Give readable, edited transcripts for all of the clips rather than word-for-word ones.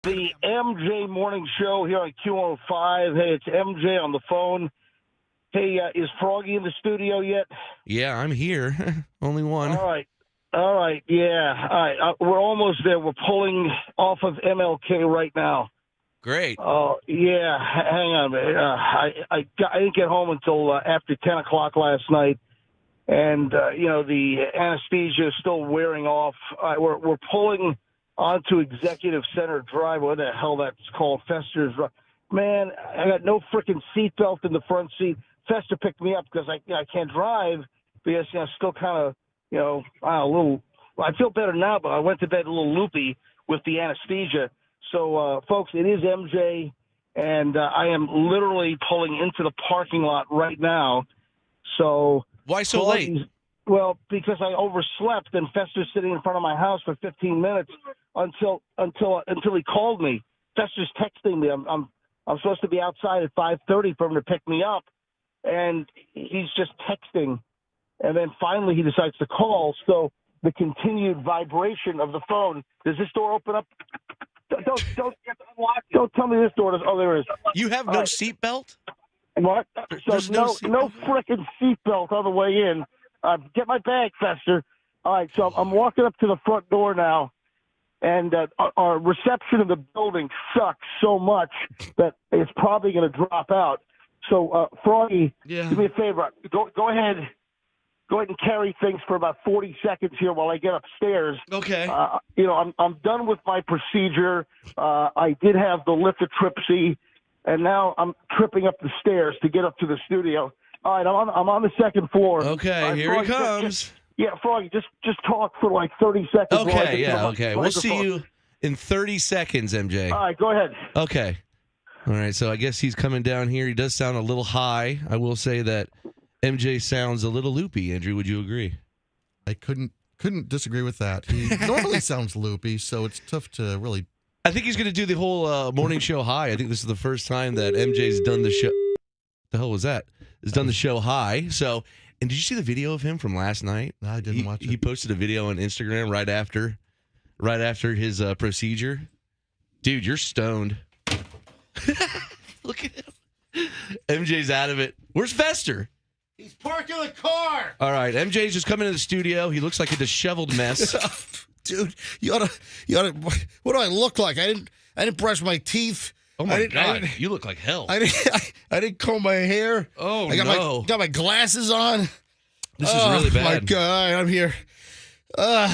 the MJ Morning Show here on Q105. Hey, it's MJ on the phone. Hey, is Froggy in the studio yet? Yeah, I'm here. Only one. All right, yeah. All right, we're almost there. We're pulling off of MLK right now. Great. Oh, yeah. Hang on, man. I didn't get home until after 10 o'clock last night. And, the anesthesia is still wearing off. We're pulling onto Executive Center Drive, what the hell that's called, Fester's. Man, I got no freaking seatbelt in the front seat. Fester picked me up because I can't drive because still kind of a little. I feel better now, but I went to bed a little loopy with the anesthesia. So, folks, it is MJ, and I am literally pulling into the parking lot right now. So why so late? Well, because I overslept, and Fester's sitting in front of my house for 15 minutes until he called me. Fester's texting me. I'm supposed to be outside at 5:30 for him to pick me up, and he's just texting. And then finally he decides to call. So the continued vibration of the phone. Does this door open up? Don't tell me this door does. Oh, there is. You have no seatbelt? What? There's no frickin' seatbelt on the way in. Get my bag, Fester. All right, so I'm walking up to the front door now, and our reception of the building sucks so much that it's probably going to drop out. So, Froggy, do me a favor. Go ahead and carry things for about 40 seconds here while I get upstairs. Okay. I'm done with my procedure. I did have the lithotripsy, and now I'm tripping up the stairs to get up to the studio. All right, I'm on the second floor. Okay, here Froggy, he comes. Froggy, just talk for like 30 seconds. Okay, okay. We'll see you in 30 seconds, MJ. All right, go ahead. Okay. All right, so I guess he's coming down here. He does sound a little high. I will say that MJ sounds a little loopy. Andrew, would you agree? I couldn't disagree with that. He normally sounds loopy, so it's tough to really. I think he's going to do the whole morning show high. I think this is the first time that MJ's done the show. The hell was that? Has done the show high. So, and did you see the video of him from last night? No, I didn't watch it. He posted a video on Instagram right after his procedure. Dude, you're stoned. Look at him. MJ's out of it. Where's Fester? He's parking the car. All right, MJ's just coming into the studio. He looks like a disheveled mess. Dude, you oughta. What do I look like? I didn't brush my teeth. Oh my God, you look like hell. I didn't comb my hair. Oh, I got my glasses on. This is really bad. My God, I'm here. I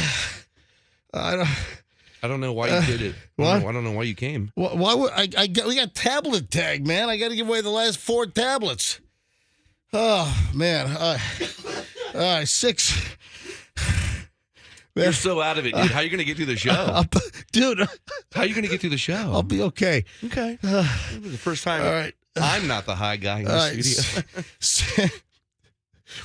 don't know why you did it. What? I don't know why you came. Why would we got tablet tag, man. I got to give away the last 4 tablets. Oh, man. All right, 6. Man. You're so out of it, dude. How are you going to get through the show? Dude. How are you going to get through the show? I'll be okay. Okay. This is the first time I'm not the high guy in the studio.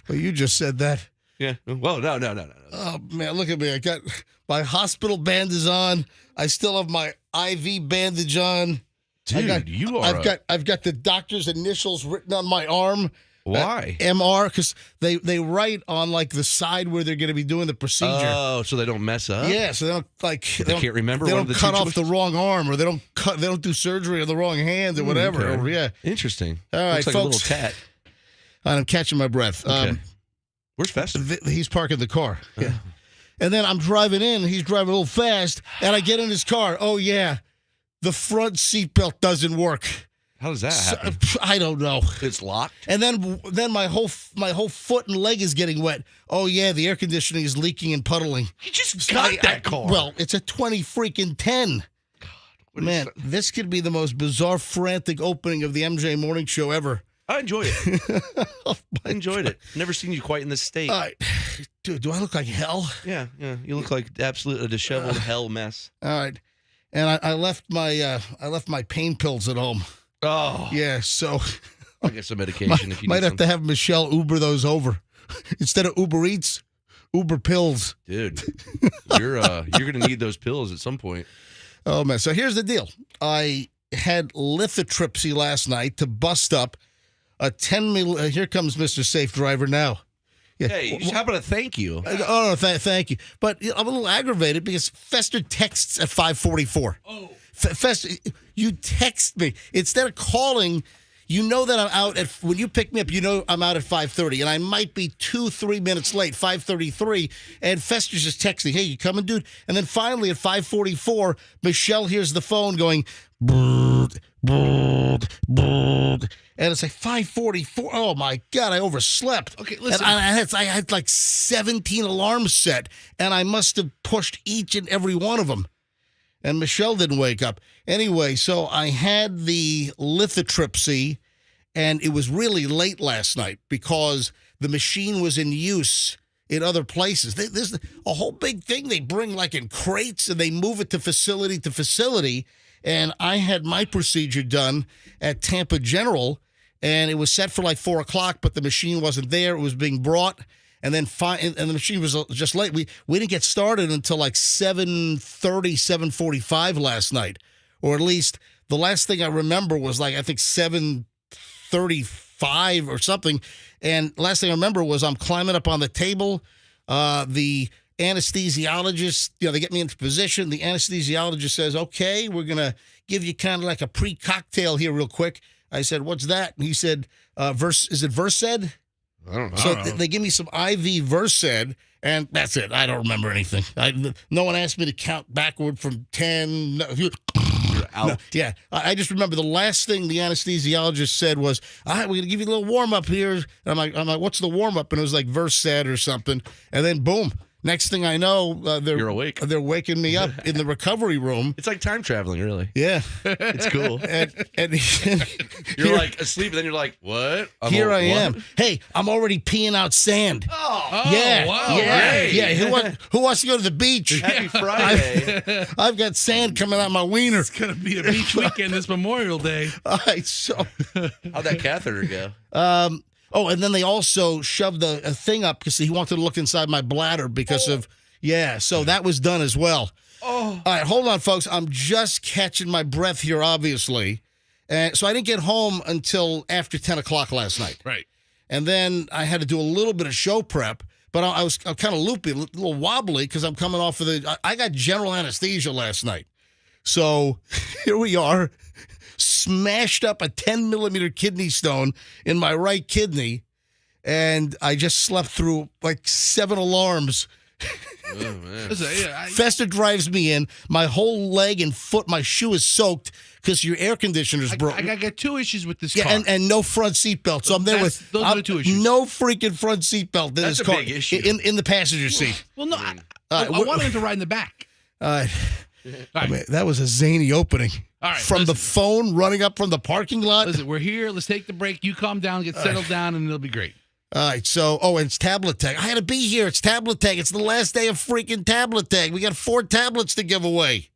Well, you just said that. Yeah. Well, no. Oh, man, look at me. I got my hospital bandage on. I still have my IV bandage on. Dude, I've got the doctor's initials written on my arm. Why? MR, because they write on like the side where they're going to be doing the procedure. Oh, so they don't mess up. Yeah, so they can't remember. They one don't of the cut off the wrong arm, or they don't do surgery on the wrong hand, or whatever. Okay. Or, yeah, interesting. All right, looks like folks. A little tat. I'm catching my breath. Okay. Where's Fester? He's parking the car. Yeah, and then I'm driving in. And he's driving a little fast, and I get in his car. Oh yeah, the front seatbelt doesn't work. How does that happen? I don't know. It's locked. And then my whole foot and leg is getting wet. Oh yeah, the air conditioning is leaking and puddling. You just got that car. Well, it's a 2010. God, man, this could be the most bizarre, frantic opening of the MJ Morning Show ever. I enjoyed it. I enjoyed it. Never seen you quite in this state. All right. Dude, do I look like hell? Yeah. You look like a disheveled hell mess. All right. And I left my pain pills at home. Oh. Yeah, so I get some medication if you might need have some. to have Michelle Uber those over. Instead of Uber Eats, Uber pills. Dude, you're going to need those pills at some point. Oh, man. So here's the deal. I had lithotripsy last night to bust up a 10 mil. Here comes Mr. Safe Driver now. Yeah. Hey, how about a thank you? Oh, no, thank you. But I'm a little aggravated because Fester texts at 5:44. Oh. Fester, you text me instead of calling. You know that I'm out at when you pick me up. You know I'm out at 5:30, and I might be 2-3 minutes late. 5:33, and Fester's just texting, "Hey, you coming, dude?" And then finally at 5:44, Michelle hears the phone going, "Brrr, brrr, brrr," and it's like 5:44. Oh my God, I overslept. Okay, listen. And I had like 17 alarms set, and I must have pushed each and every one of them. And Michelle didn't wake up. Anyway, so I had the lithotripsy, and it was really late last night because the machine was in use in other places. There's a whole big thing they bring like in crates, and they move it to facility. And I had my procedure done at Tampa General, and it was set for like 4 o'clock, but the machine wasn't there. It was being brought. And then and the machine was just late. We didn't get started until like 7:30, 7:45 last night. Or at least the last thing I remember was like, I think 7:35 or something. And last thing I remember was I'm climbing up on the table. The anesthesiologist, they get me into position. The anesthesiologist says, "Okay, we're going to give you kind of like a pre-cocktail here real quick." I said, "What's that?" And he said, is it Versed? I don't know. So they give me some IV Versed, and that's it. I don't remember anything. No one asked me to count backward from 10. No, You're out. no, yeah, I just remember the last thing the anesthesiologist said was, "All right, we're gonna give you a little warm up here." And I'm like, "What's the warm up?" And it was like Versed or something. And then boom. Next thing I know, You're awake. They're waking me up in the recovery room. It's like time traveling, really. Yeah, It's cool. and You're like asleep, and then you're like, "What?" Here I am. Hey, I'm already peeing out sand. Oh, Yeah, wow, yeah, great. yeah. Who wants to go to the beach? Happy Friday. I've got sand coming out my wiener. It's going to be a beach weekend this Memorial Day. All right, so, How'd that catheter go? and then they also shoved a thing up because he wanted to look inside my bladder because of, so that was done as well. Oh. All right, hold on, folks. I'm just catching my breath here, obviously. And so I didn't get home until after 10 o'clock last night. Right. And then I had to do a little bit of show prep, but I'm kind of loopy, a little wobbly because I'm coming off of I got general anesthesia last night. So here we are, smashed up a 10-millimeter kidney stone in my right kidney, and I just slept through like 7 alarms. Oh, man. Listen, Fester drives me in. My whole leg and foot, my shoe is soaked because your air conditioner's broken. I got 2 issues with this car. and no front seat belt. So I'm there with those are the 2 issues. no freaking front seat belt in That's this a car. big issue. In the passenger seat. Well, no, right, I wanted him to ride in the back. All right. All I right. mean, that was a zany opening. All right, From the phone running up from the parking lot. Listen, we're here. Let's take the break. You calm down, get settled down, and it'll be great. All right, so, and it's tablet tag. I had to be here. It's tablet tag. It's the last day of freaking tablet tag. We got 4 tablets to give away.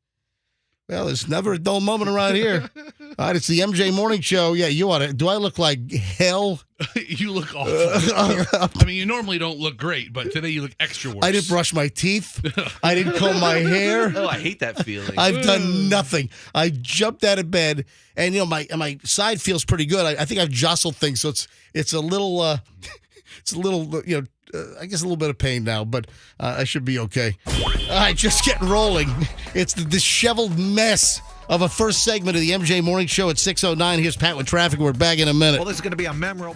Well, there's never a dull moment around here. All right, it's the MJ Morning Show. Yeah, you ought to. Do I look like hell? You look awful. I mean, you normally don't look great, but today you look extra worse. I didn't brush my teeth. I didn't comb my hair. Oh, I hate that feeling. I've done nothing. I jumped out of bed, and my side feels pretty good. I think I've jostled things, so it's a little I guess a little bit of pain now, but I should be okay. All right, just getting rolling. It's the disheveled mess of a first segment of the MJ Morning Show at 6:09. Here's Pat with traffic. We're back in a minute. Well, this is going to be a memorable.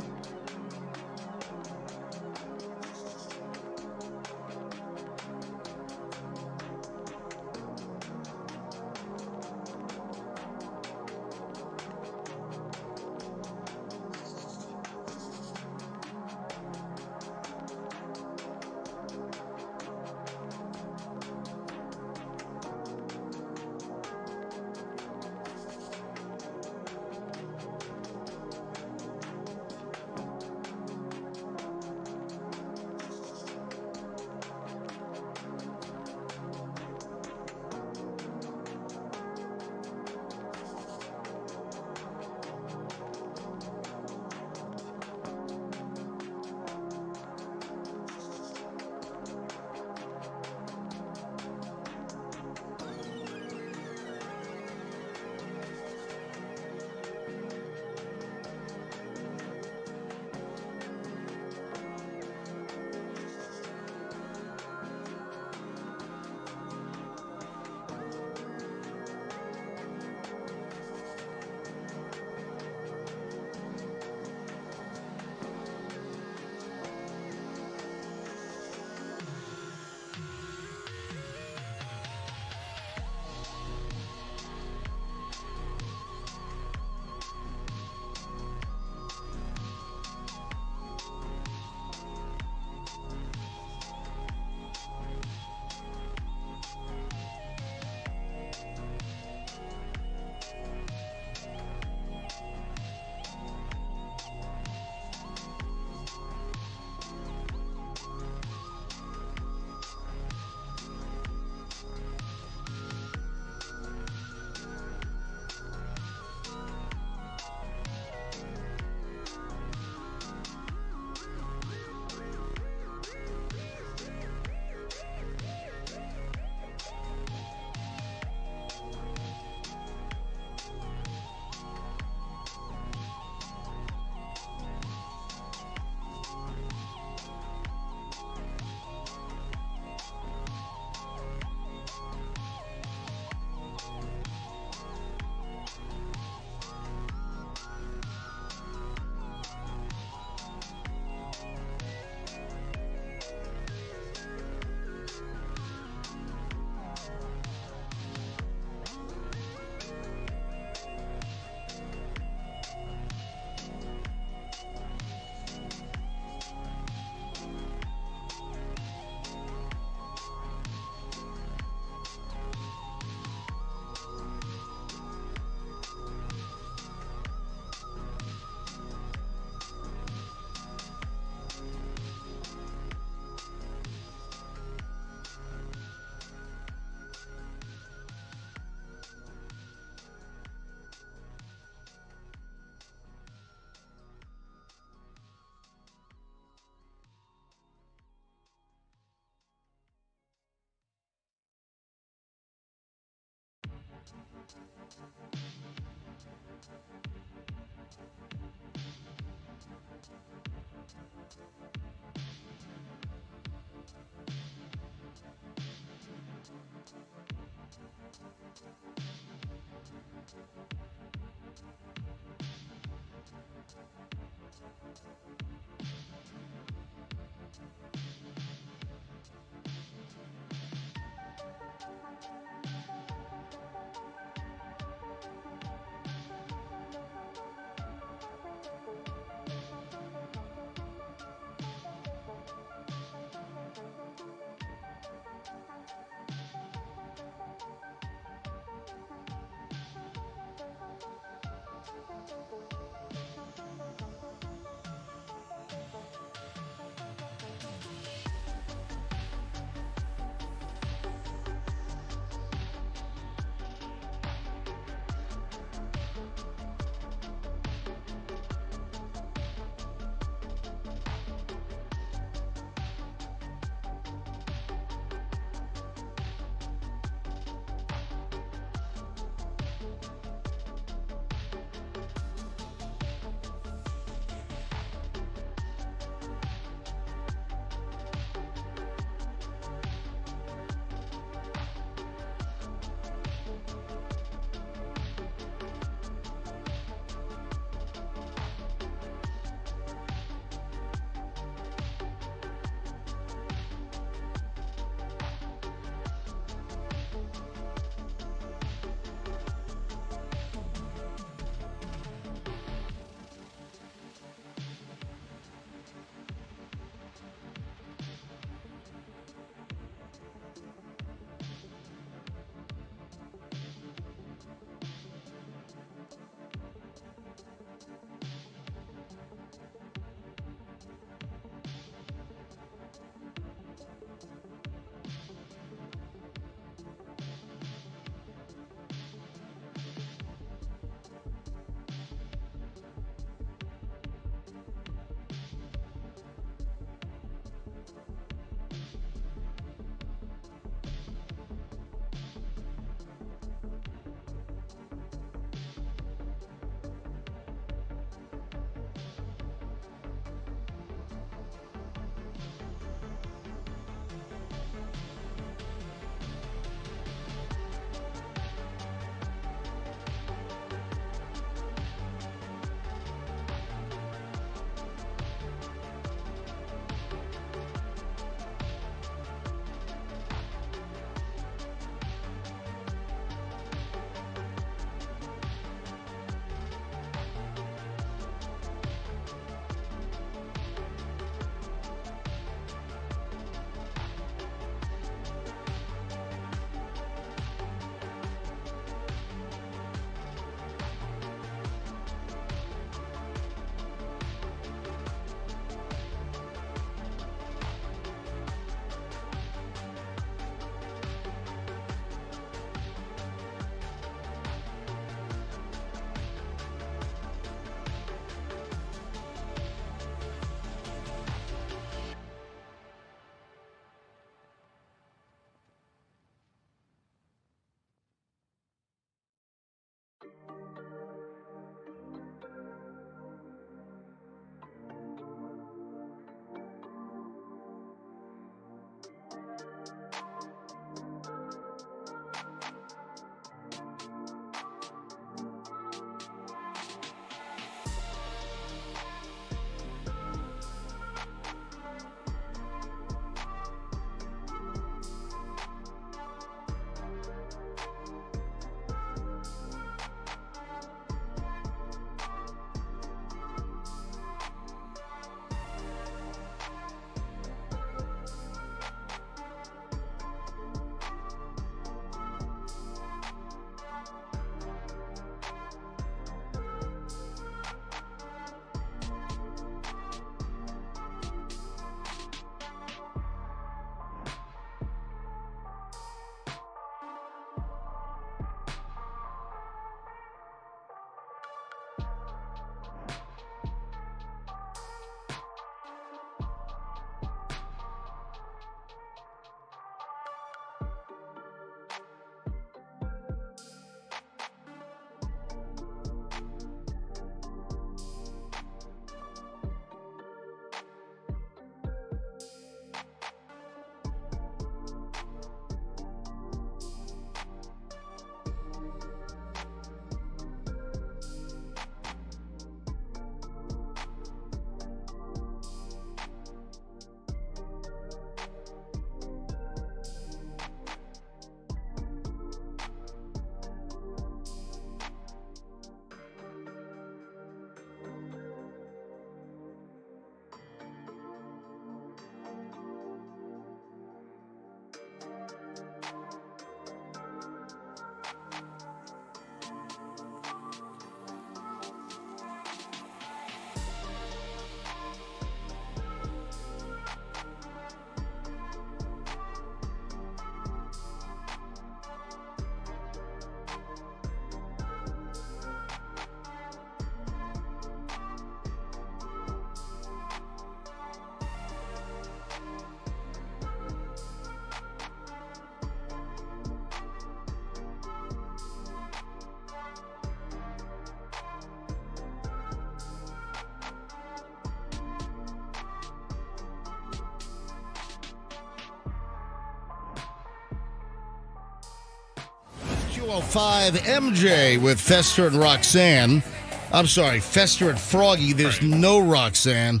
205 MJ with Fester and Roxanne. I'm sorry, Fester and Froggy. There's no Roxanne.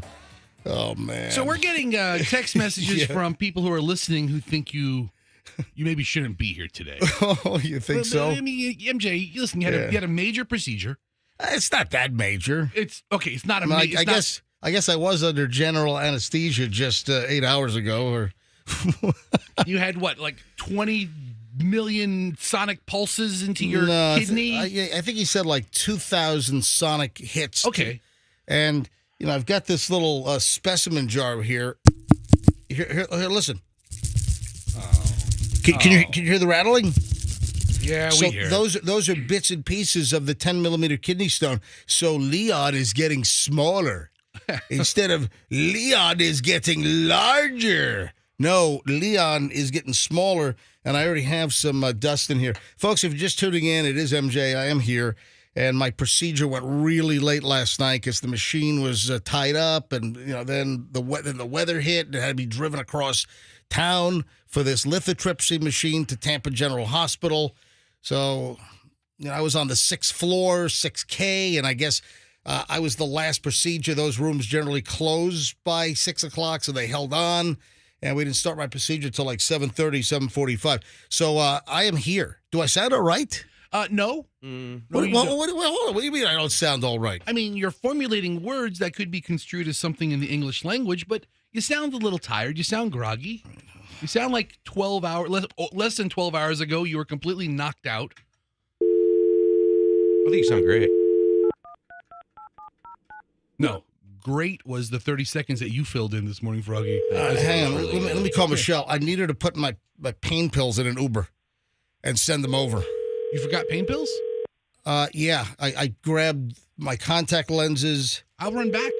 Oh, man. So we're getting text messages from people who are listening who think you maybe shouldn't be here today. Oh, you think so? I mean, MJ, listen, you had a major procedure. It's not that major. It's okay. It's not a. I guess I was under general anesthesia just 8 hours ago. Or you had what, like 20 million sonic pulses into your kidney? I think he said like 2,000 sonic hits. Okay. And, I've got this little specimen jar here. Here, listen. Can you hear the rattling? Yeah, so we hear. Those are bits and pieces of the 10 millimeter kidney stone. So Leon is getting smaller. Instead of Leon is getting larger. No, Leon is getting smaller, and I already have some dust in here. Folks, if you're just tuning in, it is MJ. I am here, and my procedure went really late last night because the machine was tied up, and then the weather hit, and it had to be driven across town for this lithotripsy machine to Tampa General Hospital. So, I was on the 6th floor, 6K, and I guess I was the last procedure. Those rooms generally close by 6 o'clock, so they held on. And we didn't start my procedure until like 7:30, 7:45. So I am here. Do I sound all right? No. What do you mean I don't sound all right? I mean, you're formulating words that could be construed as something in the English language, but you sound a little tired. You sound groggy. You sound like 12 hours, less than 12 hours ago, you were completely knocked out. I think you sound great. No. Great was the 30 seconds that you filled in this morning, Froggy. Hang on. Let me call Michelle. I need her to put my pain pills in an Uber and send them over. You forgot pain pills? Yeah. I grabbed my contact lenses. I'll run back.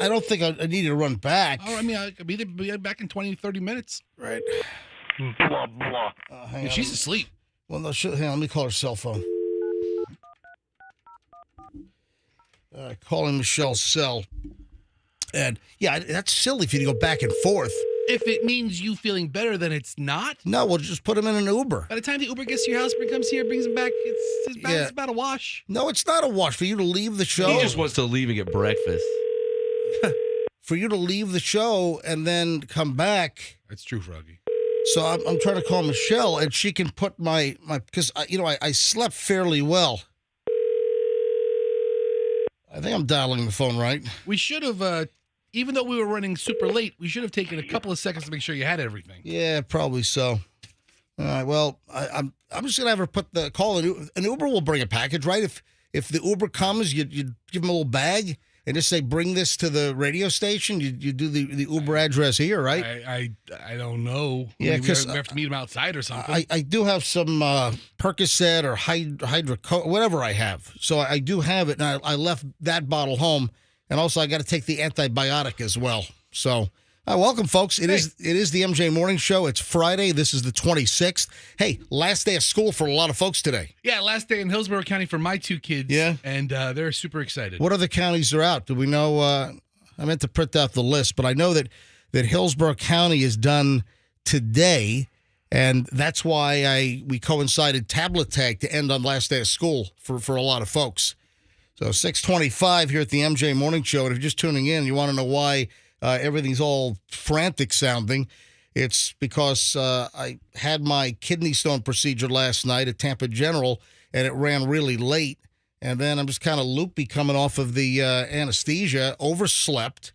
I don't think I need to run back. Oh, I mean, I could be back in 20, 30 minutes. Right. Blah, blah. She's asleep. Well, no, hang on. Let me call her cell phone. Calling Michelle's cell. And, yeah, that's silly for you to go back and forth. If it means you feeling better, then it's not. No, we'll just put him in an Uber. By the time the Uber gets to your house, comes here, brings him back, it's about a wash. No, it's not a wash. For you to leave the show. He just wants to leave and get breakfast. For you to leave the show and then come back. That's true, Froggy. So I'm trying to call Michelle, and she can put my because, I slept fairly well. I think I'm dialing the phone right. We should have, even though we were running super late, we should have taken a couple of seconds to make sure you had everything. Yeah, probably so. All right. Well, I'm just gonna have her put the call. An Uber will bring a package, right? If the Uber comes, you give them a little bag and just say, "Bring this to the radio station." You do the Uber address here, right? I don't know. Yeah, because we have to meet them outside or something. I do have some Percocet or hydroco, whatever I have. So I do have it, and I left that bottle home, and also I got to take the antibiotic as well. So. Welcome, folks. It is the MJ Morning Show. It's Friday. This is the 26th. Hey, last day of school for a lot of folks today. Yeah, last day in Hillsborough County for my two kids. Yeah. And they're super excited. What other counties are out? Do we know? I meant to print out the list, but I know that Hillsborough County is done today, and that's why we coincided tablet tag to end on last day of school for a lot of folks. So 6:25 here at the MJ Morning Show. And if you're just tuning in, you want to know why everything's all frantic sounding. It's because I had my kidney stone procedure last night at Tampa General, and it ran really late. And then I'm just kind of loopy coming off of the anesthesia, overslept,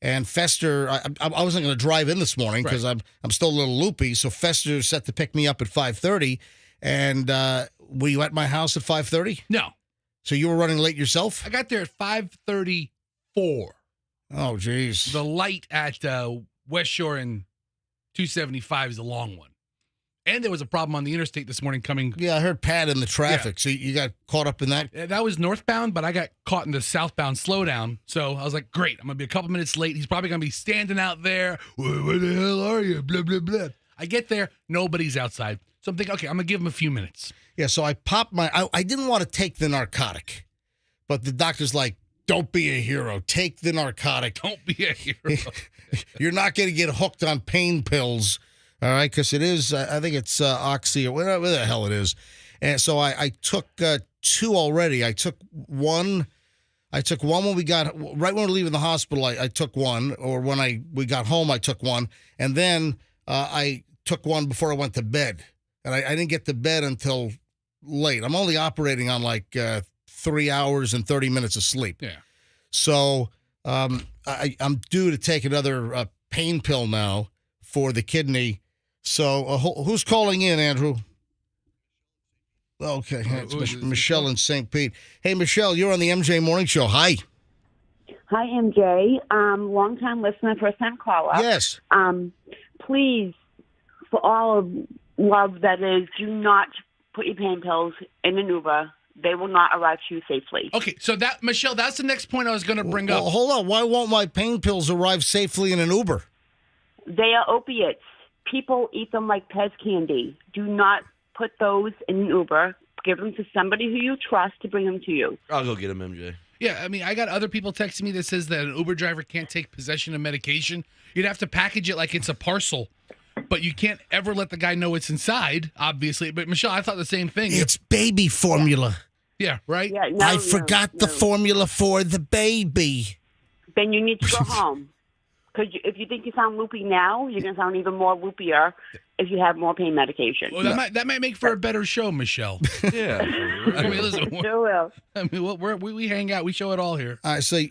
and Fester. I wasn't going to drive in this morning because I'm still a little loopy. So Fester set to pick me up at 5:30. And were you at my house at 5:30? No. So you were running late yourself? I got there at 5:34. Oh, geez. The light at West Shore and 275 is a long one. And there was a problem on the interstate this morning coming. Yeah, I heard Pat in the traffic. Yeah. So you got caught up in that? That was northbound, but I got caught in the southbound slowdown. So I was like, great, I'm going to be a couple minutes late. He's probably going to be standing out there. Where the hell are you? Blah, blah, blah. I get there, nobody's outside. So I'm thinking, okay, I'm going to give him a few minutes. Yeah, so I popped I didn't want to take the narcotic, but the doctor's like, don't be a hero. Take the narcotic. Don't be a hero. You're not going to get hooked on pain pills All right, because it is, I think it's Oxy or whatever the hell it is. And so I took 2 already. I took one when we got, right when we were leaving the hospital, I took one. Or when we got home, I took one. And then I took one before I went to bed. And I didn't get to bed until late. I'm only operating on like 3 hours and 30 minutes of sleep. Yeah. So I'm due to take another pain pill now for the kidney. So who's calling in, Andrew? Okay, it's Michelle in St. Pete. Hey, Michelle, you're on the MJ Morning Show. Hi. Hi, MJ. Long-time listener, first-time caller. Yes. Please, for all of love that is, do not put your pain pills in an Uber. They will not arrive to you safely. Okay, so that, Michelle, that's the next point I was going to bring up. Hold on. Why won't my pain pills arrive safely in an Uber? They are opiates. People eat them like Pez candy. Do not put those in an Uber. Give them to somebody who you trust to bring them to you. I'll go get him, MJ. Yeah, I mean, I got other people texting me that says that an Uber driver can't take possession of medication. You'd have to package it like it's a parcel, but you can't ever let the guy know it's inside, obviously. But, Michelle, I thought the same thing. It's baby formula. Yeah, right? Yeah, I forgot the formula for the baby. Then you need to go home. Because if you think you sound loopy now, you're going to sound even more loopier if you have more pain medication. Well, that might make for a better show, Michelle. Yeah. I mean, listen, Sure will. I mean, we hang out. We show it all here. I say,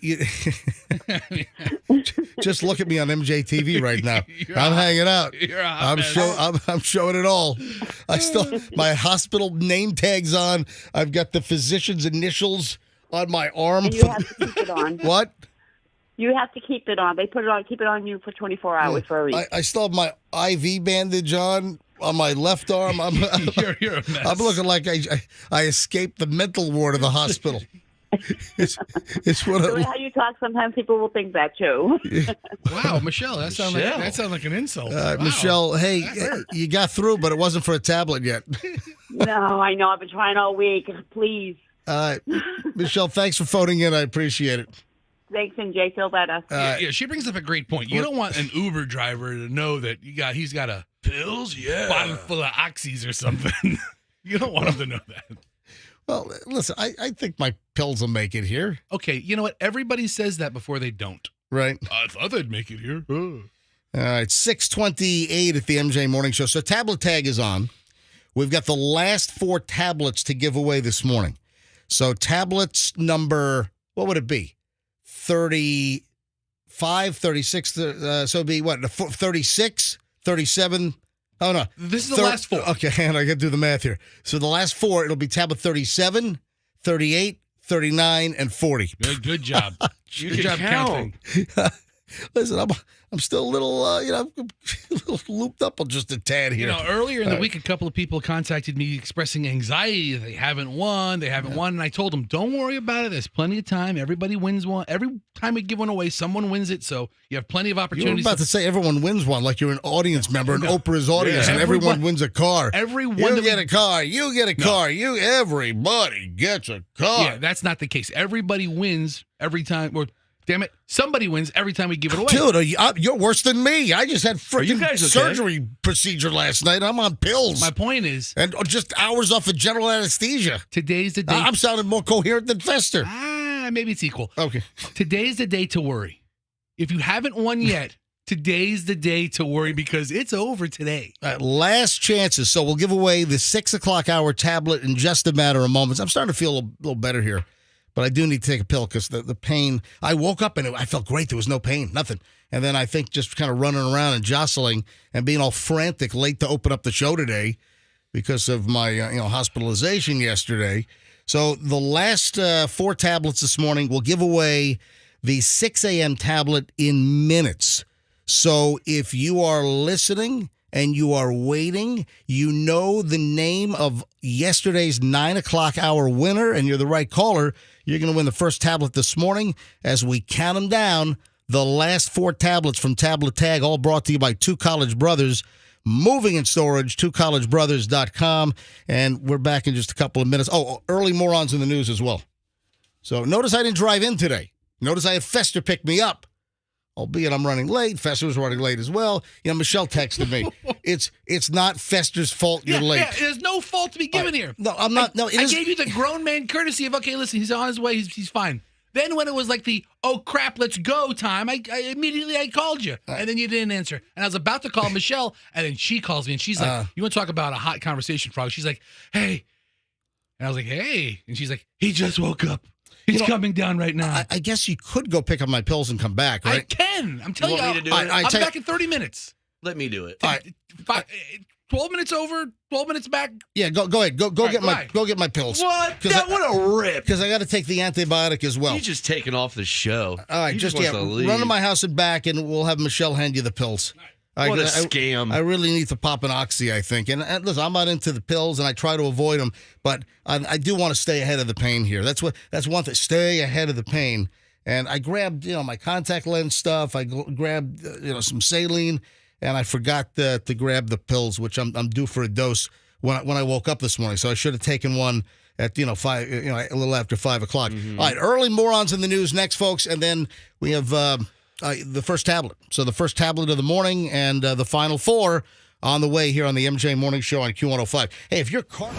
just look at me on MJTV right now. You're I'm hanging out. You're a hot mess. I'm showing it all. I still my hospital name tags on. I've got the physician's initials on my arm. And you have to keep it on. What? You have to keep it on. They keep it on you for 24 hours for a week. I still have my IV bandage on my left arm. You're a mess. I'm looking like I escaped the mental ward of the hospital. It's what The way how you talk, sometimes people will think that too. Wow, Michelle, that sounds like an insult. Wow. Michelle, hey, you got through, but it wasn't for a tablet yet. No, I know. I've been trying all week. Please. Michelle, thanks for phoning in. I appreciate it. Thanks, MJ. Feel better. Yeah, she brings up a great point. You don't want an Uber driver to know that he's got a bottle full of oxys or something. You don't want him to know that. Well, listen, I think my pills will make it here. Okay, you know what? Everybody says that before they don't. Right. I thought they'd make it here. All right, 6:28 at the MJ Morning Show. So tablet tag is on. We've got the last 4 tablets to give away this morning. So tablets number, what would it be? 35, 36, so it'd be what, 36, 37? Oh, no. This is the last 4. Okay, and I got to do the math here. So the last 4, it'll be tablet 37, 38, 39, and 40. Good job. Good job counting. Listen, I'm still a little, a little looped up on just a tad here. Earlier in the week, a couple of people contacted me expressing anxiety. They haven't won. And I told them, don't worry about it. There's plenty of time. Everybody wins one. Every time we give one away, someone wins it. So you have plenty of opportunities. You're about to say everyone wins one, like you're an audience member in Oprah's audience, and everyone wins a car. You get a car. You get a car. Everybody gets a car. Yeah, that's not the case. Everybody wins every time. Or damn it, somebody wins every time we give it away. Dude, you're worse than me. I just had freaking surgery procedure last night. I'm on pills. My point is... And just hours off of general anesthesia. Today's the day... I'm sounding more coherent than Fester. Maybe it's equal. Okay. Today's the day to worry. If you haven't won yet, today's the day to worry because it's over today. Last chances. So we'll give away the 6 o'clock hour tablet in just a matter of moments. I'm starting to feel a little better here. But I do need to take a pill because the pain, I woke up and I felt great. There was no pain, nothing. And then I think just kind of running around and jostling and being all frantic late to open up the show today because of my hospitalization yesterday. So the last 4 tablets this morning, we'll give away the 6 a.m. tablet in minutes. So if you are listening and you are waiting, you know the name of yesterday's 9 o'clock hour winner and you're the right caller, you're going to win the first tablet this morning as we count them down. The last 4 tablets from Tablet Tag, all brought to you by Two College Brothers. Moving and storage, twocollegebrothers.com. And we're back in just a couple of minutes. Oh, early morons in the news as well. So notice I didn't drive in today. Notice I had Fester pick me up albeit I'm running late. Fester's running late as well. Michelle texted me. It's not Fester's fault you're late. Yeah, there's no fault to be given here. No, I'm not. No, I gave you the grown man courtesy of, okay, listen, he's on his way. He's fine. Then when it was like the, oh, crap, let's go time, I immediately called you. And then you didn't answer. And I was about to call Michelle, and then she calls me, and she's like, you want to talk about a hot conversation, Frog? She's like, hey. And I was like, hey. And she's like, he just woke up. He's coming down right now. I guess you could go pick up my pills and come back, right? I can. I'm telling you. want me to do it? I'm back in 30 minutes. Let me do it. All right. 12 minutes over, 12 minutes back. Yeah, go ahead. Go get my pills. What? What a rip. Because I got to take the antibiotic as well. You just taking off the show. All right, He just wants to leave. run to my house and back, and we'll have Michelle hand you the pills. What a scam. I really need to pop an oxy, I think. And listen, I'm not into the pills, and I try to avoid them, but I do want to stay ahead of the pain here. That's one thing. Stay ahead of the pain. And I grabbed, my contact lens stuff. I grabbed, some saline, and I forgot to grab the pills, which I'm due for a dose when I woke up this morning. So I should have taken one at 5, a little after 5 o'clock. Mm-hmm. All right, early morons in the news next, folks, and then we have the first tablet. So the first tablet of the morning and the final 4 on the way here on the MJ Morning Show on Q105. Hey, if your car...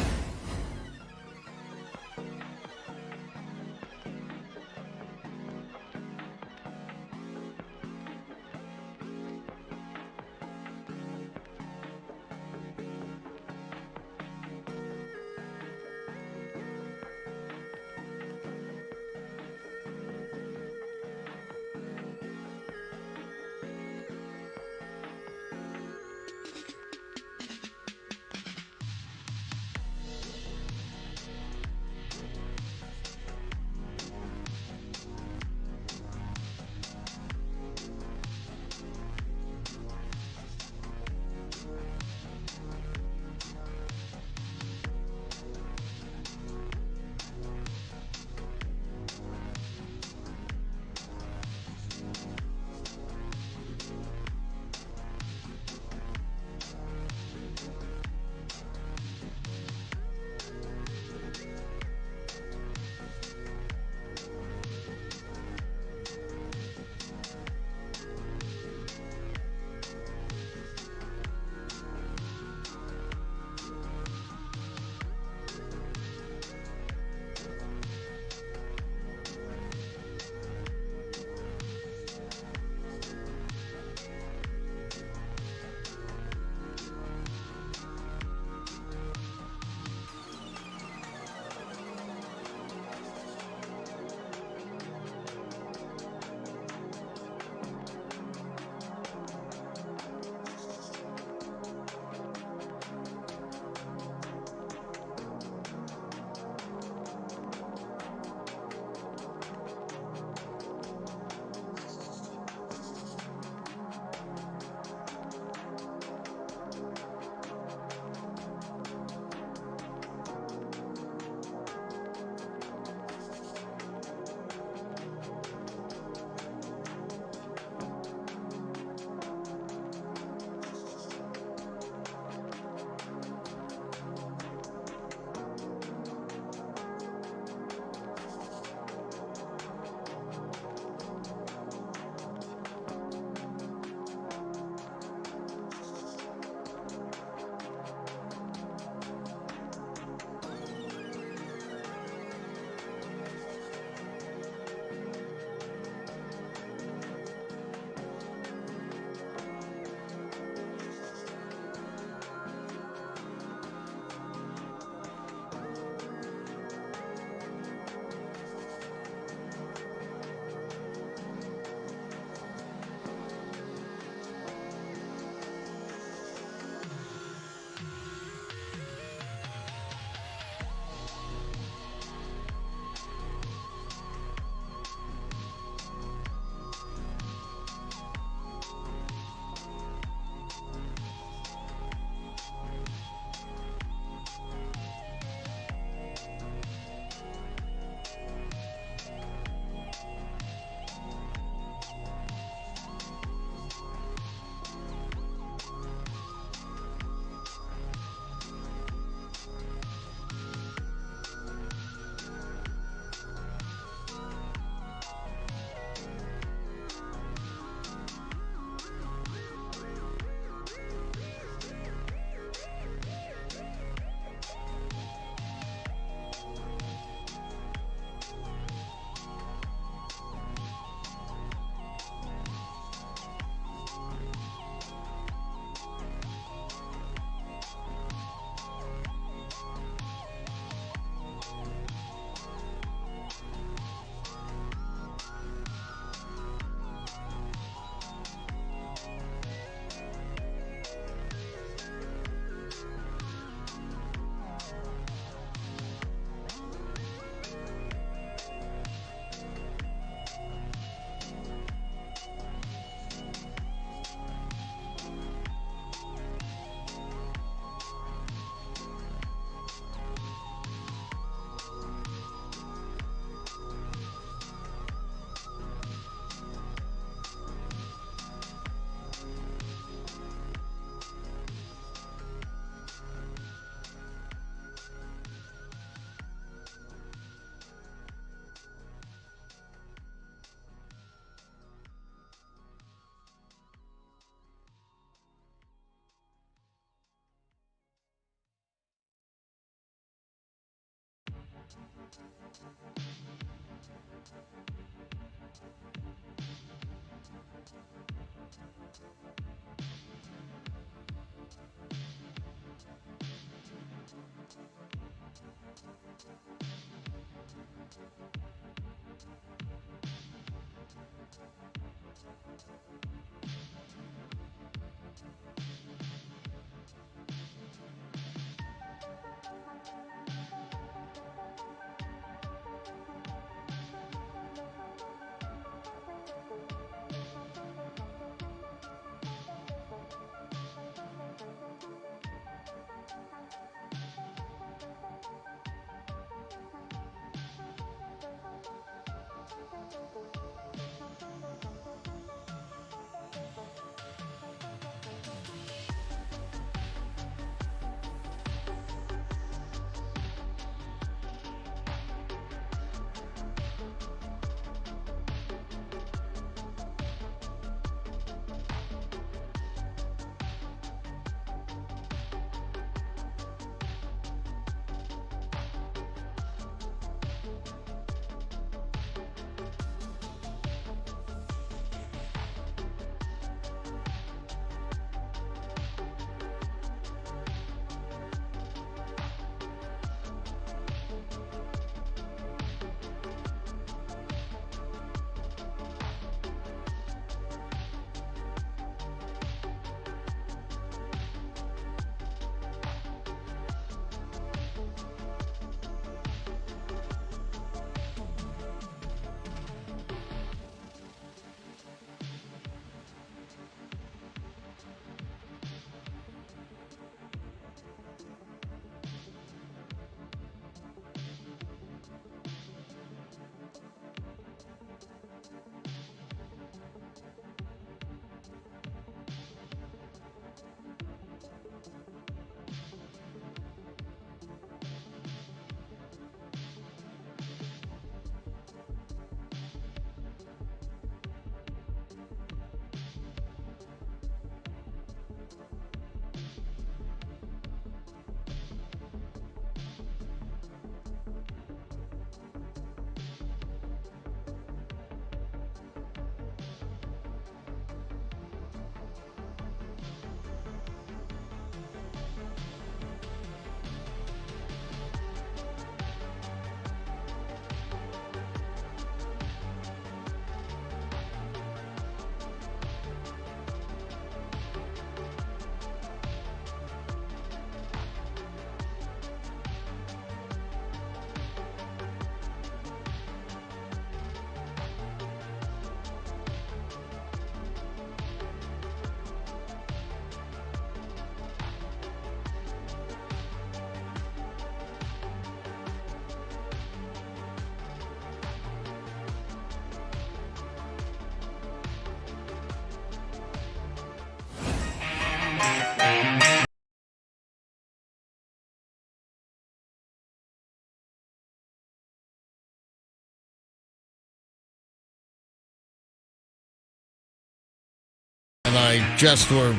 And I just were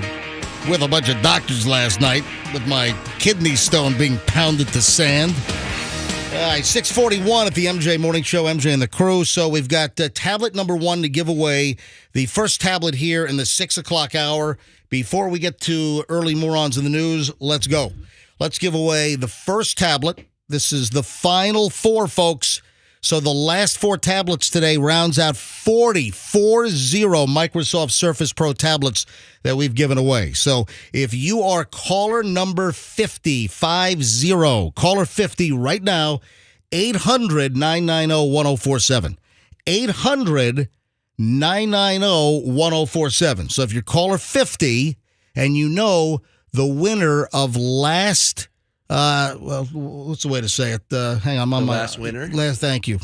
with a bunch of doctors last night with my kidney stone being pounded to sand. 6:41 at the MJ Morning Show, MJ and the crew. So we've got tablet number 1 to give away. The first tablet here in the 6 o'clock hour. Before we get to early morons in the news, let's go. Let's give away the first tablet. This is the final 4, folks. So the last 4 tablets today rounds out 40 Microsoft Surface Pro tablets that we've given away. So if you are caller number 50, caller 50 right now, 800-990-1047. 800-990-1047. So if you're caller 50 and you know the winner of last... well, what's the way to say it? Hang on, I'm on my last winner. Thank you.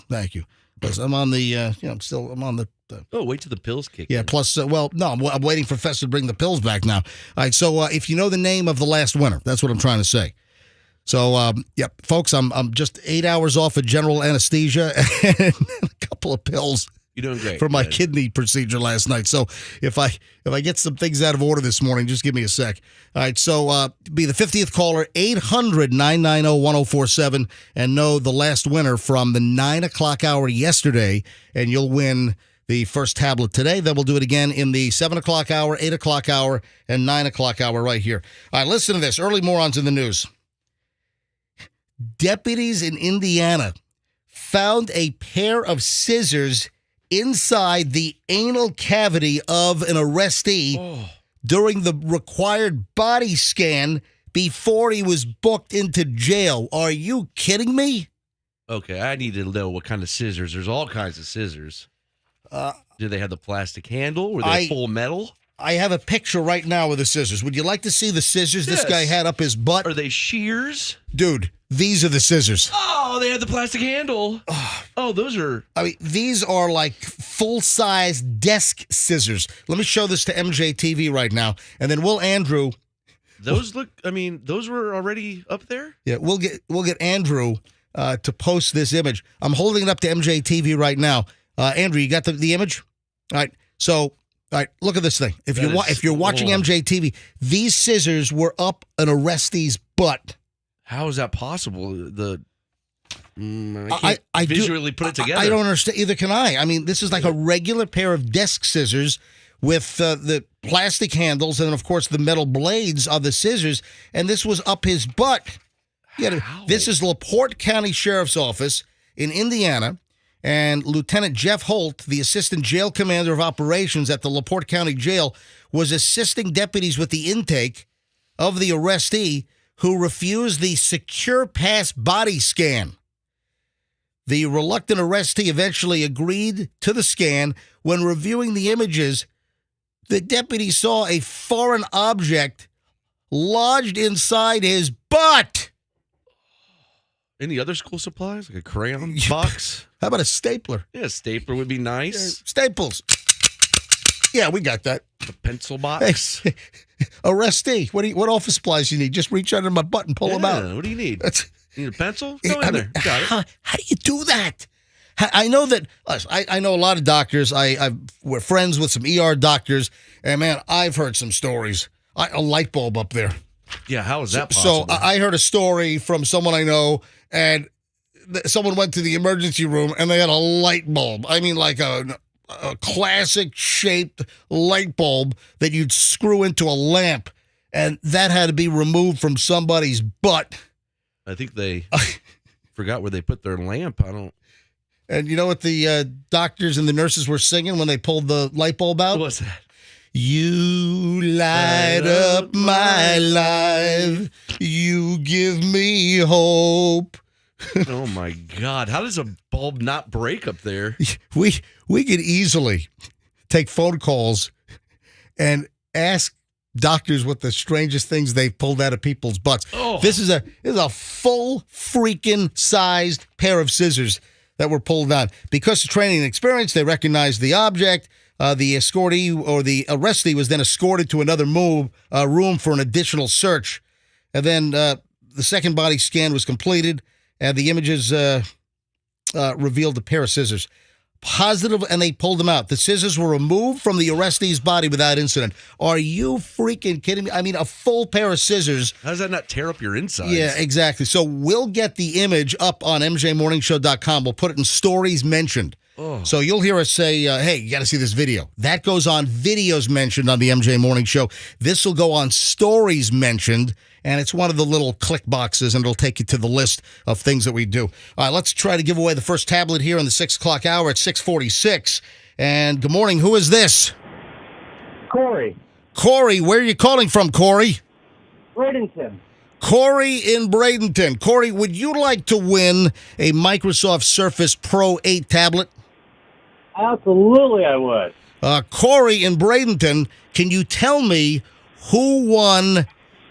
Listen, I'm on the. I'm on the. Oh, wait till the pills kick. Yeah. in. Plus, no, I'm waiting for Fester to bring the pills back now. All right. So, if you know the name of the last winner, that's what I'm trying to say. So, folks, I'm just 8 hours off of general anesthesia and a couple of pills. You're doing great. For my Good. kidney procedure last night. So if I get some things out of order this morning, just give me a sec. All right, so be the 50th caller, 800-990-1047, and know the last winner from the 9 o'clock hour yesterday, and you'll win the first tablet today. Then we'll do it again in the 7 o'clock hour, 8 o'clock hour, and 9 o'clock hour right here. All right, listen to this. Early morons in the news. Deputies in Indiana found a pair of scissors inside the anal cavity of an arrestee during the required body scan before he was booked into jail. Are you kidding me? Okay, I need to know what kind of scissors. There's all kinds of scissors. Do they have the plastic handle? Were they full metal? I have a picture right now of the scissors. Would you like to see the scissors this guy had up his butt? Are they shears? Dude, these are the scissors. Oh, they have the plastic handle. Oh, those are... I mean, these are like full-size desk scissors. Let me show this to MJ TV right now, and then Andrew... Those look... I mean, those were already up there? Yeah, we'll get Andrew to post this image. I'm holding it up to MJ TV right now. Andrew, you got the image? All right, so... All right, look at this thing. If you're watching MJ TV, these scissors were up an arrestee's butt. How is that possible? I can't visually put it together. I don't understand. Either can I. I mean, this is like a regular pair of desk scissors with the plastic handles and, of course, the metal blades of the scissors, and this was up his butt. This is LaPorte County Sheriff's Office in Indiana. And Lieutenant Jeff Holt, the assistant jail commander of operations at the LaPorte County Jail, was assisting deputies with the intake of the arrestee who refused the secure pass body scan. The reluctant arrestee eventually agreed to the scan. When reviewing the images, the deputy saw a foreign object lodged inside his butt. Any other school supplies? Like a crayon box? How about a stapler? Yeah, a stapler would be nice. Staples. Yeah, we got that. A pencil box. Hey, arrestee, what office supplies you need? Just reach under my butt and pull them out. What do you need? You need a pencil? Go in there. Got it. How do you do that? I know that I know a lot of doctors. We're friends with some ER doctors, and man, I've heard some stories. A light bulb up there. Yeah, how is that possible? So I heard a story from someone I know, and someone went to the emergency room, and they had a light bulb. I mean, like a classic shaped light bulb that you'd screw into a lamp, and that had to be removed from somebody's butt. I think they forgot where they put their lamp. And you know what the doctors and the nurses were singing when they pulled the light bulb out? What's that? You light up my life. You give me hope. Oh, my God. How does a bulb not break up there? We could easily take phone calls and ask doctors what the strangest things they've pulled out of people's butts. Oh. This is a full freaking sized pair of scissors that were pulled out. Because of training and experience, they recognized the object. The escortee or the arrestee was then escorted to another room for an additional search. And then the second body scan was completed, and the images revealed a pair of scissors. Positive, and they pulled them out. The scissors were removed from the arrestee's body without incident. Are you freaking kidding me? I mean, a full pair of scissors. How does that not tear up your insides? Yeah, exactly. So we'll get the image up on MJMorningShow.com. We'll put it in stories mentioned. Oh. So you'll hear us say, hey, you got to see this video. That goes on videos mentioned on the MJ Morning Show. This will go on stories mentioned, and it's one of the little click boxes, and it'll take you to the list of things that we do. All right, let's try to give away the first tablet here in the 6 o'clock hour at 6:46. And good morning. Who is this? Corey. Corey, where are you calling from, Corey? Bradenton. Corey in Bradenton. Corey, would you like to win a Microsoft Surface Pro 8 tablet? Absolutely, I would. Corey in Bradenton, can you tell me who won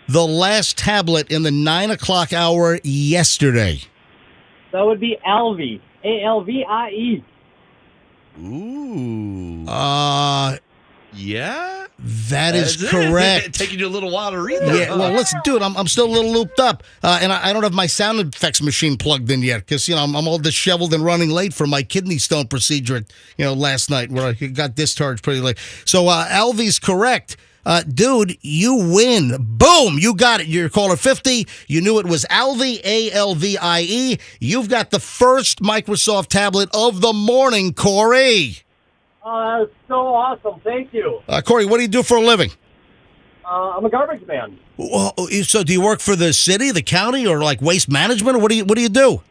the last tablet in the 9 o'clock hour yesterday? That would be Alvie. A-L-V-I-E. Ooh. Yeah? That is correct. Taking you a little while to read that. Yeah, well, let's do it. I'm still a little looped up. And I don't have my sound effects machine plugged in yet because, I'm all disheveled and running late for my kidney stone procedure, last night where I got discharged pretty late. So Alvie's correct. Dude, you win. Boom, you got it. You're caller 50. You knew it was Alvie, A-L-V-I-E. You've got the first Microsoft tablet of the morning, Corey. Oh, that's so awesome. Thank you. Corey, what do you do for a living? I'm a garbage man. Well, so do you work for the city, the county, or like waste management, or what do you do?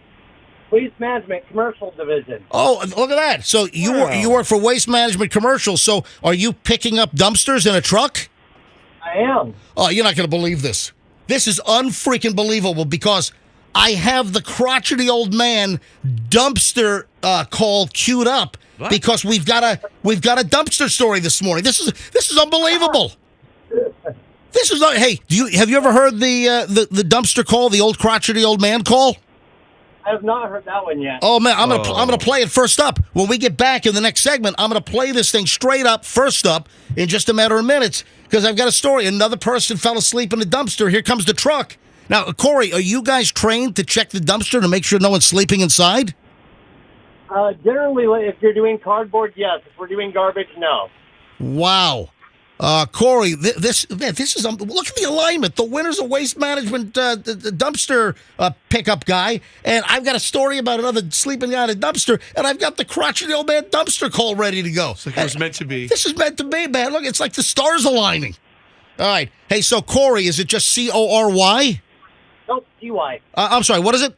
Waste Management Commercial Division. Oh, look at that. So you work for Waste Management Commercial. So are you picking up dumpsters in a truck? I am. Oh, you're not going to believe this. This is unfreaking believable because I have the crotchety old man dumpster call queued up because we've got a dumpster story this morning. This is unbelievable. This is hey. Have you ever heard the dumpster call, the old crotchety old man call? I have not heard that one yet. Oh man, I'm gonna play it first up. When we get back in the next segment, I'm gonna play this thing straight up, first up, in just a matter of minutes, because I've got a story. Another person fell asleep in the dumpster. Here comes the truck. Now, Corey, are you guys trained to check the dumpster to make sure no one's sleeping inside? Generally, if you're doing cardboard, yes. If we're doing garbage, no. Wow. Corey, this is look at the alignment. The winner's a Waste Management the dumpster pickup guy, and I've got a story about another sleeping guy in a dumpster, and I've got the crotchety old man dumpster call ready to go. It's like it was meant to be. This is meant to be, man. Look, it's like the stars aligning. All right. Hey, so Corey, is it just C-O-R-Y? Nope, C-Y. I'm sorry, what is it?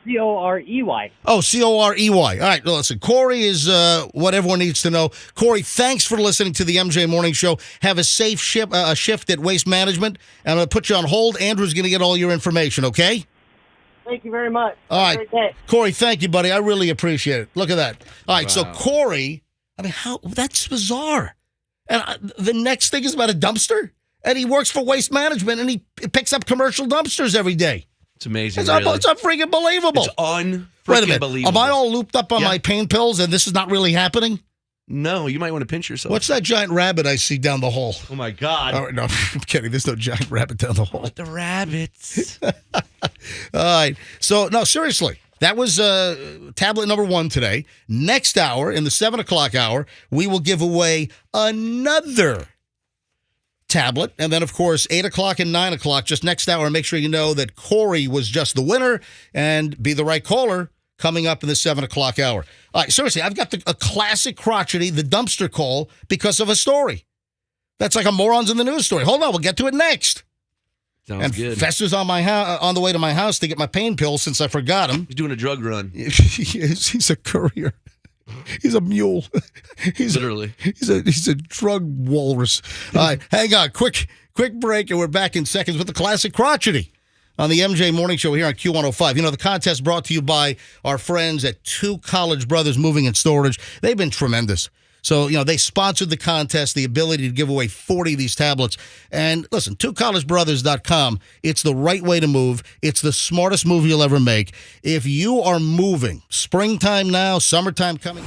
C-O-R-E-Y. Oh, C-O-R-E-Y. All right, well, listen, Corey is what everyone needs to know. Corey, thanks for listening to the MJ Morning Show. Have a safe shift at Waste Management, and I'm going to put you on hold. Andrew's going to get all your information, okay? Thank you very much. All Have a right. great day. Corey, thank you, buddy. I really appreciate it. Look at that. All right, so Wow. Corey, I mean, that's bizarre. And the next thing is about a dumpster, and he works for Waste Management, and he picks up commercial dumpsters every day. It's amazing. It's, really. it's unfreaking believable. It's unfreaking Wait a minute. believable. Am I all looped up on Yeah. my pain pills, and this is not really happening? No, you might want to pinch yourself. What's that giant rabbit I see down the hall? Oh my God! Oh, no, I'm kidding. There's no giant rabbit down the hall. What the rabbits? All right. So, no, seriously. That was tablet number 1 today. Next hour, in the 7 o'clock hour, we will give away another tablet. And then, of course, 8 o'clock and 9 o'clock, just next hour. Make sure you know that Corey was just the winner and be the right caller coming up in the 7 o'clock hour. All right, seriously, I've got a classic crotchety, the dumpster call, because of a story. That's like a morons in the news story. Hold on, we'll get to it next. Sounds And good. Fester's on on the way to my house to get my pain pills since I forgot him. He's doing a drug run. He's a courier. He's a mule. Literally. He's a drug walrus. All right, hang on. Quick break, and we're back in seconds with the classic crotchety on the MJ Morning Show here on Q105. You know, the contest brought to you by our friends at Two College Brothers Moving and Storage. They've been tremendous. So, you know, they sponsored the contest, the ability to give away 40 of these tablets. And listen, twocollegebrothers.com, it's the right way to move. It's the smartest move you'll ever make. If you are moving, springtime now, summertime coming.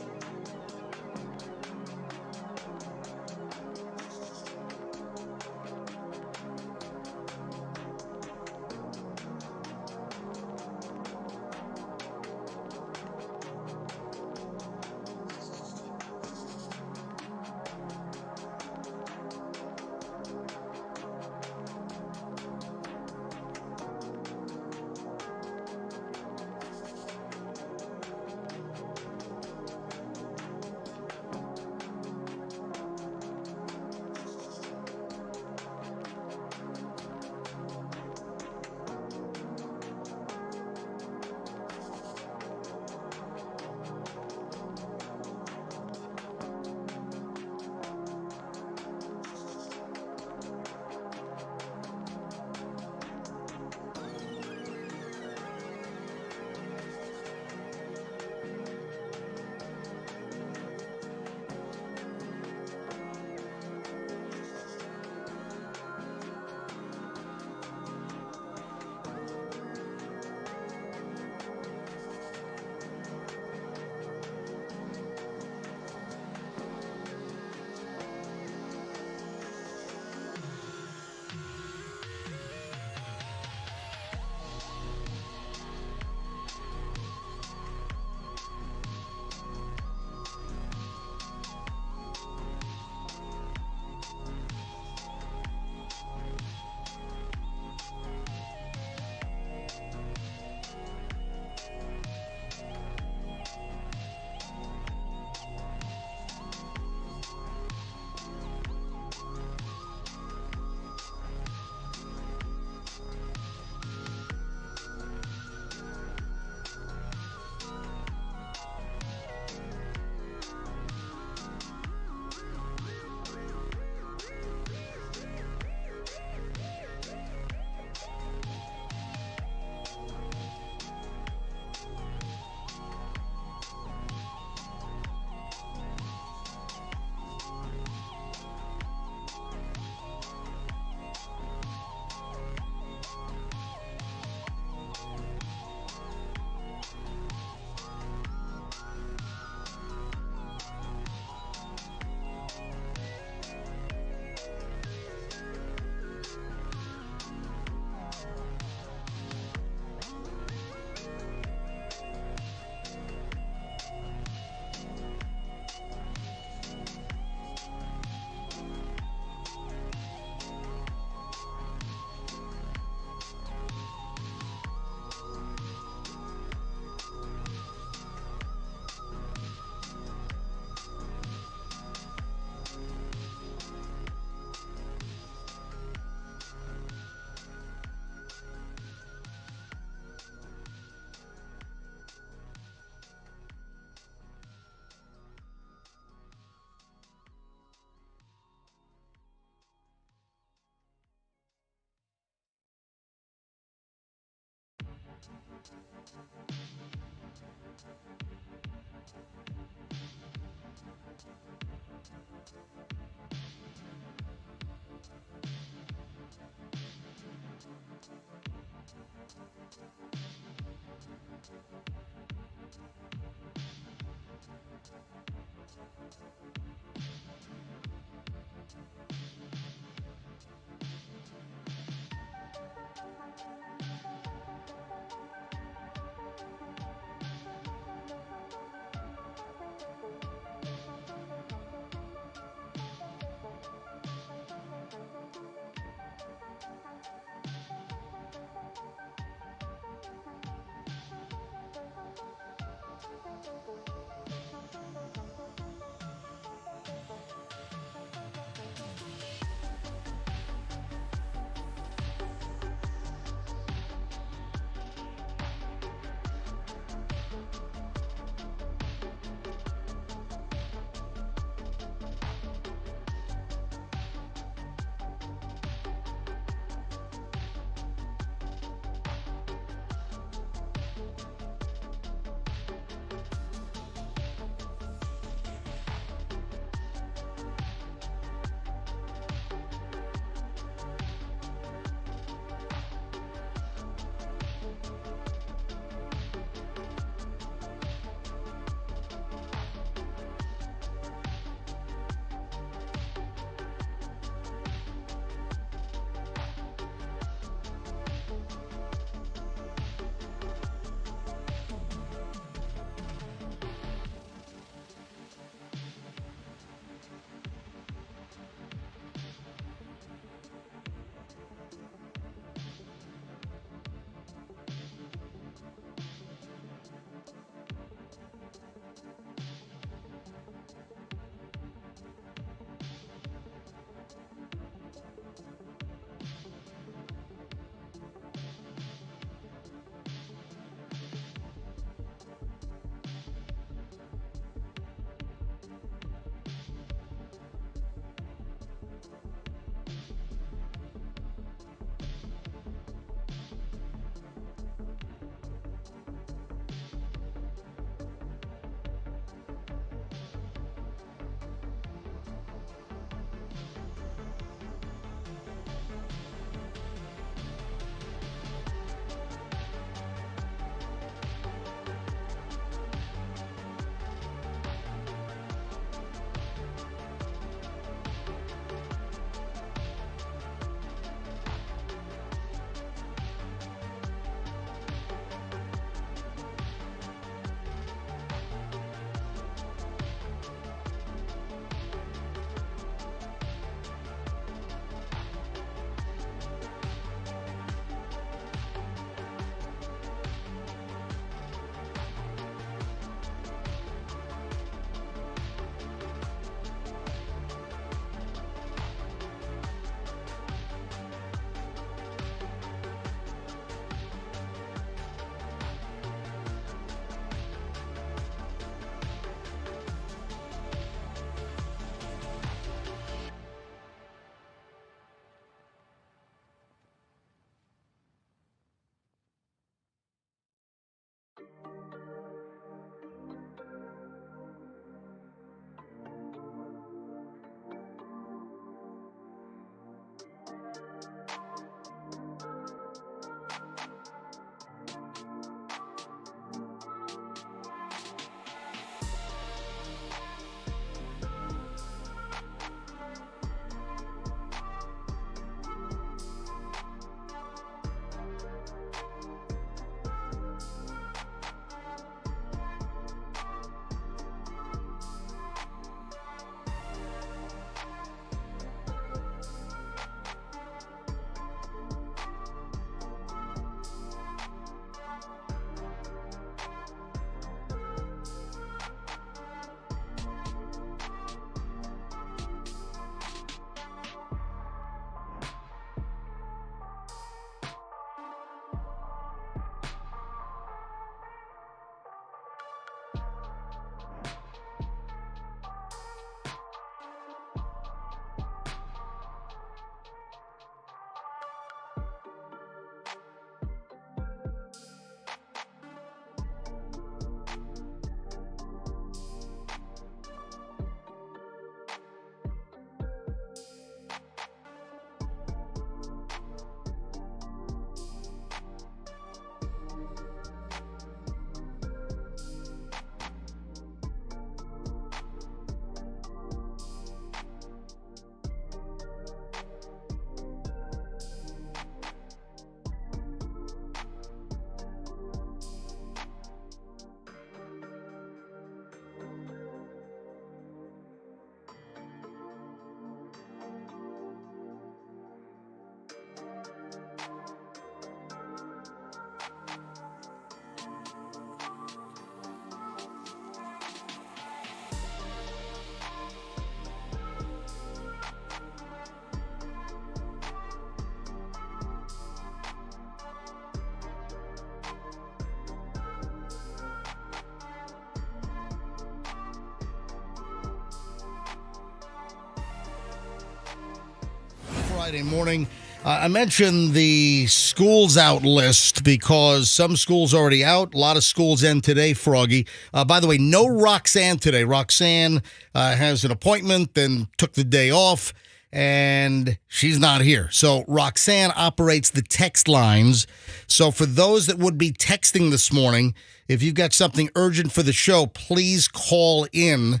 Friday morning. I mentioned the schools out list because some schools already out. A lot of schools end today, Froggy. By the way, no Roxanne today. Roxanne has an appointment and took the day off, and she's not here. So Roxanne operates the text lines. So for those that would be texting this morning, if you've got something urgent for the show, please call in.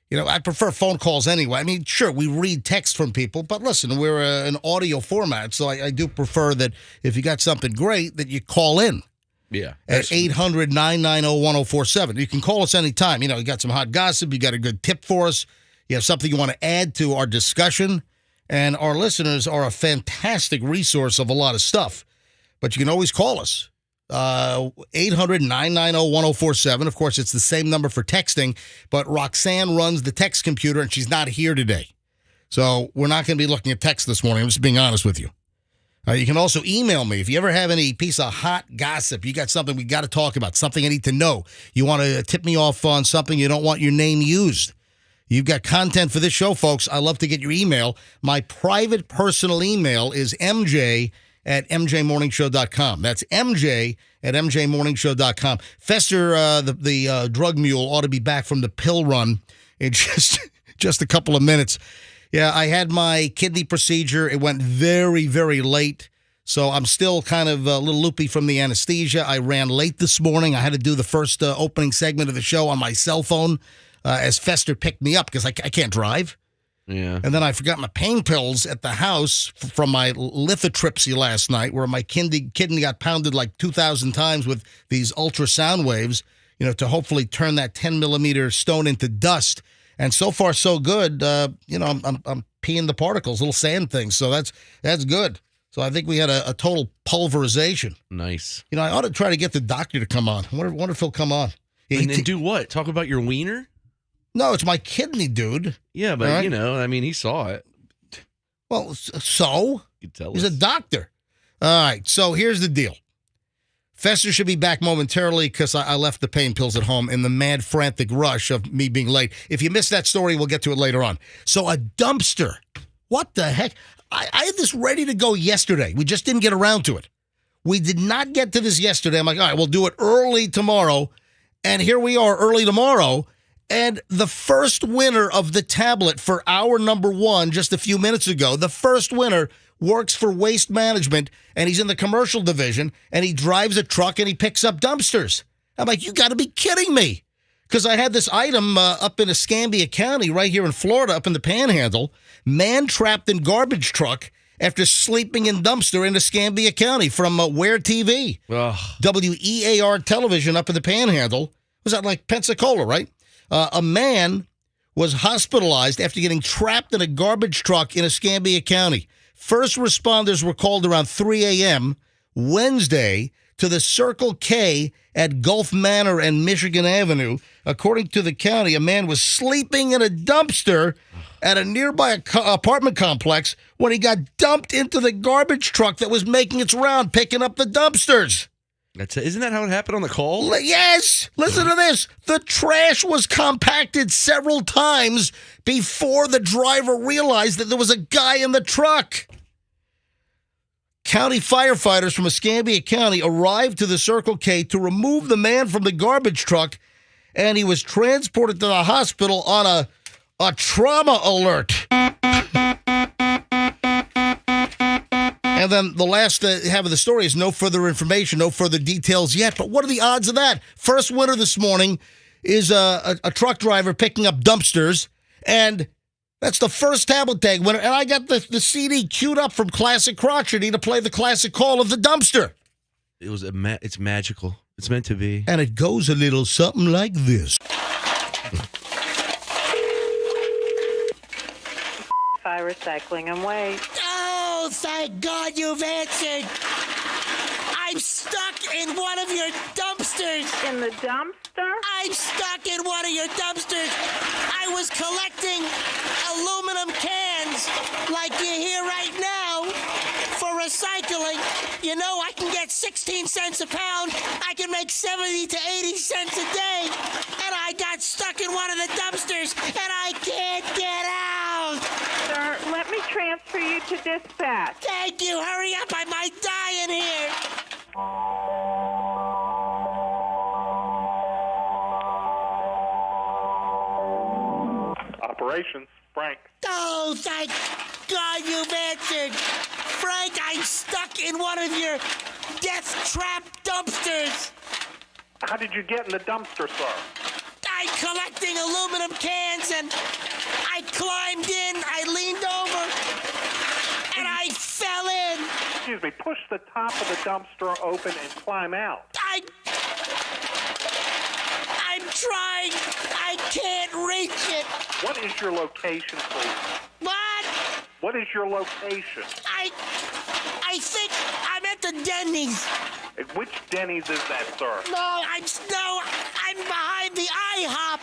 You know, I prefer phone calls anyway. I mean, sure, we read text from people, but listen, we're an audio format, so I do prefer that if you got something great, that you call in. Yeah. At 800-990-1047. You can call us anytime. You know, you got some hot gossip, you got a good tip for us, you have something you want to add to our discussion, and our listeners are a fantastic resource of a lot of stuff. But you can always call us. 800-990-1047. Of course, it's the same number for texting, but Roxanne runs the text computer, and she's not here today. So we're not going to be looking at text this morning. I'm just being honest with you. You can also email me. If you ever have any piece of hot gossip, you got something we got to talk about, something I need to know, you want to tip me off on something, you don't want your name used. You've got content for this show, folks. I love to get your email. My private personal email is mj@mjmorningshow.com. That's mj@mjmorningshow.com. Fester, the drug mule, ought to be back from the pill run in just a couple of minutes. Yeah, I had my kidney procedure. It went very, very late, so I'm still kind of a little loopy from the anesthesia. I ran late this morning. I had to do the first opening segment of the show on my cell phone as Fester picked me up because I can't drive. Yeah. And then I forgot my pain pills at the house from my lithotripsy last night, where my kidney got pounded like 2,000 times with these ultrasound waves, you know, to hopefully turn that 10-millimeter stone into dust. And so far, so good. You know, I'm peeing the particles, little sand things. So that's good. So I think we had a total pulverization. Nice. You know, I ought to try to get the doctor to come on. I wonder if he'll come on. Yeah, and do what? Talk about your wiener? No, it's my kidney, dude. Yeah, but, right? You know, I mean, he saw it. Well, so? You tell He's us. a doctor. All right, so here's the deal. Fester should be back momentarily because I left the pain pills at home in the mad, frantic rush of me being late. If you missed that story, we'll get to it later on. So a dumpster. What the heck? I had this ready to go yesterday. We just didn't get around to it. We did not get to this yesterday. I'm like, all right, we'll do it early tomorrow. And here we are early tomorrow. And the first winner of the tablet for hour number 1 just a few minutes ago, the first winner works for Waste Management, and he's in the commercial division, and he drives a truck, and he picks up dumpsters. I'm like, you got to be kidding me. Because I had this item up in Escambia County right here in Florida, up in the Panhandle, man trapped in garbage truck after sleeping in dumpster in Escambia County from Ware TV. Ugh. WEAR television up in the Panhandle. Was that like Pensacola, right? A man was hospitalized after getting trapped in a garbage truck in Escambia County. First responders were called around 3 a.m. Wednesday to the Circle K at Gulf Manor and Michigan Avenue. According to the county, a man was sleeping in a dumpster at a nearby apartment complex when he got dumped into the garbage truck that was making its round, picking up the dumpsters. Isn't that how it happened on the call? Yes. Listen to this. The trash was compacted several times before the driver realized that there was a guy in the truck. County firefighters from Escambia County arrived to the Circle K to remove the man from the garbage truck, and he was transported to the hospital on a trauma alert. And then the last half of the story is no further information, no further details yet. But what are the odds of that? First winner this morning is a truck driver picking up dumpsters, and that's the first tablet tag winner. And I got the CD queued up from Classic Crotchety to play the classic call of the dumpster. It's magical. It's meant to be. And it goes a little something like this. Fire recycling and waste. Oh, thank God you've answered. I'm stuck in one of your dumpsters. In the dumpster? I'm stuck in one of your dumpsters. I was collecting aluminum cans like you hear right now for recycling. You know, I can get 16 cents a pound. I can make 70 to 80 cents a day. And I got stuck in one of the dumpsters, and I can't get out. Sir, Let me transfer you to dispatch. Thank you. Hurry up. I might die in here. Operations, Frank. Oh, thank God you've answered. Frank, I'm stuck in one of your death trap dumpsters. How did you get in the dumpster, sir? I'm collecting aluminum cans and I climbed in, I leaned over, and I fell in. Excuse me, push the top of the dumpster open and climb out. I'm trying. I can't reach it. What is your location, please? What? What is your location? I think I'm at the Denny's. Which Denny's is that, sir? I'm behind the IHOP.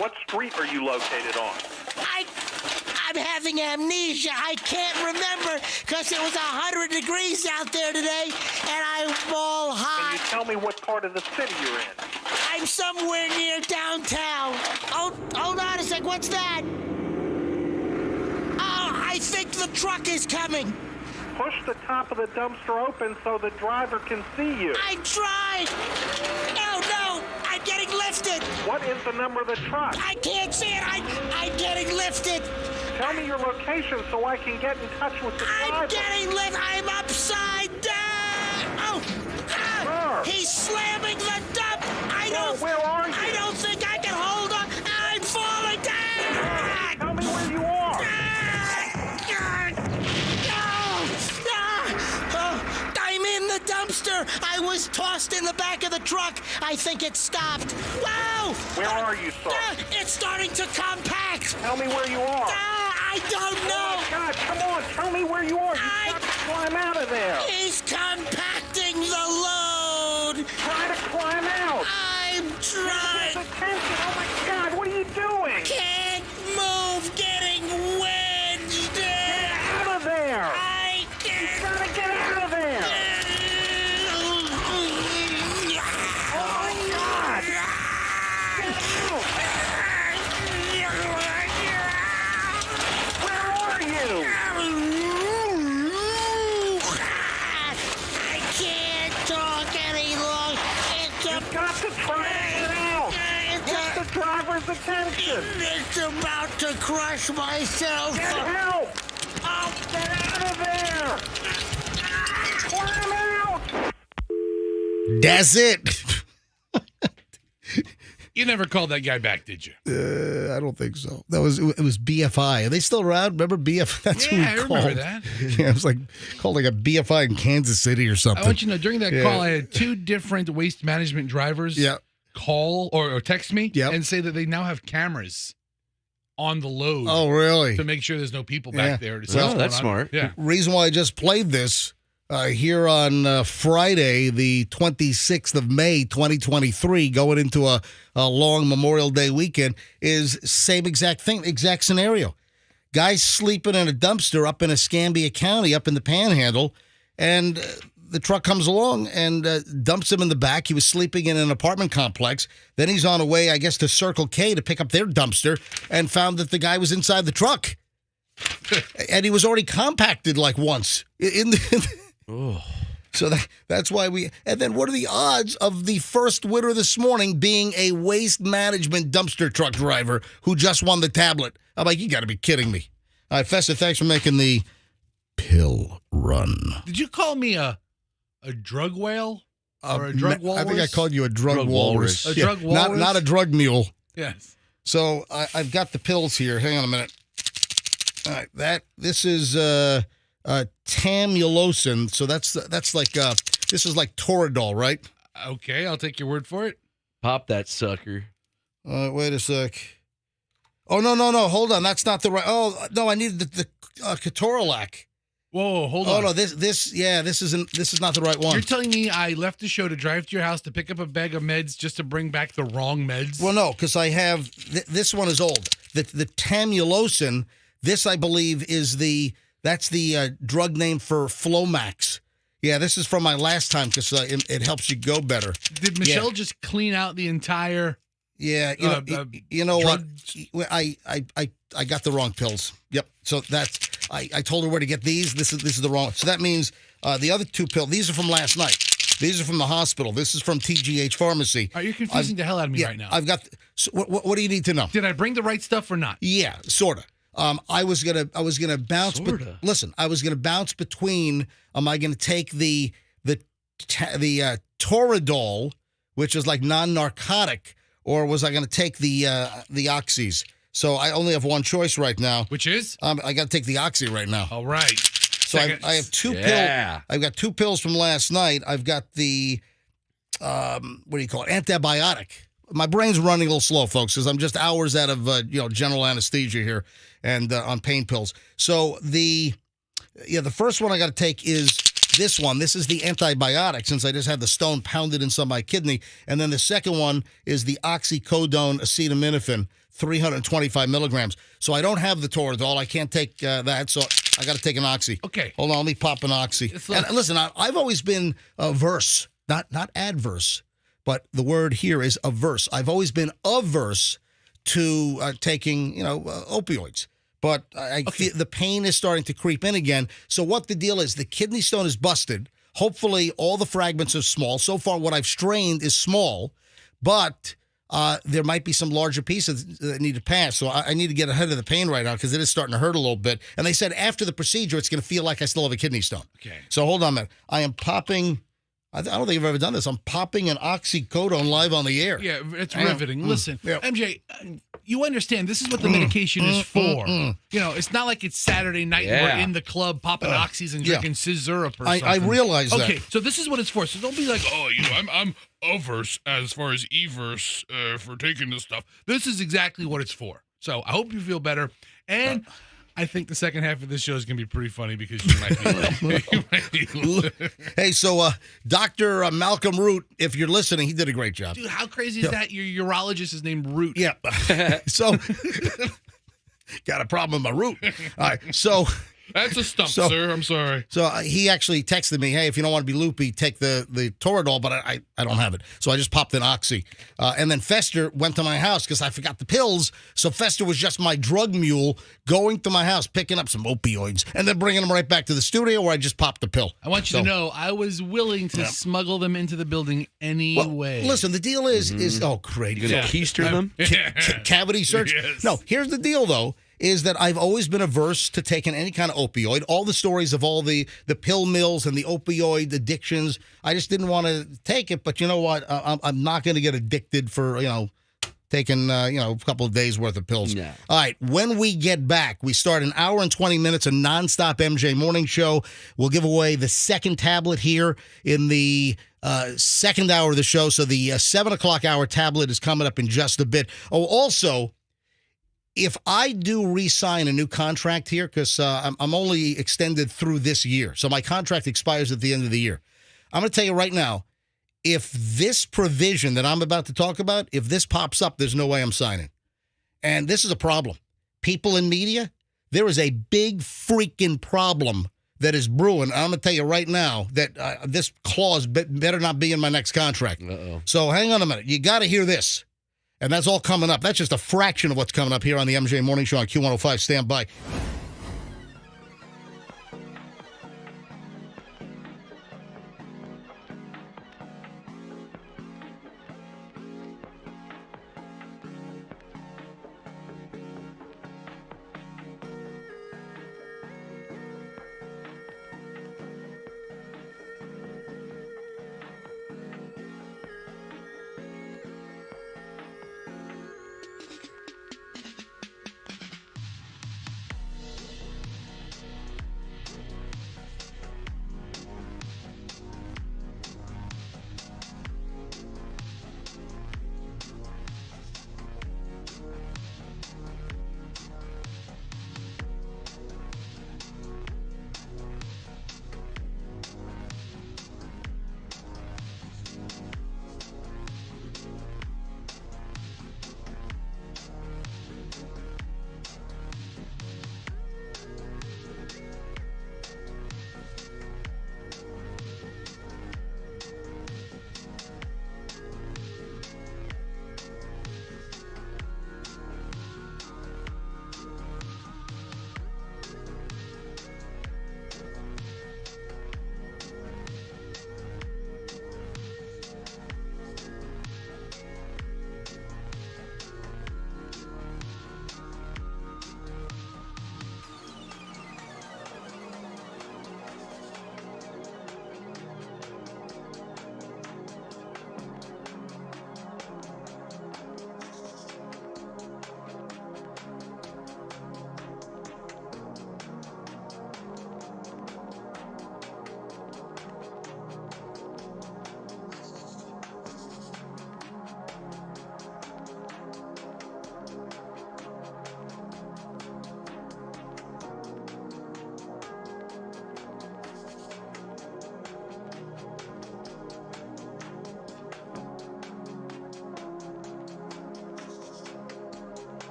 What street are you located on? I'm having amnesia. I can't remember because it was 100 degrees out there today, and I'm all hot. Can you tell me what part of the city you're in? I'm somewhere near downtown. Oh, hold on a sec. What's that? Oh, I think the truck is coming. Push the top of the dumpster open so the driver can see you. I tried. No, I'm getting lifted. What is the number of the truck? I can't see it. I'm getting lifted. Tell me your location so I can get in touch with the driver. I'm getting lifted. I'm upside down. Oh, he's slamming the dump. Where are you? I don't think I can hold on. I'm falling down. Tell me where you are. I'm in the dumpster. I was tossed in the back of the truck. I think it stopped. Wow! Where are you, sir? It's starting to compact. Tell me where you are. I don't know. Oh, my God, come on. Tell me where you are. You've got to climb out of there. He's compacting the load. Try to climb out. I'm trying. Attention. Oh, my God. What are you doing? Can't move. Getting wedged. Get out of there. I can't. You've got to get out of there. Oh, my God. Get out. Where are you? I can't talk any longer. You've got to try to get out. Get the driver's attention. It's about to crush myself. Get help. Oh, Get out of there. Climb out. That's it. You never called that guy back, did you? I don't think so. It was BFI. Are they still around? Remember BFI? That's who we I called. remember that. Yeah, it was called a BFI in Kansas City or something. I want you to know, during that call, I had two different waste management drivers call or text me and say that they now have cameras on the load. Oh, really? To make sure there's no people back there. To see Well, what's that's going on. smart. Yeah. Reason why I just played this here on Friday, the 26th of May, 2023, going into a long Memorial Day weekend, is same exact thing, exact scenario. Guys sleeping in a dumpster up in Escambia County, up in the Panhandle, and the truck comes along and dumps him in the back. He was sleeping in an apartment complex. Then he's on a way, I guess, to Circle K to pick up their dumpster and found that the guy was inside the truck. And he was already compacted like once. So that's why we... And then what are the odds of the first winner this morning being a waste management dumpster truck driver who just won the tablet? I'm like, you got to be kidding me. All right, Festa, thanks for making the pill run. Did you call me a drug whale or a drug walrus? I think I called you a drug walrus. A drug walrus? Not a drug mule. Yes. So I've got the pills here. Hang on a minute. All right, this is Tamulocin. So that's like this is like Toradol, right? Okay, I'll take your word for it. Pop that sucker. Wait a sec. Oh no! Hold on, that's not the right. Oh no, I needed the Ketorolac. Whoa, hold on. Oh no, this is not the right one. You're telling me I left the show to drive to your house to pick up a bag of meds just to bring back the wrong meds? Well, no, because I have this one is old. The Tamulocin. This I believe is that's the drug name for Flomax. Yeah, this is from my last time because it helps you go better. Did Michelle just clean out the entire Yeah, you know what? I got the wrong pills. Yep. So I told her where to get these. This is the wrong. So that means the other 2 pills. These are from last night. These are from the hospital. This is from TGH Pharmacy. You're confusing the hell out of me right now. I've got. So what do you need to know? Did I bring the right stuff or not? Yeah, sorta. I was gonna bounce. Sorta. Listen, I was gonna bounce between. Am I gonna take the Toradol, which is like non-narcotic, or was I gonna take the oxys? So I only have one choice right now. Which is? I got to take the oxy right now. All right. So I have 2 pills. I've got 2 pills from last night. I've got the what do you call it? Antibiotic. My brain's running a little slow, folks, because I'm just hours out of general anesthesia here and on pain pills. So the first one I got to take is this one. This is the antibiotic, since I just had the stone pounded inside my kidney. And then the second one is the oxycodone acetaminophen, 325 milligrams. So I don't have the Toradol. I can't take that. So I got to take an oxy. Okay. Hold on. Let me pop an oxy. And listen, I've always been averse, not adverse, but the word here is averse. I've always been averse to taking, opioids. But I feel the pain is starting to creep in again. So what the deal is, the kidney stone is busted. Hopefully all the fragments are small. So far what I've strained is small, but there might be some larger pieces that need to pass. So I need to get ahead of the pain right now because it is starting to hurt a little bit. And they said after the procedure, it's going to feel like I still have a kidney stone. Okay. So hold on a minute. I am popping. I don't think I've ever done this. I'm popping an oxycodone live on the air. Yeah, it's riveting. Listen, MJ, you understand this is what the medication is for. It's not like it's Saturday night and we're in the club popping oxys and drinking syrup or something. I realize that. Okay, so this is what it's for. So don't be like, I'm averse as far as everse for taking this stuff. This is exactly what it's for. So I hope you feel better. And I think the second half of this show is going to be pretty funny because you might be Hey, so Dr. Malcolm Root, if you're listening, he did a great job. Dude, how crazy is that? Your urologist is named Root. Yeah. So, got a problem with my root. All right, so... That's a stump, sir. I'm sorry. So he actually texted me, hey, if you don't want to be loopy, take the Toradol, but I don't have it. So I just popped an oxy. And then Fester went to my house because I forgot the pills. So Fester was just my drug mule going to my house, picking up some opioids, and then bringing them right back to the studio where I just popped the pill. I want you to know I was willing to smuggle them into the building anyway. Well, listen, the deal is oh, great. You going to keister them? Cavity search? Yes. No, here's the deal, though. Is that I've always been averse to taking any kind of opioid. All the stories of all the pill mills and the opioid addictions, I just didn't want to take it. But you know what? I'm not going to get addicted for, taking, a couple of days worth of pills. Yeah. All right. When we get back, we start an hour and 20 minutes, a nonstop MJ morning show. We'll give away the second tablet here in the second hour of the show. So the 7 o'clock hour tablet is coming up in just a bit. Oh, also, if I do re-sign a new contract here, because I'm only extended through this year, so my contract expires at the end of the year. I'm going to tell you right now, if this provision that I'm about to talk about, if this pops up, there's no way I'm signing. And this is a problem. People in media, there is a big freaking problem that is brewing. I'm going to tell you right now that this clause better not be in my next contract. Uh-oh. So hang on a minute. You got to hear this. And that's all coming up. That's just a fraction of what's coming up here on the MJ Morning Show on Q105. Stand by.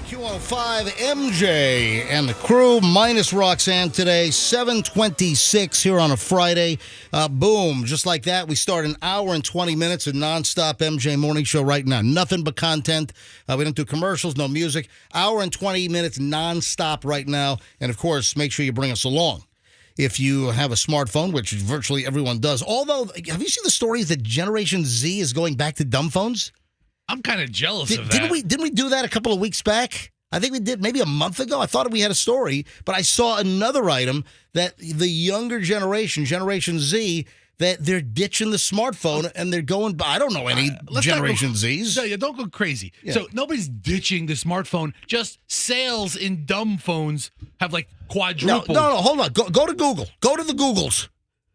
Q105, MJ and the crew, minus Roxanne today, 7:26 here on a Friday. Boom, just like that, we start an hour and 20 minutes of nonstop MJ morning show right now. Nothing but content. We don't do commercials, no music. Hour and 20 minutes nonstop right now. And, of course, make sure you bring us along. If you have a smartphone, which virtually everyone does. Although, have you seen the stories that Generation Z is going back to dumb phones? I'm kind of jealous of that. Didn't we do that a couple of weeks back? I think we did maybe a month ago. I thought we had a story, but I saw another item that the younger generation, Generation Z, that they're ditching the smartphone and they're going, I don't know any Generation Zs. No, don't go crazy. Yeah. So nobody's ditching the smartphone. Just sales in dumb phones have like quadrupled. No, hold on. Go to Google. Go to the Googles.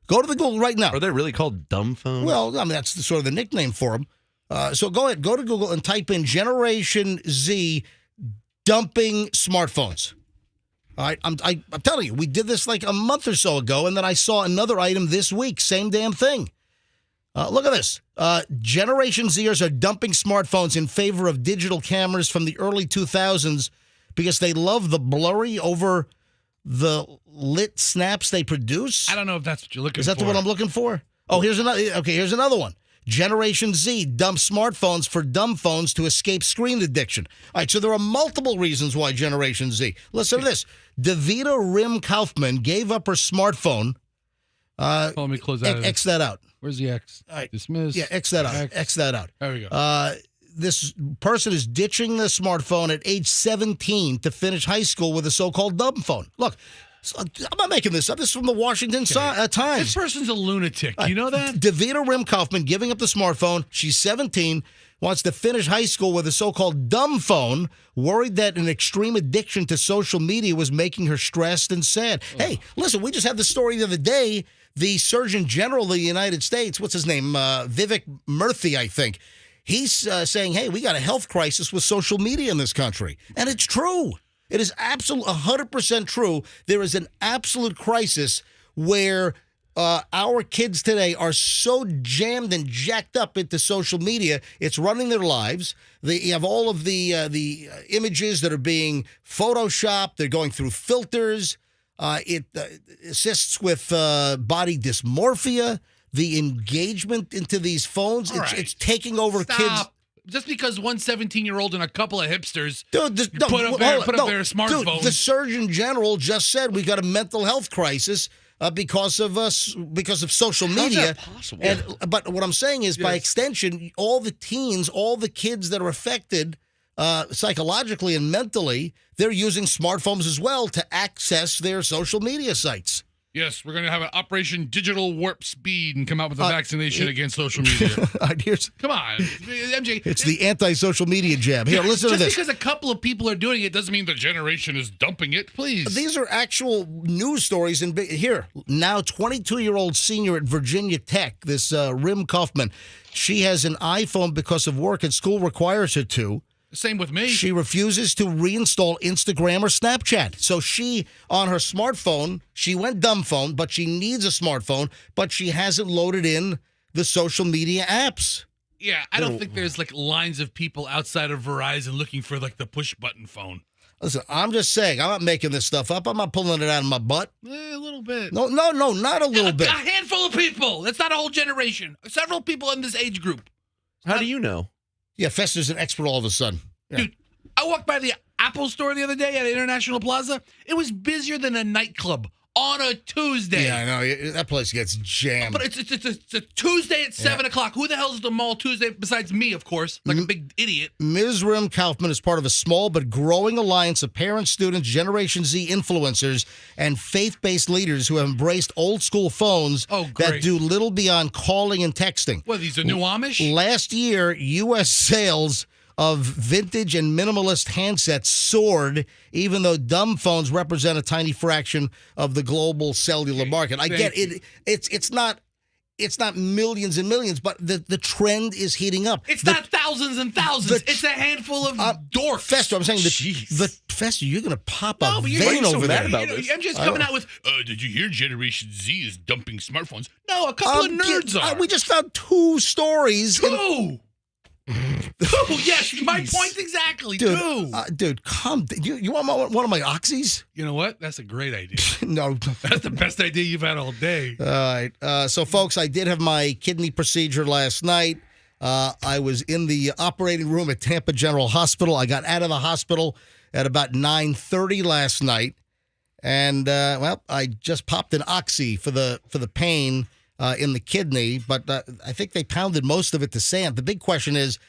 Go to the Google right now. Are they really called dumb phones? Well, I mean, that's sort of the nickname for them. So go ahead, go to Google and type in Generation Z dumping smartphones. All right, I'm telling you, we did this like a month or so ago, and then I saw another item this week, same damn thing. Look at this. Generation Zers are dumping smartphones in favor of digital cameras from the early 2000s because they love the blurry over the lit snaps they produce. I don't know if that's what you're looking for. Is that the one I'm looking for? Oh, here's another. Okay, here's another one. Generation Z dumps smartphones for dumb phones to escape screen addiction. All right, so there are multiple reasons why Generation Z. Listen to this. Davida Rim Kaufman gave up her smartphone. Let me close that. X that out. Where's the X? All right. Dismiss. Yeah, X that out. X that out. There we go. This person is ditching the smartphone at age 17 to finish high school with a so-called dumb phone. Look, I'm not making this up. This is from the Washington Times. This person's a lunatic. You know that? Davida Rim Kaufman giving up the smartphone. She's 17, wants to finish high school with a so-called dumb phone, worried that an extreme addiction to social media was making her stressed and sad. Hey, listen, we just had the story the other day. The Surgeon General of the United States, what's his name? Vivek Murthy, I think. He's saying, hey, we got a health crisis with social media in this country. And it's true. It is absolutely 100% true. There is an absolute crisis where our kids today are so jammed and jacked up into social media. It's running their lives. You have all of the images that are being photoshopped. They're going through filters. It assists with body dysmorphia. The engagement into these phones, it's taking over kids. Just because one 17-year-old and a couple of hipsters put up their smartphones. Dude, the Surgeon General just said we got a mental health crisis because of social media. How's that possible? But what I'm saying is, by extension, all the teens, all the kids that are affected psychologically and mentally, they're using smartphones as well to access their social media sites. Yes, we're going to have an Operation Digital Warp Speed and come out with a vaccination against social media. Come on, MJ. It's the anti-social media jab. Here, listen to this. Just because a couple of people are doing it doesn't mean the generation is dumping it, please. These are actual news stories. And here, now 22-year-old senior at Virginia Tech, this Rim Kaufman, she has an iPhone because of work and school requires her to. Same with me. She refuses to reinstall Instagram or Snapchat. So she, on her smartphone, she went dumb phone, but she needs a smartphone, but she hasn't loaded in the social media apps. Yeah, I don't think there's like lines of people outside of Verizon looking for like the push button phone. Listen, I'm just saying, I'm not making this stuff up. I'm not pulling it out of my butt. A little bit. No, not a little bit. A handful of people. That's not a whole generation. Several people in this age group. How do you know? Yeah, Fester's an expert all of a sudden. Yeah. Dude, I walked by the Apple store the other day at International Plaza. It was busier than a nightclub on a Tuesday. Yeah, I know. That place gets jammed. But it's a Tuesday at 7 o'clock. Who the hell's at the mall Tuesday besides me, of course, like a big idiot? Ms. Rim Kaufman is part of a small but growing alliance of parents, students, Generation Z influencers, and faith-based leaders who have embraced old-school phones that do little beyond calling and texting. What, these are new Amish? Last year, U.S. sales of vintage and minimalist handsets soared, even though dumb phones represent a tiny fraction of the global cellular market. I get it. It's not millions and millions, but the trend is heating up. It's not thousands and thousands. It's a handful of dorks. Fester, I'm saying Fester, you're going to pop a vein over there. I'm just coming out with, did you hear Generation Z is dumping smartphones? No, a couple of nerds are. We just found two stories. Oh, yes, my point exactly. Dude, dude, come. You want one of my oxys? You know what? That's a great idea. No. That's the best idea you've had all day. All right. So, folks, I did have my kidney procedure last night. I was in the operating room at Tampa General Hospital. I got out of the hospital at about 9:30 last night. And, I just popped an oxy for the pain in the kidney. But I think they pounded most of it to sand. The big question is,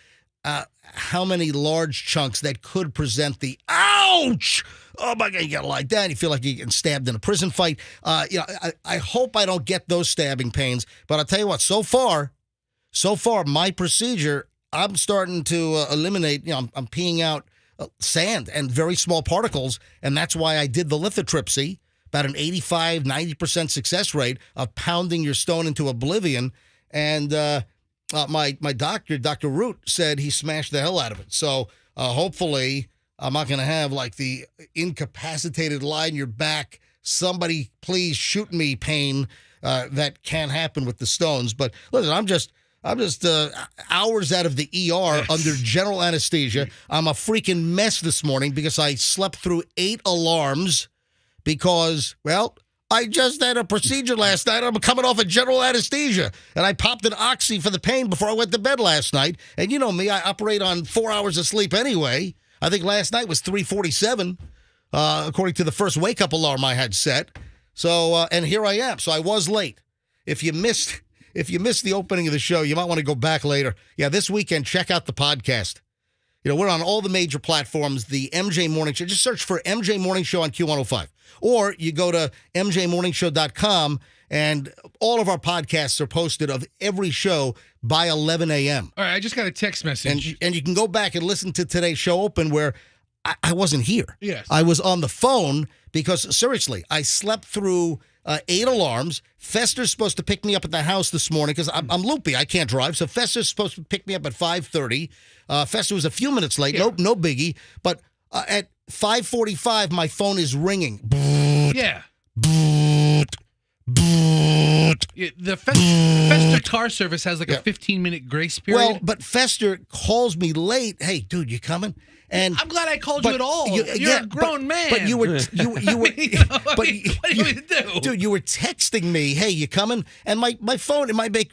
how many large chunks that could present the ouch? Oh my God, you got to lie down. You feel like you're getting stabbed in a prison fight. I hope I don't get those stabbing pains. But I'll tell you what, so far, my procedure, I'm starting to eliminate, I'm peeing out sand and very small particles. And that's why I did the lithotripsy, about an 85, 90% success rate of pounding your stone into oblivion. And my doctor, Dr. Root, said he smashed the hell out of it. So hopefully I'm not going to have like the incapacitated lie in your back, somebody please shoot me pain that can happen with the stones. But listen, I'm just hours out of the ER under general anesthesia. I'm a freaking mess this morning because I slept through 8 alarms because, I just had a procedure last night. I'm coming off of general anesthesia, and I popped an oxy for the pain before I went to bed last night. And you know me, I operate on 4 hours of sleep anyway. I think last night was 3:47, according to the first wake-up alarm I had set. So, and here I am. So I was late. If you missed the opening of the show, you might want to go back later. Yeah, this weekend, check out the podcast. We're on all the major platforms, the MJ Morning Show. Just search for MJ Morning Show on Q105. Or you go to mjmorningshow.com, and all of our podcasts are posted of every show by 11 a.m. All right, I just got a text message. And you can go back and listen to today's show open where I wasn't here. Yes. I was on the phone because, seriously, I slept through 8 alarms. Fester's supposed to pick me up at the house this morning because I'm loopy. I can't drive. So Fester's supposed to pick me up at 5:30. Fester was a few minutes late. Yeah. No biggie. But at 5:45, my phone is ringing. Yeah. The Fester car service has like a 15-minute grace period. Well, but Fester calls me late. Hey, dude, you coming? And I'm glad I called you at all. You're a grown man. But you were, what do you want me to do? Dude, you were texting me, hey, you coming? And my phone, it might make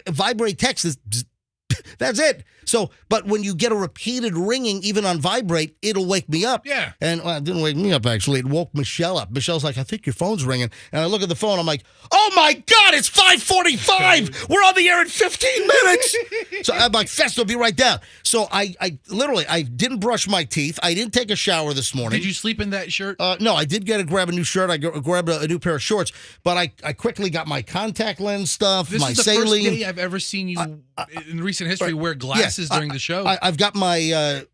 vibrate text is. That's it. So, but when you get a repeated ringing, even on vibrate, it'll wake me up. Yeah. And it didn't wake me up, actually. It woke Michelle up. Michelle's like, I think your phone's ringing. And I look at the phone. I'm like, oh, my God, it's 5:45. We're on the air in 15 minutes. So I'm like, Fest, I'll be right down. So I literally didn't brush my teeth. I didn't take a shower this morning. Did you sleep in that shirt? No, I did grab a new shirt. I grabbed a new pair of shorts. But I quickly got my contact lens stuff, my saline. This is the first day I've ever seen you in recent history wear glasses during the show. I've got my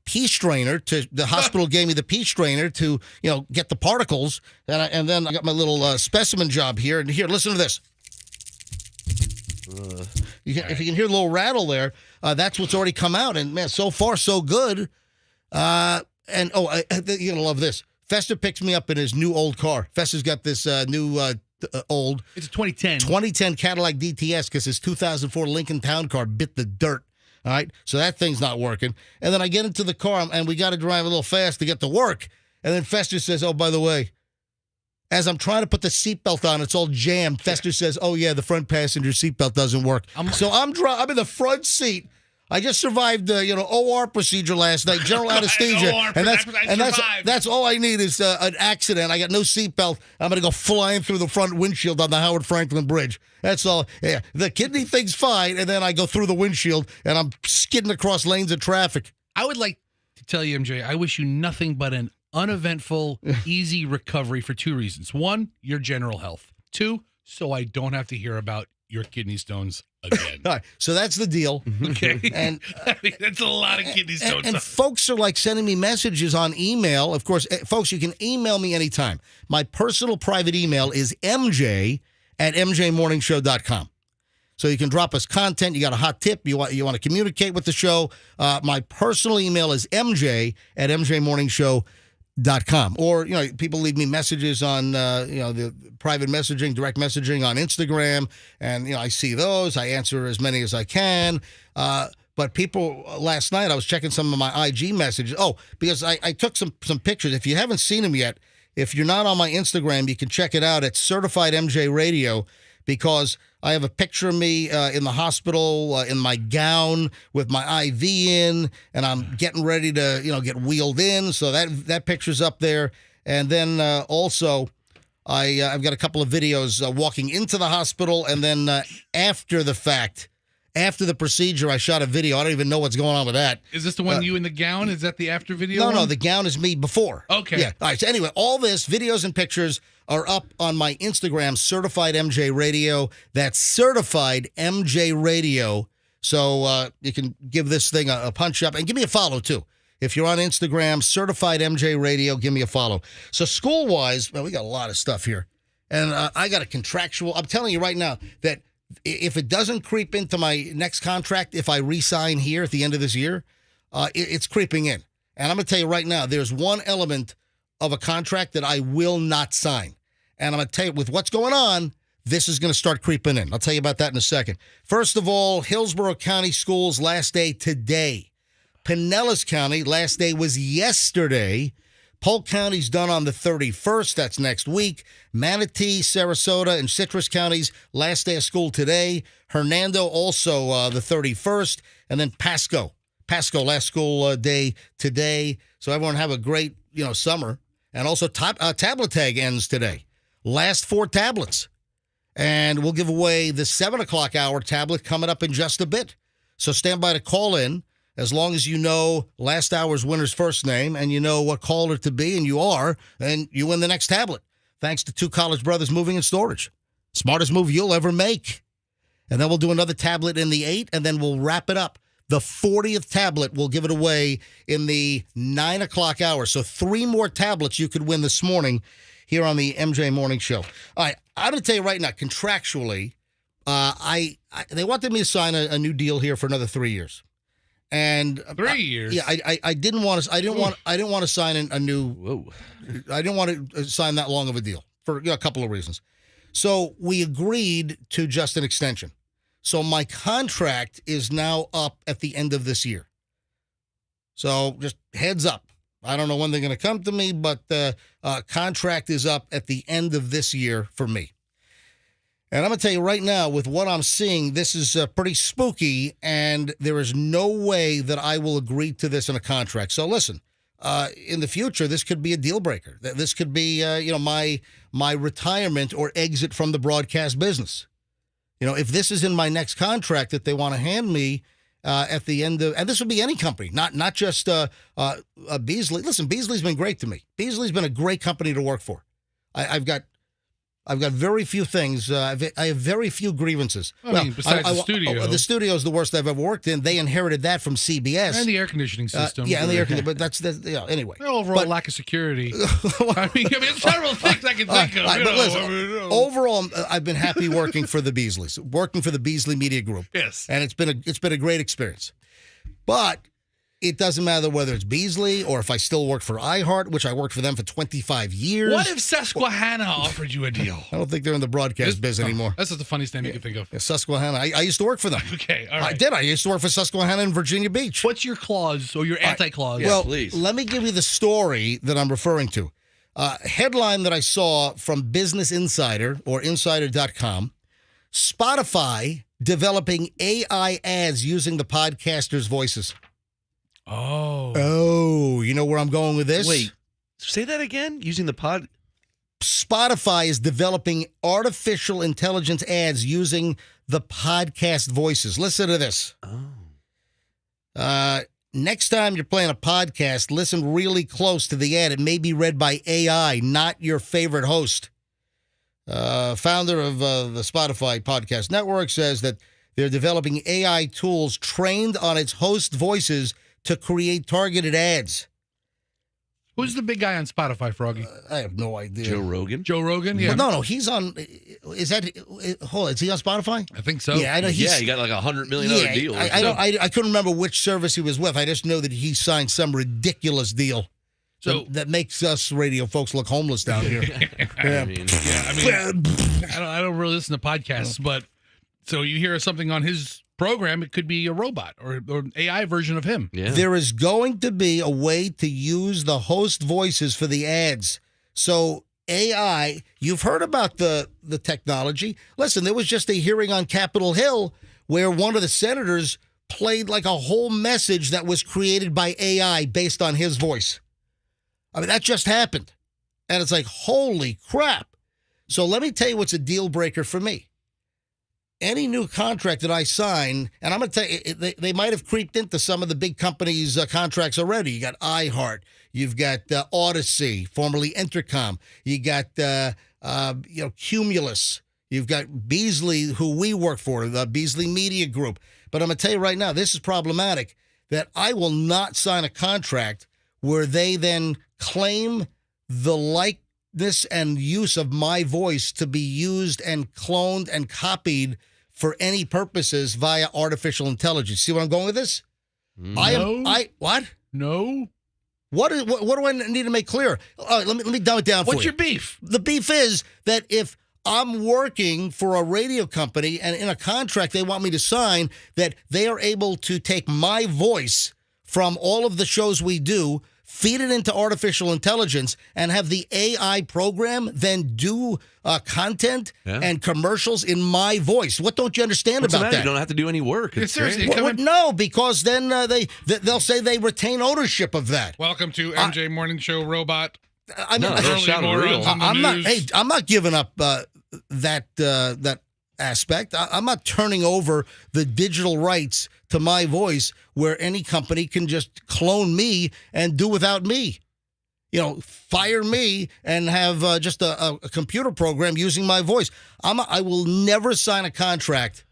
pee strainer. The hospital gave me the pee strainer to get the particles, and then I got my little specimen job here. And here, listen to this. If you can hear the little rattle there, that's what's already come out. And man, so far so good. You're gonna love this. Fester picks me up in his new old car. Fester's got this new old. It's a 2010. 2010 Cadillac DTS because his 2004 Lincoln Town Car bit the dirt. All right, so that thing's not working. And then I get into the car, and we got to drive a little fast to get to work. And then Fester says, oh, by the way, as I'm trying to put the seatbelt on, it's all jammed. Fester says, oh, yeah, the front passenger seatbelt doesn't work. So I'm in the front seat. I just survived the OR procedure last night, general anesthesia, and that's all I need is an accident. I got no seatbelt. I'm gonna go flying through the front windshield on the Howard Franklin Bridge. That's all. Yeah, the kidney thing's fine, and then I go through the windshield and I'm skidding across lanes of traffic. I would like to tell you, MJ, I wish you nothing but an uneventful, easy recovery for 2 reasons. 1, your general health. 2, so I don't have to hear about your kidney stones again. All right, so that's the deal. Okay. And that's a lot of kidney stones. And folks are like sending me messages on email. Of course, folks, you can email me anytime. My personal private email is mj@mjmorningshow.com. So you can drop us content. You got a hot tip. You want to communicate with the show. My personal email is mj@mjmorningshow.com. Or, people leave me messages on, the private messaging, direct messaging on Instagram. And, I see those. I answer as many as I can. But people, last night I was checking some of my IG messages. Oh, because I took some pictures. If you haven't seen them yet, if you're not on my Instagram, you can check it out at Certified MJ Radio, because I have a picture of me in the hospital in my gown with my IV in, and I'm getting ready to, get wheeled in. So that picture's up there. And then also, I've got a couple of videos walking into the hospital, and then after the fact, after the procedure, I shot a video. I don't even know what's going on with that. Is this the one you in the gown? Is that the after video? No, one? no, the gown is me before. Okay. Yeah. All right. So anyway, all this, videos and pictures are up on my Instagram, Certified MJ Radio. That's Certified MJ Radio. So you can give this thing a punch up and give me a follow too. If you're on Instagram, Certified MJ Radio, give me a follow. So school-wise, we got a lot of stuff here. And I got a contractual. I'm telling you right now that if it doesn't creep into my next contract, if I re-sign here at the end of this year, it's creeping in. And I'm going to tell you right now, there's one element of a contract that I will not sign. And I'm going to tell you, with what's going on, this is going to start creeping in. I'll tell you about that in a second. First of all, Hillsborough County Schools last day today. Pinellas County last day was yesterday. Polk County's done on the 31st. That's next week. Manatee, Sarasota, and Citrus Counties last day of school today. Hernando also the 31st. And then Pasco last school day today. So everyone have a great summer. And also tablet tag ends today. Last 4 tablets. And we'll give away the 7 o'clock hour tablet coming up in just a bit. So stand by to call in. As long as you know last hour's winner's first name and you know what caller to be, and you are, and you win the next tablet. Thanks to Two College Brothers Moving and Storage. Smartest move you'll ever make. And then we'll do another tablet in the 8, and then we'll wrap it up. The 40th tablet, we'll give it away in the 9 o'clock hour. So 3 more tablets you could win this morning here on the MJ Morning Show. All right, I'm going to tell you right now, contractually, they wanted me to sign a new deal here for another 3 years. And 3 years. Yeah, I didn't want to sign a new. Whoa. I didn't want to sign that long of a deal for a couple of reasons. So we agreed to just an extension. So my contract is now up at the end of this year. So just heads up. I don't know when they're going to come to me, but the contract is up at the end of this year for me. And I'm going to tell you right now, with what I'm seeing, this is pretty spooky, and there is no way that I will agree to this in a contract. So listen, in the future, this could be a deal breaker. This could be, my retirement or exit from the broadcast business. If this is in my next contract that they want to hand me at the end of, and this would be any company, not just Beasley. Listen, Beasley's been great to me. Beasley's been a great company to work for. I've got very few things. I have very few grievances. Besides the studio. The studio is the worst I've ever worked in. They inherited that from CBS. And the air conditioning system. And the air conditioning. But that's anyway. The overall lack of security. There's several things I can think of. But listen, overall, I've been happy working for the Beasleys, working for the Beasley Media Group. Yes. And it's been a great experience. But it doesn't matter whether it's Beasley or if I still work for iHeart, which I worked for them for 25 years. What if Susquehanna offered you a deal? I don't think they're in the broadcast biz anymore. That's just the funniest name you can think of. Yeah, Susquehanna. I used to work for them. Okay, all right. I did. I used to work for Susquehanna in Virginia Beach. What's your clause or your anti-clause? Well, please. Let me give you the story that I'm referring to. Headline that I saw from Business Insider or Insider.com. Spotify developing AI ads using the podcasters' voices. Oh, you know where I'm going with this? Wait, say that again? Using the pod? Spotify is developing artificial intelligence ads using the podcast voices. Listen to this. Next time you're playing a podcast, listen really close to the ad. It may be read by AI, not your favorite host. Founder of the Spotify podcast network says that they're developing AI tools trained on its host voices to create targeted ads. Who's the big guy on Spotify, Froggy? I have no idea. Joe Rogan? Joe Rogan? Yeah. Well, no, he's on. Is he on Spotify? I think so. Yeah, I know. He got like $100 million deal. I couldn't remember which service he was with. I just know that he signed some ridiculous deal. So that makes us radio folks look homeless down here. I don't really listen to podcasts, but So you hear something on his program, it could be a robot or an AI version of him. Yeah. There is going to be a way to use the host voices for the ads. So AI, you've heard about the technology. Listen, there was just a hearing on Capitol Hill where one of the senators played like a whole message that was created by AI based on his voice. I mean, that just happened. And it's like, holy crap. So let me tell you what's a deal breaker for me. Any new contract that I sign, and I'm going to tell you, they might have creeped into some of the big companies' contracts already. You got iHeart, you've got Odyssey, formerly Entercom, you got Cumulus, you've got Beasley, who we work for, the Beasley Media Group. But I'm going to tell you right now, this is problematic, that I will not sign a contract where they then claim the likeness and use of my voice to be used and cloned and copied for any purposes via artificial intelligence. See where I'm going with this? No. What? No. What do I need to make clear? Let me dumb it down for you. What's your beef? The beef is that if I'm working for a radio company and in a contract they want me to sign that they are able to take my voice from all of the shows we do, feed it into artificial intelligence, and have the AI program then do content and commercials in my voice. What don't you understand What's about that? You don't have to do any work. It's seriously, great. No, because then they'll say they retain ownership of that. Welcome to MJ Morning Show Robot. I mean, they're shouting real. I'm not giving up that aspect. I'm not turning over the digital rights to my voice where any company can just clone me and do without me. You know, fire me and have just a computer program using my voice. I will never sign a contract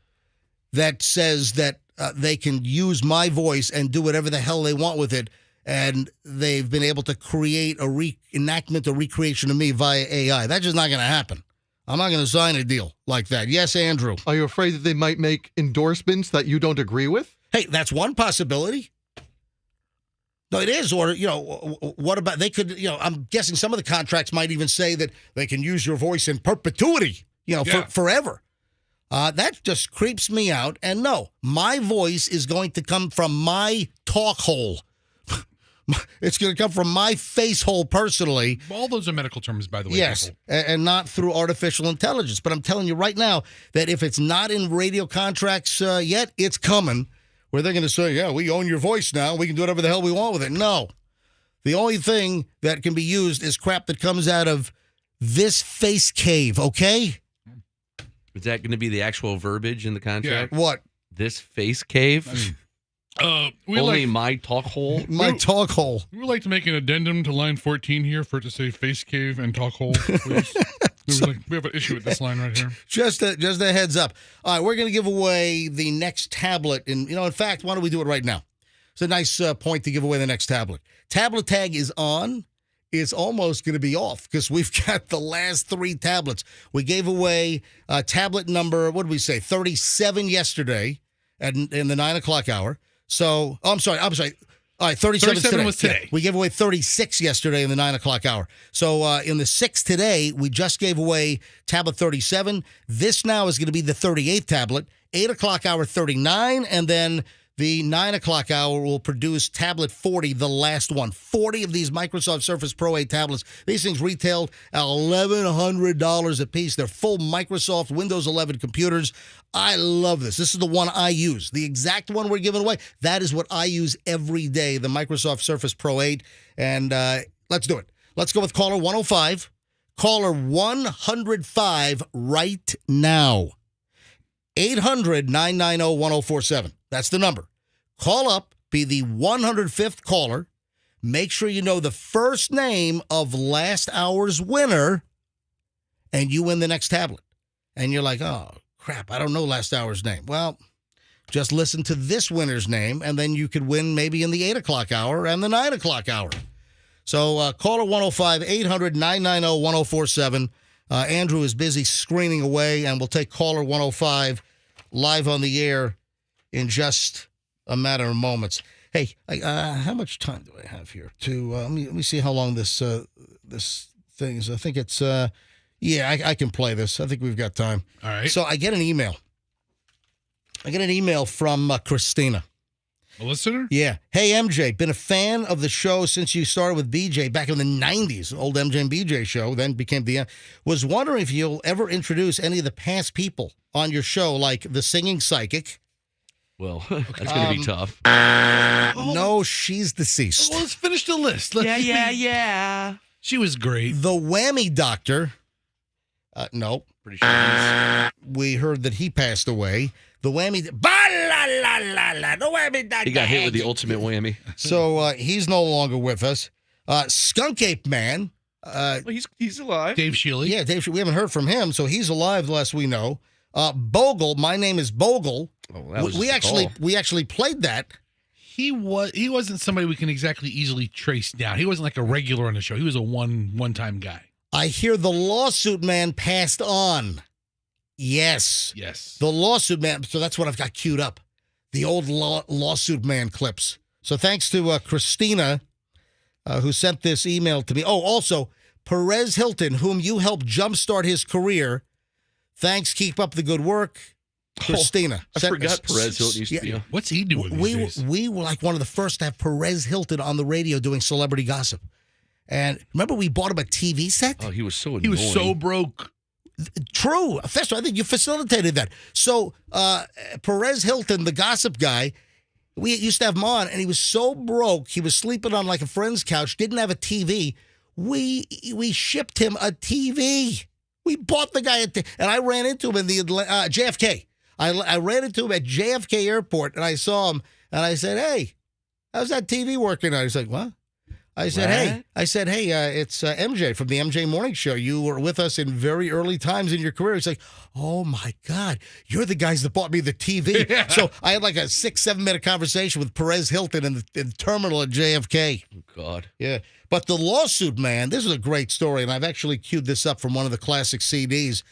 that says that they can use my voice and do whatever the hell they want with it. And they've been able to create a reenactment or recreation of me via AI. That's just not going to happen. I'm not going to sign a deal like that. Yes, Andrew. Are you afraid that they might make endorsements that you don't agree with? Hey, that's one possibility. No, it is. Or, what about, they could, I'm guessing some of the contracts might even say that they can use your voice in perpetuity, forever. That just creeps me out. And no, my voice is going to come from my talk hole. It's going to come from my face hole personally. All those are medical terms, by the way. Yes, and not through artificial intelligence. But I'm telling you right now that if it's not in radio contracts yet, it's coming, where they're going to say, yeah, we own your voice now. We can do whatever the hell we want with it. No. The only thing that can be used is crap that comes out of this face cave, okay? Is that going to be the actual verbiage in the contract? Yeah. What? This face cave? My talk hole? My talk hole. We would like to make an addendum to line 14 here for it to say face cave and talk hole, please. We have an issue with this line right here. Just a heads up. All right, we're going to give away the next tablet. And, in fact, why don't we do it right now? It's a nice point to give away the next tablet. Tablet tag is on. It's almost going to be off because we've got the last 3 tablets. We gave away tablet number, 37 yesterday in the 9 o'clock hour. So, I'm sorry. All right, 37 was today. Yeah, we gave away 36 yesterday in the 9 o'clock hour. So, in the 6 today, we just gave away tablet 37. This now is going to be the 38th tablet. 8 o'clock hour, 39. And then the 9 o'clock hour will produce tablet 40, the last one. 40 of these Microsoft Surface Pro 8 tablets. These things retailed at $1,100 a piece. They're full Microsoft Windows 11 computers. I love this. This is the one I use. The exact one we're giving away, that is what I use every day, the Microsoft Surface Pro 8. And let's do it. Let's go with caller 105. Caller 105 right now. 800-990-1047. That's the number. Call up, be the 105th caller. Make sure you know the first name of last hour's winner, and you win the next tablet. And you're like, oh, crap, I don't know last hour's name. Well, just listen to this winner's name, and then you could win maybe in the 8 o'clock hour and the 9 o'clock hour. So caller 105, 800-990-1047. Andrew is busy screening away, and we'll take caller 105 live on the air in just a matter of moments. Hey, how much time do I have here? Let me see how long this thing is. I think it's I can play this. I think we've got time. All right. So I get an email I got an email from Christina. A listener? Yeah. Hey, MJ, been a fan of the show since you started with BJ back in the 90s. Old MJ and BJ show, then became the... Was wondering if you'll ever introduce any of the past people on your show, like the singing psychic. Well, that's going to be tough. No, she's deceased. Well, let's finish the list. Yeah. She was great. The whammy doctor. No. Pretty sure We heard that he passed away. The whammy... The whammy doctor. he got hit with the ultimate whammy. So he's no longer with us. Skunk Ape Man. Well, he's alive. Dave Shealy. Yeah, Dave. We haven't heard from him, so he's alive, the last we know. Bogle. My name is Bogle. Oh, that was we actually played that. He wasn't somebody we can exactly easily trace down. He wasn't like a regular on the show. He was a one-time guy. I hear the lawsuit man passed on. Yes. The lawsuit man. So that's what I've got queued up. The old lawsuit man clips. So thanks to Christina, who sent this email to me. Oh, also, Perez Hilton, whom you helped jumpstart his career. Thanks. Keep up the good work. Christina. I forgot Perez Hilton used to be on. What's he doing these days? We were like one of the first to have Perez Hilton on the radio doing celebrity gossip. And remember we bought him a TV set? Oh, he was so annoying. He was so broke. True. Fester, I think you facilitated that. So Perez Hilton, the gossip guy, we used to have him on, and he was so broke, he was sleeping on like a friend's couch, didn't have a TV. We shipped him a TV. We bought the guy and I ran into him in the JFK. I ran into him at JFK Airport, and I saw him, and I said, "Hey, how's that TV working out?" He's like, "What?" I said, "Hey, it's MJ from the MJ Morning Show. You were with us in very early times in your career." He's like, "Oh my God, you're the guys that bought me the TV." Yeah. So I had like a 6-7 minute conversation with Perez Hilton in the terminal at JFK. Oh God. Yeah. But the lawsuit man, this is a great story, and I've actually queued this up from one of the classic CDs.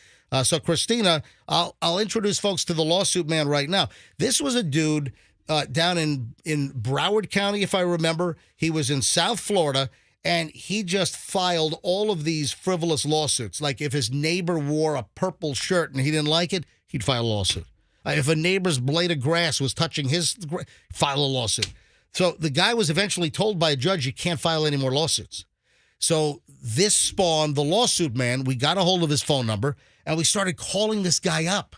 So Christina, I'll introduce folks to the lawsuit man right now. This was a dude down in Broward County, if I remember. He was in South Florida, and he just filed all of these frivolous lawsuits. Like if his neighbor wore a purple shirt and he didn't like it, he'd file a lawsuit. If a neighbor's blade of grass was touching his, file a lawsuit. So the guy was eventually told by a judge, you can't file any more lawsuits. So this spawned the lawsuit man. We got a hold of his phone number, and we started calling this guy up.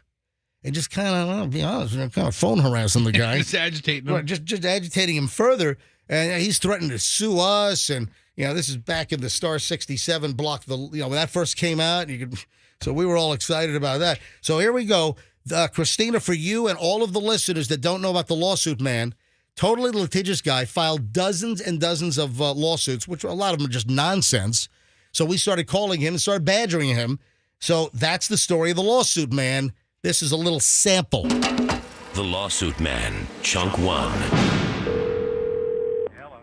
And just kind of, I'll be honest, kind of phone harassing the guy. Just agitating him. Just agitating him further. And he's threatened to sue us. And, this is back in the Star 67 block, when that first came out. So we were all excited about that. So here we go. Christina, for you and all of the listeners that don't know about the lawsuit man, totally litigious guy, filed dozens and dozens of lawsuits, which a lot of them are just nonsense. So we started calling him and started badgering him. So that's the story of the lawsuit man. This is a little sample. The Lawsuit Man, Chunk 1. Hello.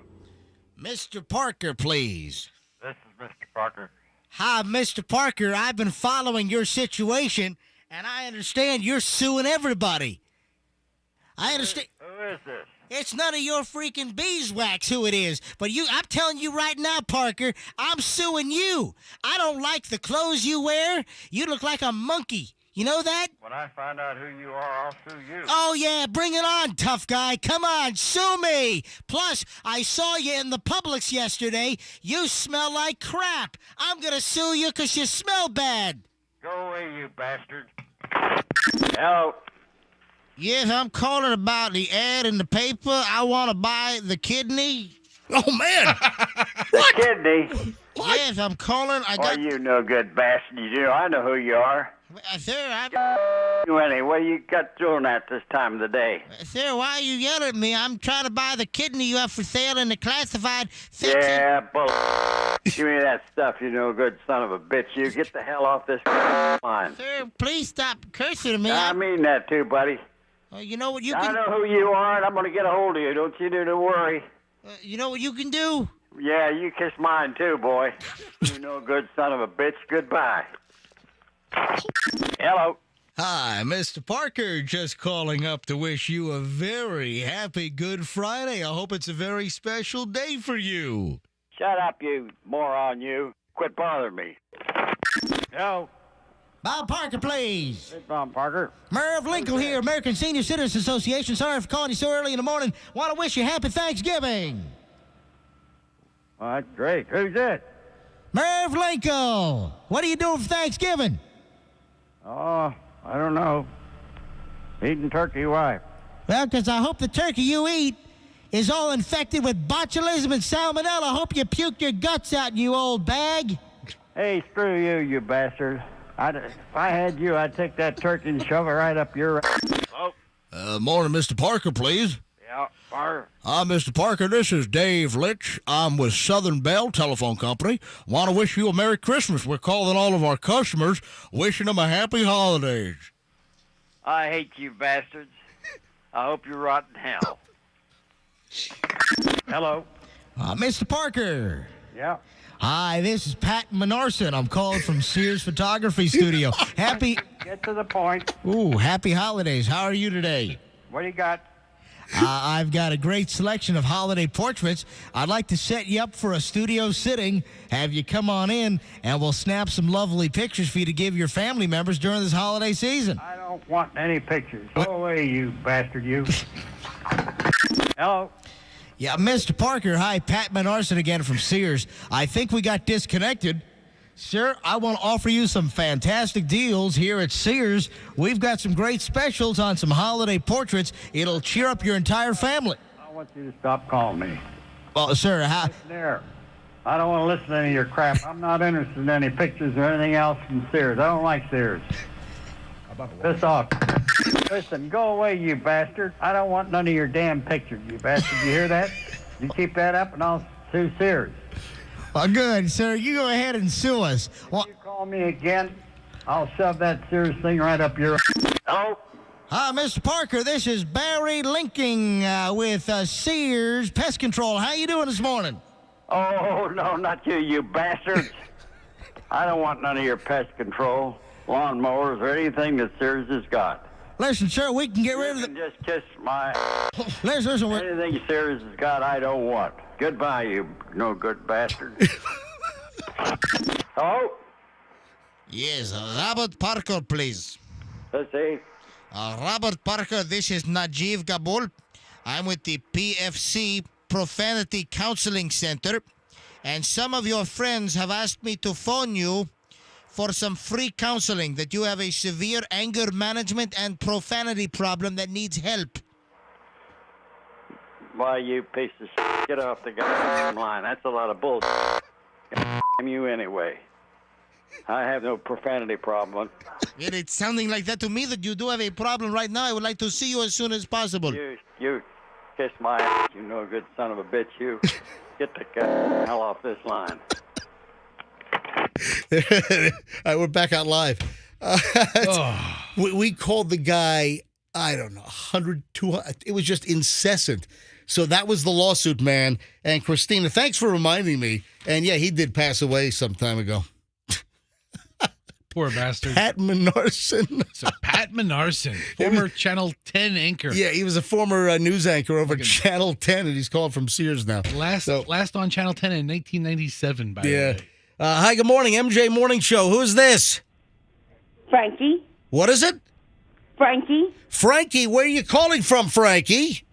Mr. Parker, please. This is Mr. Parker. Hi, Mr. Parker. I've been following your situation, and I understand you're suing everybody. I understand. Who is this? It's none of your freaking beeswax who it is. But I'm telling you right now, Parker, I'm suing you. I don't like the clothes you wear. You look like a monkey. You know that? When I find out who you are, I'll sue you. Oh, yeah, bring it on, tough guy. Come on, sue me. Plus, I saw you in the Publix yesterday. You smell like crap. I'm going to sue you because you smell bad. Go away, you bastard. Hello. Yes, I'm calling about the ad in the paper. I want to buy the kidney. Oh, man. What? Kidney? What? Yes, I'm calling. You no good bastard. I know who you are. Sir, Anyway, what you got doing at this time of the day? Sir, why are you yelling at me? I'm trying to buy the kidney you have for sale in the classified section. Yeah, bull. Give me that stuff, you no good son of a bitch. You get the hell off this line. Sir, please stop cursing at me. I mean that too, buddy. You know what you I can... know who you are, and I'm going to get a hold of you. Don't you worry. You know what you can do? Yeah, you kiss mine too, boy. You no good son of a bitch. Goodbye. Hello. Hi, Mr. Parker, just calling up to wish you a very happy Good Friday. I hope it's a very special day for you. Shut up, you moron, you. Quit bothering me. Hello. Bob Parker, please. Hey, Bob Parker. Merv Linkle here, American Senior Citizens Association. Sorry for calling you so early in the morning. Want to wish you happy Thanksgiving. All right, great. Who's it? Merv Linkle. What are you doing for Thanksgiving? Oh, I don't know. Eating turkey, why? Well, because I hope the turkey you eat is all infected with botulism and salmonella. I hope you puke your guts out, you old bag. Hey, screw you, you bastard. If I had you, I'd take that turkey and shove it right up your... Hello? Morning, Mr. Parker, please. Yeah, Parker. Mr. Parker, this is Dave Litch. I'm with Southern Bell Telephone Company. Want to wish you a Merry Christmas. We're calling all of our customers, wishing them a happy holidays. I hate you bastards. I hope you rot in hell. Hello? Mr. Parker. Yeah. Hi, this is Pat Menarson. I'm calling from Sears Photography Studio. Get to the point. Happy holidays. How are you today? What do you got? I've got a great selection of holiday portraits. I'd like to set you up for a studio sitting, have you come on in, and we'll snap some lovely pictures for you to give your family members during this holiday season. I don't want any pictures. Go away, you bastard, you. Hello? Yeah, Mr. Parker. Hi, Pat Menarson again from Sears. I think we got disconnected. Sir, I want to offer you some fantastic deals here at Sears. We've got some great specials on some holiday portraits. It'll cheer up your entire family. I want you to stop calling me. Well, sir, There. I don't want to listen to any of your crap. I'm not interested in any pictures or anything else from Sears. I don't like Sears. Piss off. Listen, go away, you bastard. I don't want none of your damn pictures, you bastard. You hear that? You keep that up and I'll sue Sears. Well, good, sir. You go ahead and sue us. Well, if you call me again, I'll shove that Sears thing right up your... Hello? Hi, Mr. Parker. This is Barry Linking with Sears Pest Control. How you doing this morning? Oh, no, not you, you bastards. I don't want none of your pest control, lawnmowers, or anything that Sears has got. Listen, sir, we can get rid of You can just kiss my... Listen, anything Sears has got, I don't want. Goodbye, you no-good bastard. Hello? Yes, Robert Parker, please. Let's see. Robert Parker, this is Najeev Gabul. I'm with the PFC Profanity Counseling Center, and some of your friends have asked me to phone you for some free counseling, that you have a severe anger management and profanity problem that needs help. Why, you piece of shit, get off the goddamn line. That's a lot of bullshit. Damn you anyway. I have no profanity problem. Well, it's sounding like that to me, that you do have a problem right now. I would like to see you as soon as possible. You kiss my ass, you no good son of a bitch, you. Get the hell off this line. All right, we're back out live. We called the guy, I don't know, 100, 200. It was just incessant. So that was the lawsuit, man. And Christina, thanks for reminding me. And yeah, he did pass away some time ago. Poor bastard. Pat Menarson. So Pat Menarson, former Channel 10 anchor. Yeah, he was a former news anchor over at Channel 10, and he's calling from Sears now. Last on Channel 10 in 1997, by the way. Hi, good morning, MJ Morning Show. Who's this? Frankie. What is it? Frankie. Frankie, where are you calling from, Frankie?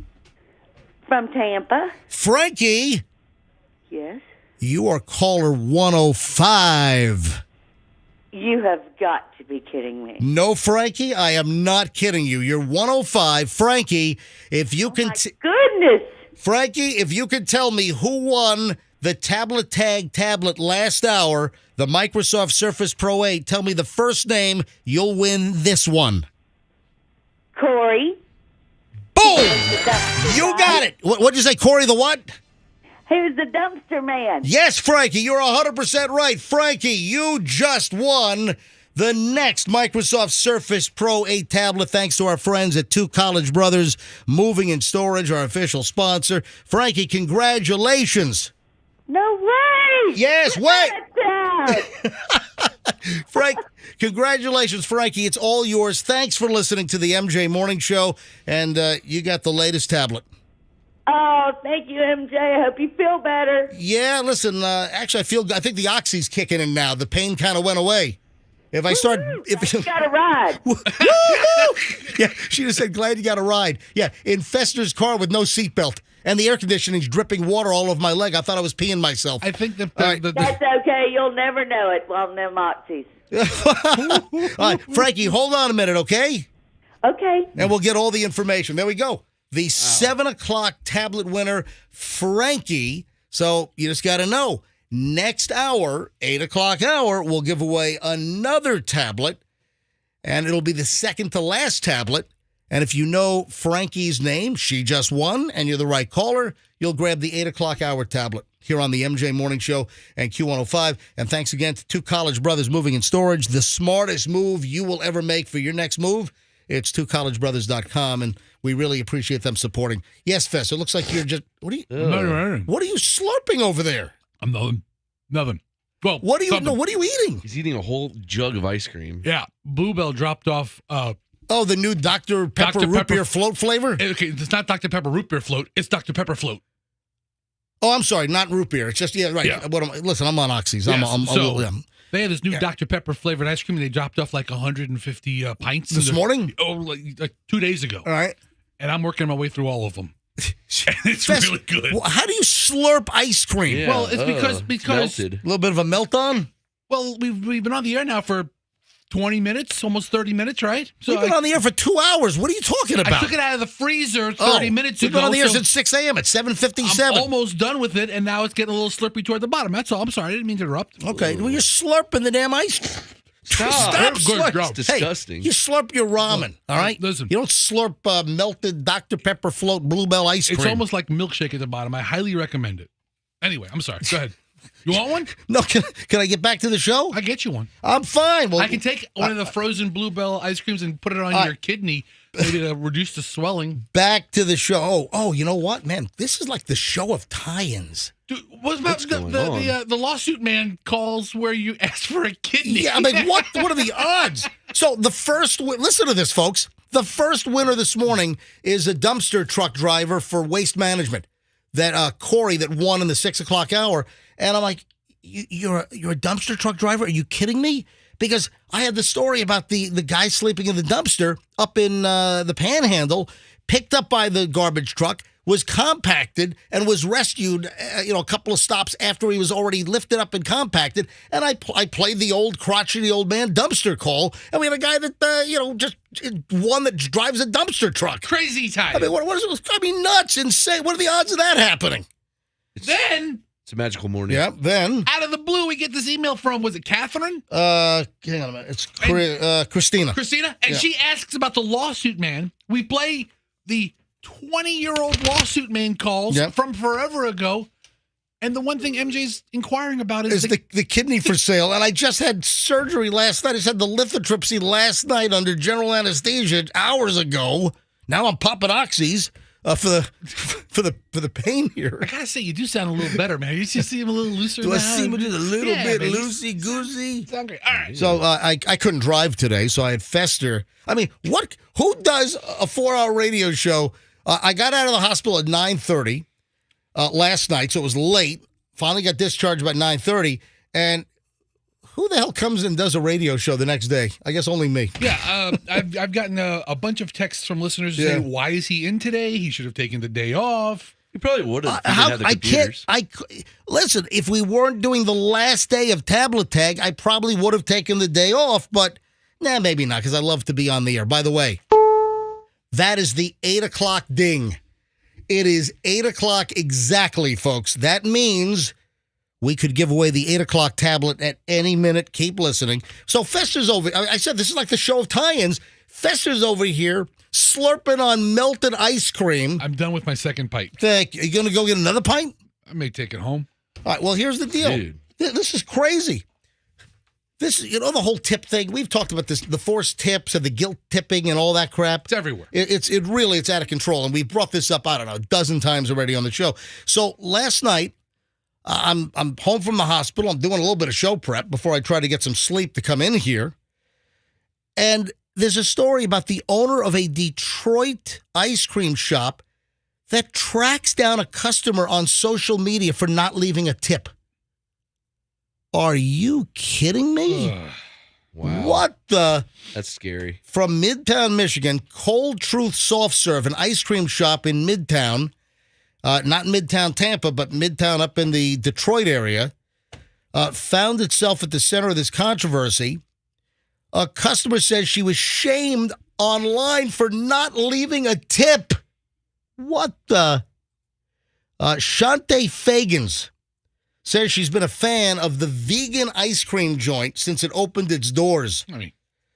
From Tampa. Frankie? Yes. You are caller 105. You have got to be kidding me. No, Frankie, I am not kidding you. You're 105. Frankie, if you can... goodness! Frankie, if you could tell me who won the Tablet Tag tablet last hour, the Microsoft Surface Pro 8, tell me the first name, you'll win this one. Corey. Boom! You got it. What'd you say, Corey the what? He was the dumpster man. Yes, Frankie, you're 100% right. Frankie, you just won the next Microsoft Surface Pro 8 tablet, thanks to our friends at Two College Brothers Moving and Storage, our official sponsor. Frankie, congratulations. No way! Yes, wait! Frank, congratulations, Frankie. It's all yours. Thanks for listening to the MJ Morning Show, and you got the latest tablet. Oh, thank you, MJ. I hope you feel better. Yeah, listen, actually, I think the oxy's kicking in now. The pain kind of went away. If I start, if you got a ride. Yeah, she just said, glad you got a ride. Yeah, in Fester's car with no seatbelt. And the air conditioning's dripping water all over my leg. I thought I was peeing myself. I think That's okay. You'll never know it on them oxys. All right, Frankie, hold on a minute, okay? Okay. And we'll get all the information. There we go. The 7 o'clock tablet winner, Frankie. So you just got to know. Next hour, 8 o'clock hour, we'll give away another tablet. And it'll be the second to last tablet. And if you know Frankie's name, she just won, and you're the right caller, you'll grab the 8 o'clock hour tablet here on the MJ Morning Show and Q105. And thanks again to Two College Brothers Moving and Storage, the smartest move you will ever make for your next move. It's twocollegebrothers.com, and we really appreciate them supporting. Yes, Fess, it looks like you're just, what are you slurping over there? I'm nothing. Well, what are you eating? He's eating a whole jug of ice cream. Yeah, Bluebell dropped off. The new Dr. Pepper root beer float flavor? Okay, it's not Dr. Pepper root beer float. It's Dr. Pepper float. Oh, I'm sorry, not root beer. It's just, right. Yeah. Listen, I'm on oxys. Yes, they had this new Dr. Pepper flavored ice cream, and they dropped off like 150 pints. This morning? Oh, like 2 days ago. All right. And I'm working my way through all of them. It's really good. Well, how do you slurp ice cream? Yeah, well, it's because melted. A little bit of a melt-on? Well, we've been on the air now for 20 minutes, almost 30 minutes, right? So we've been on the air for 2 hours. What are you talking about? I took it out of the freezer 30 minutes ago. We've been on the air since 6 a.m. at 7:57. I'm almost done with it, and now it's getting a little slippery toward the bottom. That's all. I'm sorry. I didn't mean to interrupt. Okay. Well, you're slurping the damn ice cream. Stop slurping. It's disgusting. Hey, you slurp your ramen, all right? Listen. You don't slurp melted Dr. Pepper float Bluebell ice cream. It's almost like milkshake at the bottom. I highly recommend it. Anyway, I'm sorry. Go ahead. You want one? No, can I get back to the show? I get you one. I'm fine. Well, I can take one of the frozen Bluebell ice creams and put it on your kidney, maybe to reduce the swelling. Back to the show. Oh, you know what, man? This is like the show of tie-ins. Dude, what about the lawsuit man calls where you ask for a kidney? Yeah, I mean, what are the odds? So listen to this, folks. The first winner this morning is a dumpster truck driver for Waste Management. That Corey that won in the 6 o'clock hour. And I'm like, you're a dumpster truck driver? Are you kidding me? Because I had the story about the guy sleeping in the dumpster up in the Panhandle, picked up by the garbage truck, was compacted, and was rescued, a couple of stops after he was already lifted up and compacted. And I played the old crotchety old man dumpster call, and we have a guy that, just one that drives a dumpster truck. Crazy time. I mean, what is it? I mean, nuts, insane. What are the odds of that happening? It's a magical morning. Yeah, then. Out of the blue, we get this email from, was it Catherine? Hang on a minute. It's Christina. Christina? And she asks about the lawsuit man. We play the 20-year-old lawsuit man calls from forever ago. And the one thing MJ's inquiring about is the kidney for sale. And I just had surgery last night. I just had the lithotripsy last night under general anesthesia hours ago. Now I'm popping oxys. For the pain here. I gotta say, you do sound a little better, man. You just seem a little looser. Do I seem just a little bit loosey goosey? Sound great. All right. So I couldn't drive today, so I had Fester. I mean, who does a 4-hour radio show? I got out of the hospital at 9:30 last night, so it was late. Finally got discharged by 9:30, and who the hell comes and does a radio show the next day? I guess only me. Yeah, I've gotten a bunch of texts from listeners saying, "Why is he in today? He should have taken the day off." He probably would have. Listen. If we weren't doing the last day of Tablet Tag, I probably would have taken the day off. But maybe not, because I love to be on the air. By the way, that is the 8 o'clock ding. It is 8 o'clock exactly, folks. That means we could give away the 8 o'clock tablet at any minute. Keep listening. So Fester's over. I said this is like the show of tie-ins. Fester's over here slurping on melted ice cream. I'm done with my second pint. Thank you. Are you going to go get another pint? I may take it home. All right, well, here's the deal. Dude. This is crazy. This, the whole tip thing. We've talked about this, the forced tips and the guilt tipping and all that crap. It's everywhere. It's out of control. And we brought this up, I don't know, a dozen times already on the show. So last night, I'm home from the hospital. I'm doing a little bit of show prep before I try to get some sleep to come in here. And there's a story about the owner of a Detroit ice cream shop that tracks down a customer on social media for not leaving a tip. Are you kidding me? Wow. What the? That's scary. From Midtown, Michigan, Cold Truth Soft Serve, an ice cream shop in Midtown, not Midtown Tampa, but Midtown up in the Detroit area, found itself at the center of this controversy. A customer says she was shamed online for not leaving a tip. What the? Shante Fagans says she's been a fan of the vegan ice cream joint since it opened its doors. I mean,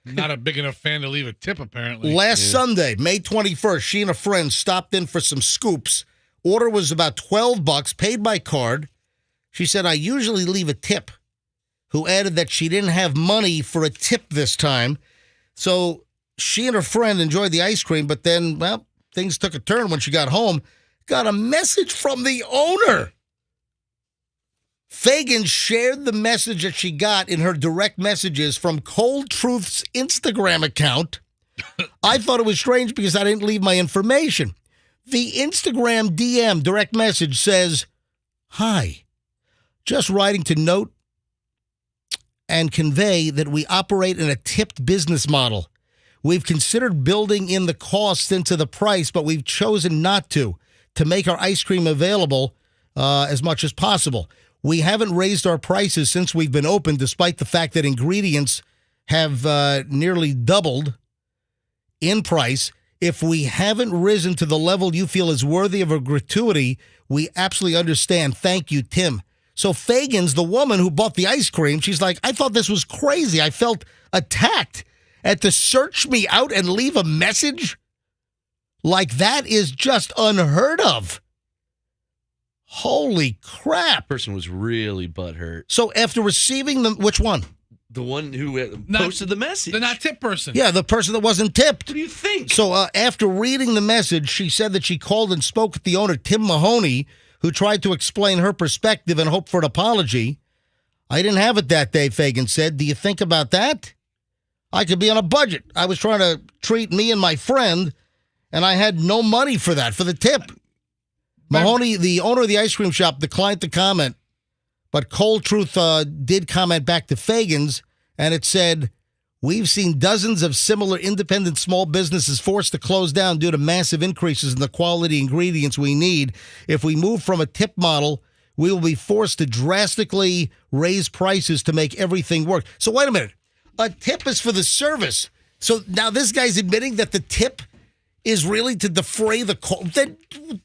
not a big enough fan to leave a tip, apparently. Last Sunday, May 21st, she and a friend stopped in for some scoops. Order was about $12, paid by card. She said, I usually leave a tip. Who added that she didn't have money for a tip this time. So she and her friend enjoyed the ice cream, but then, well, things took a turn when she got home. Got a message from the owner. Fagan shared the message that she got in her direct messages from Cold Truth's Instagram account. I thought it was strange because I didn't leave my information. The Instagram DM direct message says, hi, just writing to note and convey that we operate in a tipped business model. We've considered building in the cost into the price, but we've chosen not to make our ice cream available as much as possible. We haven't raised our prices since we've been open, despite the fact that ingredients have nearly doubled in price. If we haven't risen to the level you feel is worthy of a gratuity, we absolutely understand. Thank you, Tim. So Fagan's, the woman who bought the ice cream, she's like, I thought this was crazy. I felt attacked. And to search me out and leave a message like that is just unheard of. Holy crap. Person was really butthurt. So after receiving them, which one? The one who posted the message. The not tip person. Yeah, the person that wasn't tipped. What do you think? So after reading the message, she said that she called and spoke with the owner, Tim Mahoney, who tried to explain her perspective and hope for an apology. I didn't have it that day, Fagan said. Do you think about that? I could be on a budget. I was trying to treat me and my friend, and I had no money for that, for the tip. Mahoney, the owner of the ice cream shop, declined to comment, but Cold Truth did comment back to Fagan's, and it said, we've seen dozens of similar independent small businesses forced to close down due to massive increases in the quality ingredients we need. If we move from a tip model, we will be forced to drastically raise prices to make everything work. So wait a minute. A tip is for the service. So now this guy's admitting that the tip is really to defray the cost. Then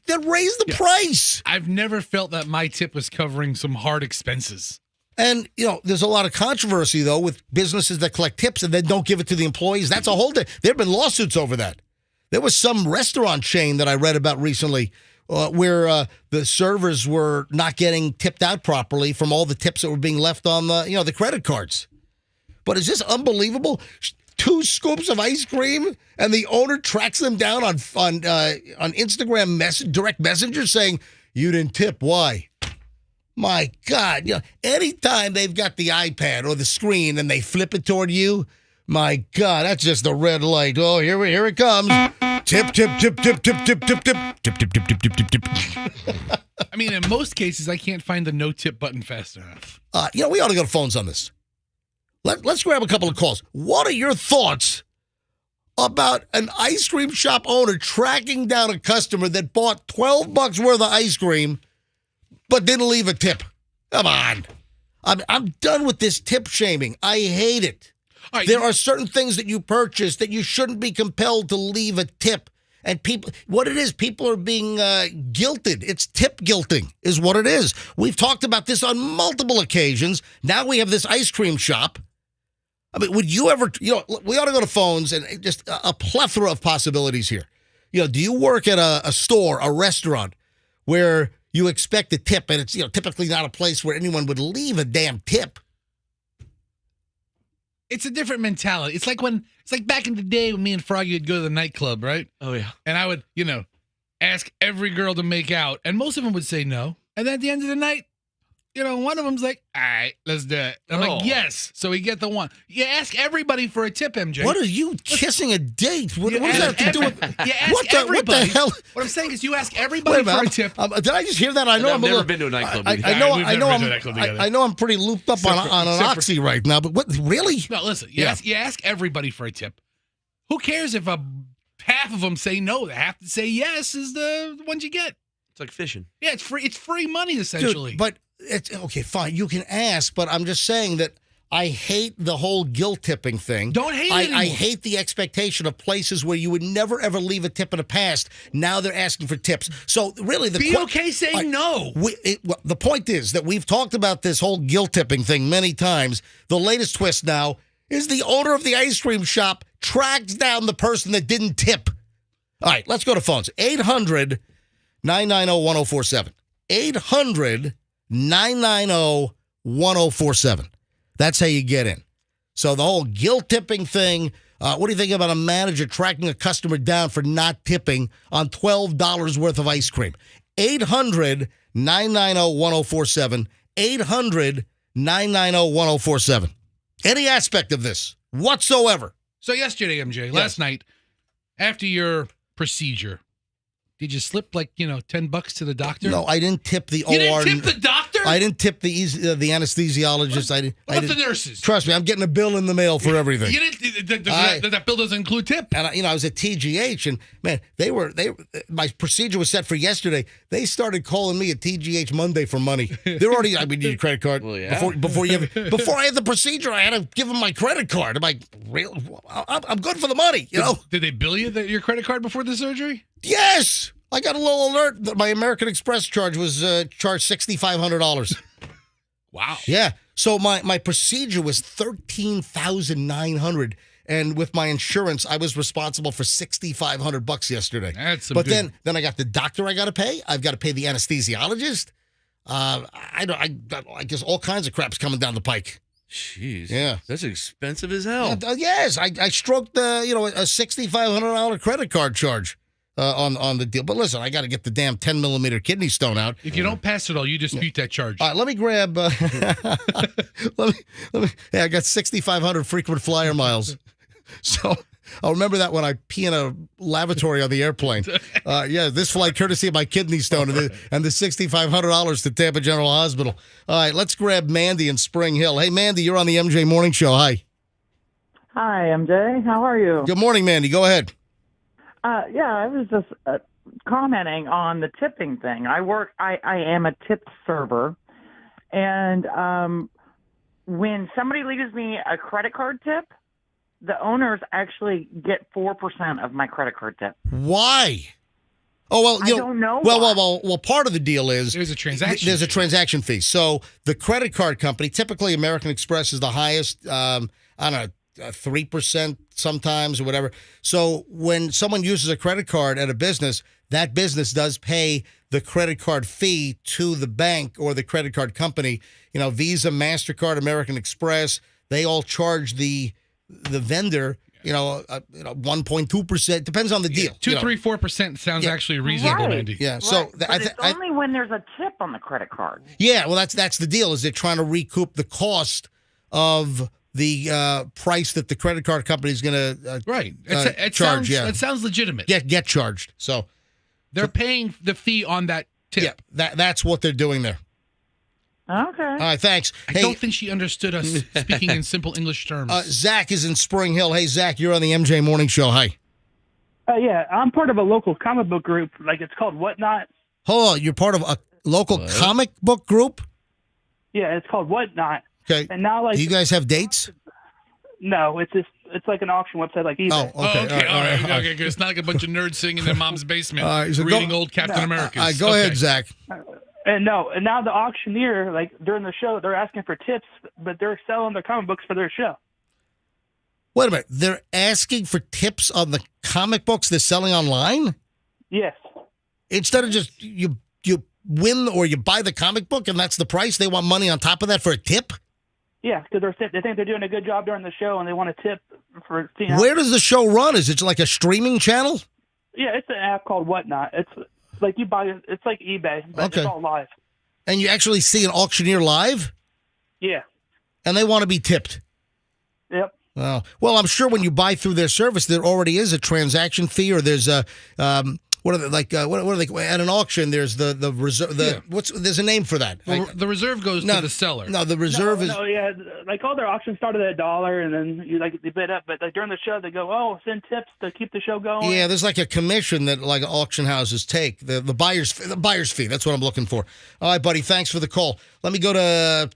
raise the price. I've never felt that my tip was covering some hard expenses. And, you know, there's a lot of controversy, though, with businesses that collect tips and then don't give it to the employees. That's a whole day. There have been lawsuits over that. There was some restaurant chain that I read about recently where the servers were not getting tipped out properly from all the tips that were being left on the credit cards. But is this unbelievable? 2 scoops of ice cream, and the owner tracks them down on Instagram direct messenger saying, you didn't tip. Why? My God, anytime they've got the iPad or the screen and they flip it toward you, my God, that's just a red light. Oh, here it comes. Tip, tip, tip, tip, tip, tip, tip, tip, tip, tip, tip, tip, tip, tip. I mean, in most cases, I can't find the no tip button fast enough. We ought to go to phones on this. Let's grab a couple of calls. What are your thoughts about an ice cream shop owner tracking down a customer that bought $12 worth of ice cream but didn't leave a tip? Come on. I'm done with this tip shaming. I hate it. Right, there are certain things that you purchase that you shouldn't be compelled to leave a tip. And people are being guilted. It's tip guilting is what it is. We've talked about this on multiple occasions. Now we have this ice cream shop. I mean, would you ever, we ought to go to phones and just a plethora of possibilities here. Do you work at a store, a restaurant where you expect a tip and it's, typically not a place where anyone would leave a damn tip? It's a different mentality. It's like back in the day when me and Froggy would go to the nightclub, right? Oh, yeah. And I would, ask every girl to make out, and most of them would say no. And then at the end of the night, one of them's like, all right, let's do it. I'm like, yes. So we get the one. You ask everybody for a tip, MJ. What are you kissing a date? What does that have to do with? You ask everybody. What the hell? What I'm saying is you ask everybody for a tip. Did I just hear that? I know I've never been to a nightclub. I know I'm pretty looped up on an oxy right now, but what, really? No, listen, you ask everybody for a tip. Who cares if half of them say no? They have to say yes is the ones you get. It's like fishing. Yeah, it's free. It's free money essentially. Dude, but it's okay, fine. You can ask, but I'm just saying that I hate the whole guilt tipping thing. Don't hate it anymore. I hate the expectation of places where you would never ever leave a tip in the past. Now they're asking for tips. So really, be okay saying no. The point is that we've talked about this whole guilt tipping thing many times. The latest twist now is the owner of the ice cream shop tracks down the person that didn't tip. All right, let's go to phones. 800-990-1047. 800-990-1047. That's how you get in. So the whole guilt tipping thing, what do you think about a manager tracking a customer down for not tipping on $12 worth of ice cream? 800-990-1047. 800-990-1047. Any aspect of this whatsoever. So yesterday, MJ, last night, after your procedure, did you slip $10 to the doctor? No, I didn't tip the OR. You didn't tip the doctor? I didn't tip the anesthesiologist. What about the nurses? Trust me, I'm getting a bill in the mail for everything. You didn't. That bill doesn't include tip. And I was at TGH, and man, my procedure was set for yesterday. They started calling me at TGH Monday for money. They're already. I mean, need a credit card. Well, yeah. Before I had the procedure, I had to give them my credit card. I'm like, really? I'm good for the money, Did they bill you your credit card before the surgery? Yes. I got a little alert that my American Express charge was charged $6,500. Wow. Yeah. So my procedure was $13,900, and with my insurance, I was responsible for $6,500 yesterday. Then I got the doctor I got to pay. I've got to pay the anesthesiologist. I guess all kinds of crap's coming down the pike. Jeez. Yeah. That's expensive as hell. Yes. I stroked a $6,500 credit card charge. On the deal. But listen, I got to get the damn 10-millimeter kidney stone out. If you don't pass it all, you dispute that charge. All right, let me grab. Let me. Hey, I got 6,500 frequent flyer miles. So I'll remember that when I pee in a lavatory on the airplane. This flight courtesy of my kidney stone and the $6,500 to Tampa General Hospital. All right, let's grab Mandy in Spring Hill. Hey, Mandy, you're on the MJ Morning Show. Hi. Hi, MJ. How are you? Good morning, Mandy. Go ahead. I was just commenting on the tipping thing. I am a tip server, and when somebody leaves me a credit card tip, the owners actually get 4% of my credit card tip. Why? Oh, well, I don't know. Well, part of the deal is there's a transaction. There's a transaction fee. So the credit card company, typically American Express is the highest. I don't know. 3% sometimes or whatever. So when someone uses a credit card at a business, that business does pay the credit card fee to the bank or the credit card company. Visa, MasterCard, American Express, they all charge the vendor, 1.2%. Depends on the deal. 2, 3, 4% sounds actually reasonable, Mandy. Yeah. Right. So it's only when there's a tip on the credit card. Yeah. Well, that's the deal. Is they're trying to recoup the cost of the price that the credit card company is going to charge. It sounds legitimate. Get charged. So they're paying the fee on that tip. Yeah, that's what they're doing there. Okay. All right, thanks. I don't think she understood us speaking in simple English terms. Zach is in Spring Hill. Hey, Zach, you're on the MJ Morning Show. Hi. I'm part of a local comic book group. It's called Whatnot. Hold on, you're part of a local comic book group? Yeah, it's called Whatnot. Okay. And now, do you guys have dates? No, it's like an auction website like eBay. Oh, okay. All right. Okay, it's not like a bunch of nerds sitting in their mom's basement reading old Captain Americas. Go ahead, Zach. And now the auctioneer, during the show, they're asking for tips, but they're selling their comic books for their show. Wait a minute. They're asking for tips on the comic books they're selling online? Yes. Instead of just you win or you buy the comic book and that's the price, they want money on top of that for a tip? Yeah, because they think they're doing a good job during the show, and they want a tip for. Where does the show run? Is it like a streaming channel? Yeah, it's an app called Whatnot. It's like you buy it. It's like eBay, but it's all live. And you actually see an auctioneer live? Yeah. And they want to be tipped? Yep. Wow. Well, I'm sure when you buy through their service, there already is a transaction fee, or there's a what are they like? What are they at an auction? There's the reserve. There's a name for that. Well, the reserve goes to the seller. No, the reserve is. No, yeah, like all their auctions started at $1, and then they bid up. But like during the show, they go, "Oh, send tips to keep the show going." Yeah, there's like a commission that like auction houses take. The buyer's fee. That's what I'm looking for. All right, buddy. Thanks for the call. Let me go to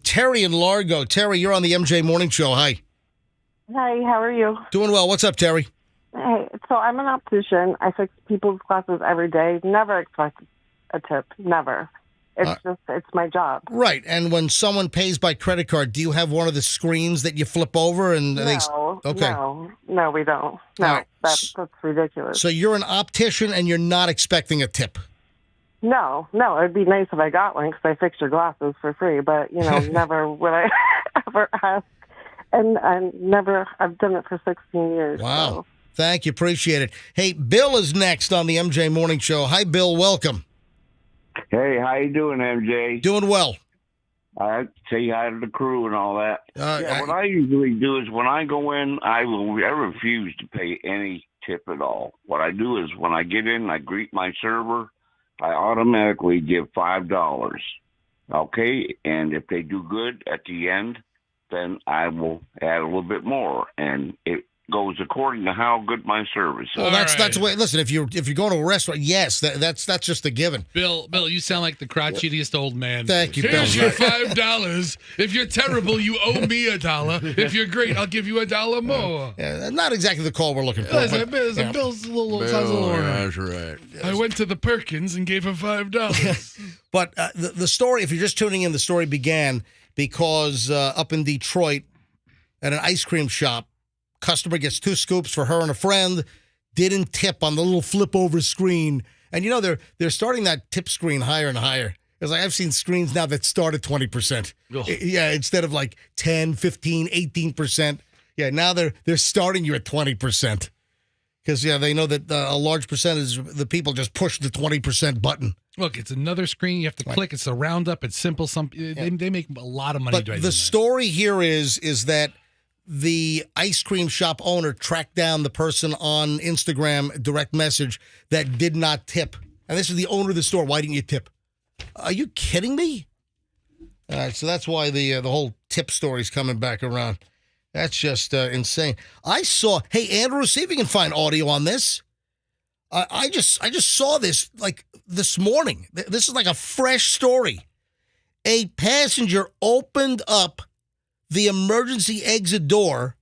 Terry in Largo. Terry, you're on the MJ Morning Show. Hi. Hi. How are you? Doing well. What's up, Terry? Hey, so I'm an optician. I fix people's glasses every day. Never expect a tip. Never. It's my job. Right. And when someone pays by credit card, do you have one of the screens that you flip over and No, okay. No, we don't. No, All right. that's ridiculous. So you're an optician and you're not expecting a tip. No, it'd be nice if I got one because I fix your glasses for free. But never would I ever ask. And I've done it for 16 years. Wow. So. Thank you. Appreciate it. Hey, Bill is next on the MJ Morning Show. Hi, Bill. Welcome. Hey, how you doing, MJ? Doing well. I say hi to the crew and all that. What I usually do is when I go in, I refuse to pay any tip at all. What I do is when I get in, I greet my server. I automatically give $5. Okay, and if they do good at the end, then I will add a little bit more, and it goes according to how good my service is. Well, that's the way. Listen, if you're going to a restaurant, yes, that's just a given. Bill, you sound like the crotchetiest old man. Thank you, Bill. Here's your $5. If you're terrible, you owe me $1. If you're great, I'll give you $1 more. Yeah, not exactly the call we're looking for. Bill's a little sounds a little. That's right. I went to the Perkins and gave her $5. But the story, if you're just tuning in, the story began because up in Detroit at an ice cream shop, customer gets 2 scoops for her and a friend, didn't tip on the little flip over screen. And they're starting that tip screen higher and higher. Because I've seen screens now that start at 20%. Yeah, instead of like 10, 15, 18%. Yeah, now they're starting you at 20%. Because they know that a large percentage of the people just push the 20% button. Look, it's another screen you have to click. It's a roundup. It's simple. They make a lot of money. But the story here is that the ice cream shop owner tracked down the person on Instagram direct message that did not tip. And this is the owner of the store. Why didn't you tip? Are you kidding me? All right, so that's why the whole tip story's coming back around. That's just insane. Hey, Andrew, see if you can find audio on this. I just saw this like this morning. This is like a fresh story. A passenger opened up the emergency exit door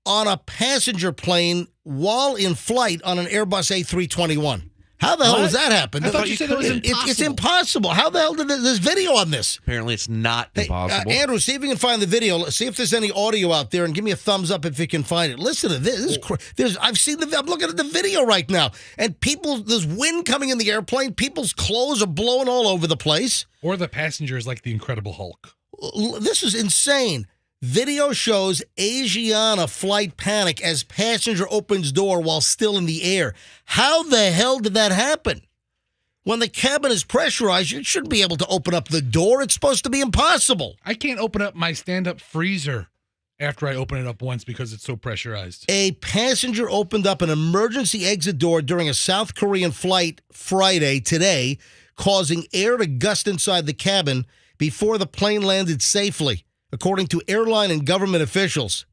on a passenger plane while in flight on an Airbus A321. How the hell does that happen? I thought you said it was impossible. It's impossible. How the hell did there's video on this? Apparently it's not impossible. Andrew, see if you can find the video. See if there's any audio out there and give me a thumbs up if you can find it. Listen to this. I've seen I'm looking at the video right now. And there's wind coming in the airplane. People's clothes are blowing all over the place. Or the passenger is like the Incredible Hulk. This is insane. Video shows Asiana flight panic as passenger opens door while still in the air. How the hell did that happen? When the cabin is pressurized, you shouldn't be able to open up the door. It's supposed to be impossible. I can't open up my stand-up freezer after I open it up once because it's so pressurized. A passenger opened up an emergency exit door during a South Korean flight Friday today, causing air to gust inside the cabin before the plane landed safely, according to airline and government officials.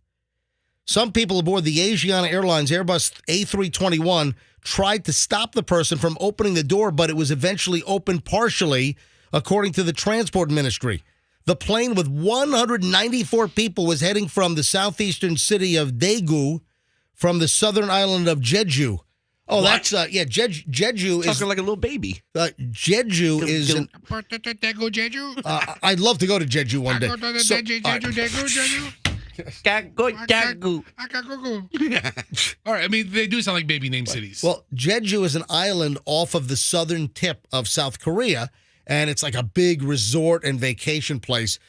Some people aboard the Asiana Airlines Airbus A321 tried to stop the person from opening the door, but it was eventually opened partially, according to the transport ministry. The plane with 194 people was heading from the southeastern city of Daegu from the southern island of Jeju. Oh, what? That's Jeju is talking like a little baby. Jeju is. I'd love to go to Jeju one day. All right, I mean they do sound like baby name cities. Well, Jeju is an island off of the southern tip of South Korea, and it's like a big resort and vacation place.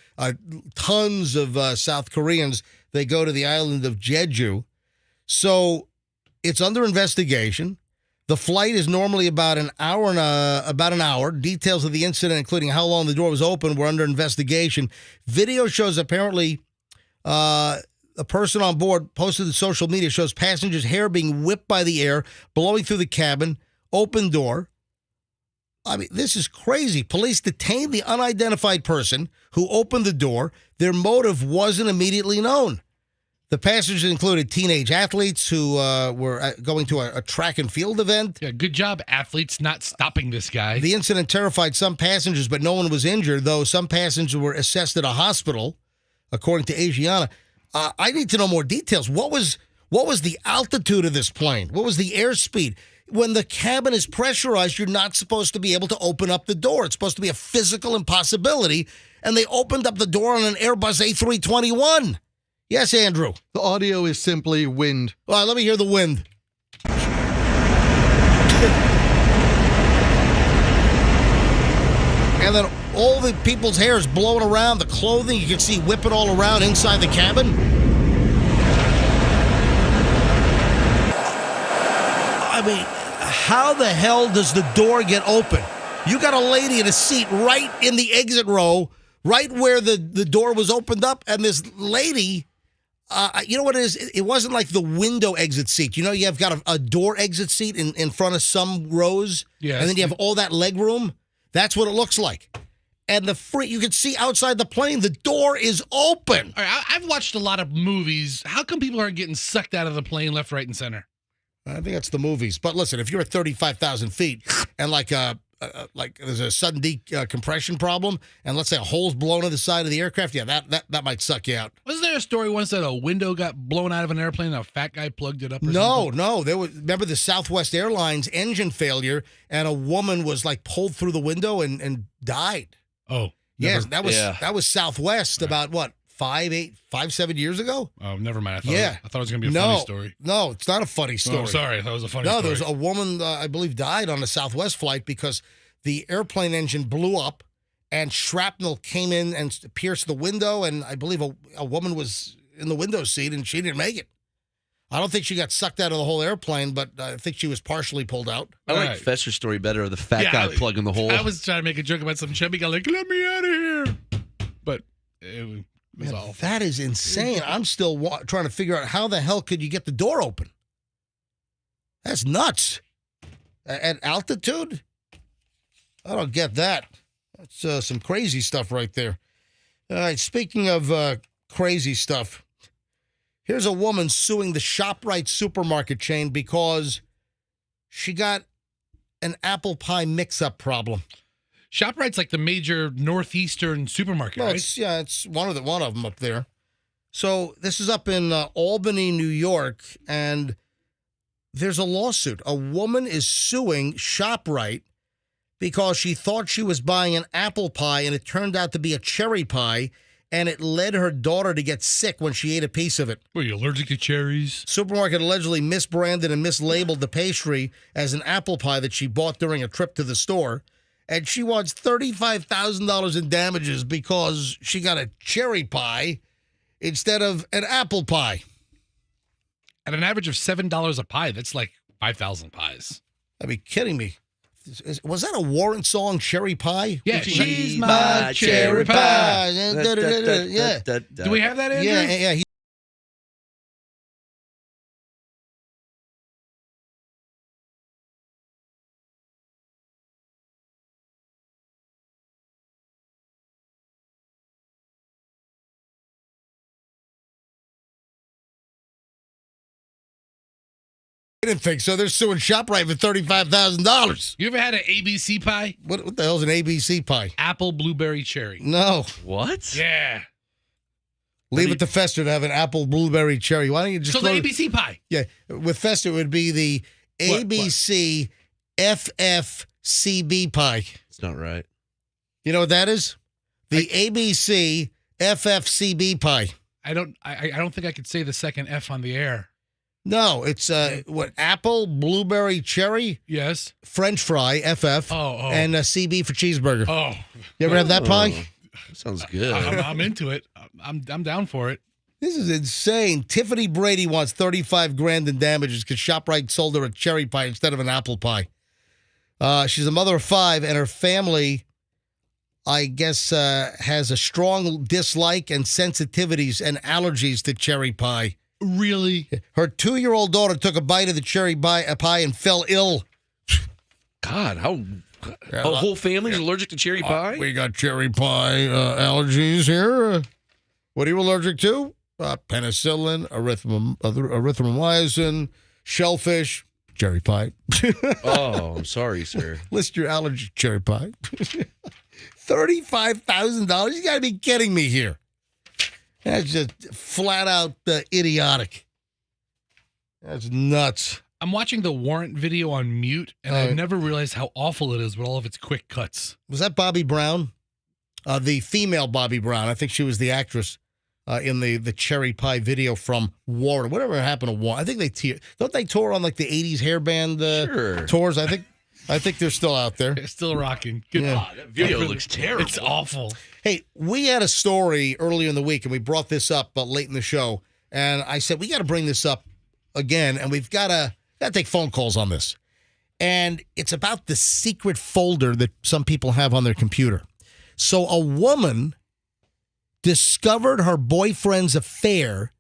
Tons of South Koreans, they go to the island of Jeju. So it's under investigation. The flight is normally about an hour. Details of the incident, including how long the door was open, were under investigation. Video shows apparently a person on board posted to social media shows passengers' hair being whipped by the air, blowing through the cabin, open door. I mean, this is crazy. Police detained the unidentified person who opened the door. Their motive wasn't immediately known. The passengers included teenage athletes who were going to a track and field event. Yeah, good job, athletes, not stopping this guy. The incident terrified some passengers, but no one was injured, though some passengers were assessed at a hospital, according to Asiana. I need to know more details. What was the altitude of this plane? What was the airspeed? When the cabin is pressurized, you're not supposed to be able to open up the door. It's supposed to be a physical impossibility, and they opened up the door on an Airbus A321. Yes, Andrew. The audio is simply wind. All right, let me hear the wind. And then all the people's hair is blowing around, the clothing you can see whipping all around inside the cabin. I mean, how the hell does the door get open? You got a lady in a seat right in the exit row, right where the door was opened up, and this lady... you know what it is? It wasn't like the window exit seat. You know, you have got a door exit seat in front of some rows, yes. And then you have all that leg room. That's what it looks like. And you can see outside the plane, the door is open. All right, I've watched a lot of movies. How come people aren't getting sucked out of the plane left, right, and center? I think that's the movies. But listen, if you're at 35,000 feet and like there's a sudden decompression problem, and let's say a hole's blown in the side of the aircraft, yeah, that might suck you out. Wasn't there a story once that a window got blown out of an airplane and a fat guy plugged it up? No. Remember the Southwest Airlines engine failure, and a woman was like pulled through the window and died. Oh, yes, that was Southwest about what? 7 years ago? Oh, never mind. I thought it was going to be a funny story. No, it's not a funny story. Oh, sorry. That was a funny story. No, there was a woman, I believe, died on a Southwest flight because the airplane engine blew up and shrapnel came in and pierced the window, and I believe a woman was in the window seat, and she didn't make it. I don't think she got sucked out of the whole airplane, but I think she was partially pulled out. I like Fester's story better, of the fat guy plugging the hole. I was trying to make a joke about some chubby guy, like, let me out of here. But it was... Man, that is insane. I'm still trying to figure out how the hell could you get the door open? That's nuts. At altitude? I don't get that. That's some crazy stuff right there. All right, speaking of crazy stuff, here's a woman suing the ShopRite supermarket chain because she got an apple pie mix-up problem. ShopRite's like the major northeastern supermarket, right? It's one of them up there. So this is up in Albany, New York, and there's a lawsuit. A woman is suing ShopRite because she thought she was buying an apple pie, and it turned out to be a cherry pie, and it led her daughter to get sick when she ate a piece of it. Were you allergic to cherries? Supermarket allegedly misbranded and mislabeled the pastry as an apple pie that she bought during a trip to the store. And she wants $35,000 in damages because she got a cherry pie instead of an apple pie. At an average of $7 a pie, that's like 5,000 pies. I'd be kidding me. Was that a Warren song, Cherry Pie? Yeah, she's my cherry pie. Yeah. Do we have that, Andrew? Yeah. I didn't think so. They're suing ShopRite for $35,000. You ever had an ABC pie? What the hell's an ABC pie? Apple, blueberry, cherry. No. What? Yeah. Leave it to Fester to have an apple, blueberry, cherry. Why don't you just the ABC pie? Yeah. With Fester, it would be the ABC FFCB pie. It's not right. You know what that is? The ABC FFCB pie. I don't think I could say the second F on the air. No, it's apple, blueberry, cherry. Yes. French fry, FF. And CB for cheeseburger. Oh. You ever have that pie? Sounds good. I'm into it. I'm down for it. This is insane. Tiffany Brady wants $35,000 in damages because ShopRite sold her a cherry pie instead of an apple pie. She's a mother of 5, and her family, I guess, has a strong dislike and sensitivities and allergies to cherry pie. Really? Her 2-year-old daughter took a bite of the cherry pie and fell ill. God, how a whole family's allergic to cherry pie? We got cherry pie allergies here. What are you allergic to? Penicillin, erythromycin, shellfish, cherry pie. Oh, I'm sorry, sir. List your allergy, cherry pie. $35,000? You got to be kidding me here. That's just flat out idiotic. That's nuts. I'm watching the warrant video on mute, and I've never realized how awful it is with all of its quick cuts. Was that Bobby Brown? The female Bobby Brown. I think she was the actress in the cherry pie video from Warren. Whatever happened to Warren? I think don't they tour on like the 80s hairband tours? I think they're still out there. They're still rocking. Good. Yeah. That video looks terrible. It's awful. Hey, we had a story earlier in the week, and we brought this up late in the show. And I said, we got to bring this up again, and we've got to take phone calls on this. And it's about the secret folder that some people have on their computer. So a woman discovered her boyfriend's affair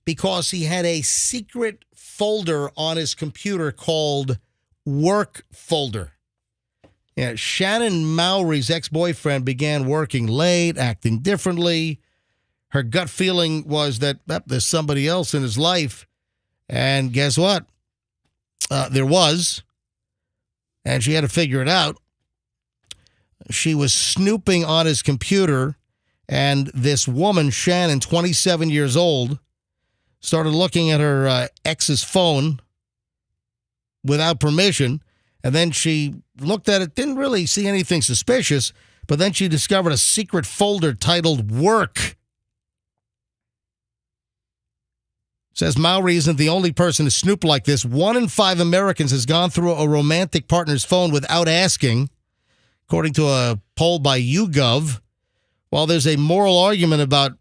because he had a secret folder on his computer called Work Folder. Yeah, Shannon Mowry's ex-boyfriend began working late, acting differently. Her gut feeling was that there's somebody else in his life. And guess what? There was. And she had to figure it out. She was snooping on his computer, and this woman, Shannon, 27 years old, started looking at her ex's phone without permission. And then she looked at it, didn't really see anything suspicious, but then she discovered a secret folder titled Work. Says Mowry isn't the only person to snoop like this. 1 in 5 Americans has gone through a romantic partner's phone without asking, according to a poll by YouGov. While there's a moral argument about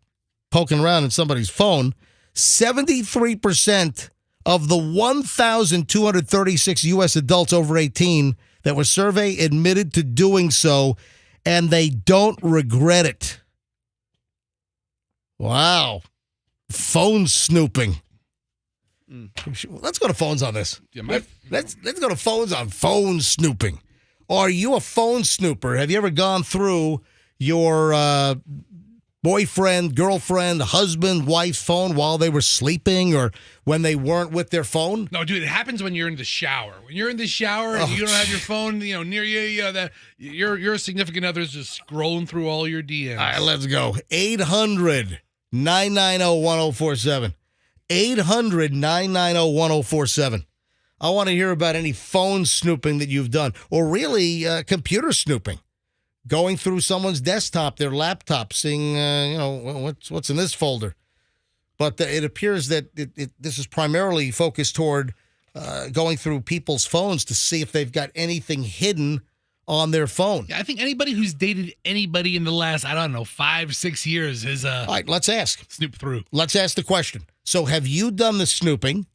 poking around in somebody's phone, 73% of the 1,236 U.S. adults over 18 that were surveyed admitted to doing so, and they don't regret it. Wow. Phone snooping. Let's go to phones on this. Yeah, Let's go to phones on phone snooping. Are you a phone snooper? Have you ever gone through your boyfriend, girlfriend, husband, wife's phone while they were sleeping or when they weren't with their phone? No, dude, it happens when you're in the shower. When you're in the shower and you don't have your phone, near you, your significant other's just scrolling through all your DMs. All right, let's go. 800-990-1047. 800-990-1047. I want to hear about any phone snooping that you've done, or really computer snooping. Going through someone's desktop, their laptop, seeing, what's in this folder. But it appears that this is primarily focused toward going through people's phones to see if they've got anything hidden on their phone. Yeah, I think anybody who's dated anybody in the last, 5-6 years has All right, let's ask. Snooped through. Let's ask the question. So have you done the snooping?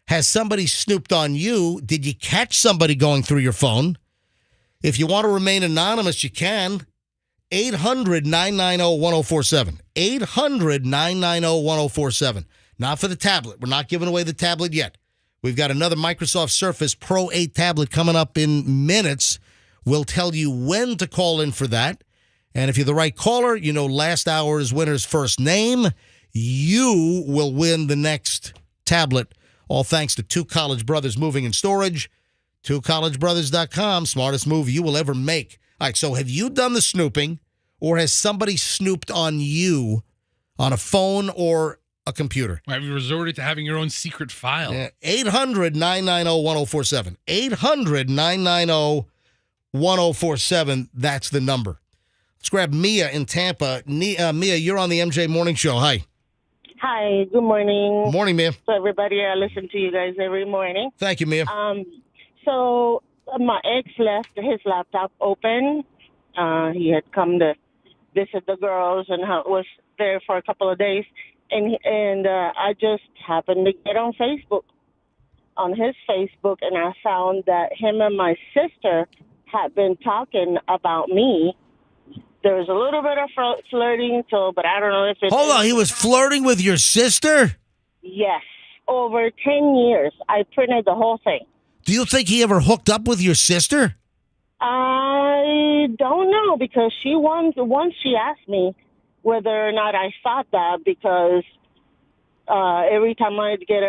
Has somebody snooped on you? Did you catch somebody going through your phone? If you want to remain anonymous, you can. 800-990-1047. 800-990-1047. Not for the tablet. We're not giving away the tablet yet. We've got another Microsoft Surface Pro 8 tablet coming up in minutes. We'll tell you when to call in for that. And if you're the right caller, last hour's winner's first name, you will win the next tablet. All thanks to Two College Brothers Moving and Storage. TwoCollegeBrothers.com, smartest move you will ever make. All right, so have you done the snooping, or has somebody snooped on you on a phone or a computer? Have you resorted to having your own secret file? Yeah, 800-990-1047. 800-990-1047. That's the number. Let's grab Mia in Tampa. Mia, you're on the MJ Morning Show. Hi. Hi, good morning. Morning, Mia. So everybody, I listen to you guys every morning. Thank you, Mia. So my ex left his laptop open. He had come to visit the girls and was there for a couple of days. and I just happened to get on his Facebook, and I found that him and my sister had been talking about me. There was a little bit of flirting, but I don't know if it's... Hold on, he was flirting with your sister? Yes, over 10 years. I printed the whole thing. Do you think he ever hooked up with your sister? I don't know, because once she asked me whether or not I thought that, because every time I'd get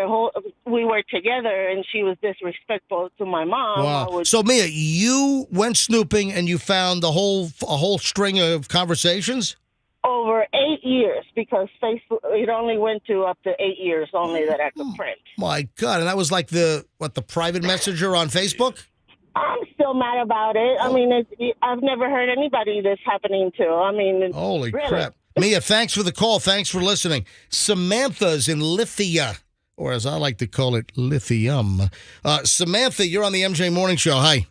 we were together and she was disrespectful to my mom. Wow. So Mia, you went snooping and you found a whole string of conversations? Over 8 years, because Facebook, it only went to up to 8 years only that I could print. My God. And that was like the private messenger on Facebook? I'm still mad about it. I mean, I've never heard anybody this happening to. I mean, holy really. crap. Mia, thanks for the call. Thanks for listening. Samantha's in Lithia, or as I like to call it, Lithium. Samantha, you're on the MJ Morning Show. Hi.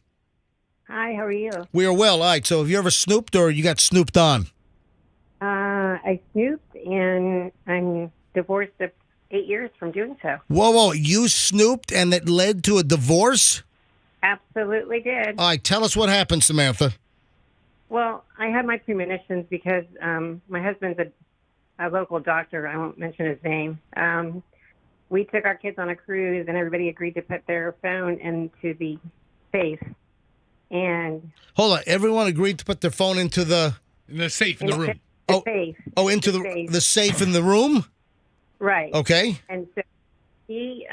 Hi, how are you? We are well. All right. So have you ever snooped or you got snooped on? I snooped, and I'm divorced of 8 years from doing so. Whoa. You snooped and it led to a divorce? Absolutely did. All right. Tell us what happened, Samantha. Well, I had my premonitions because my husband's a local doctor. I won't mention his name. We took our kids on a cruise, and everybody agreed to put their phone into the safe. And hold on, everyone agreed to put their phone into the safe in the room. The safe. Oh, into the safe in the room. Right. Okay. And so he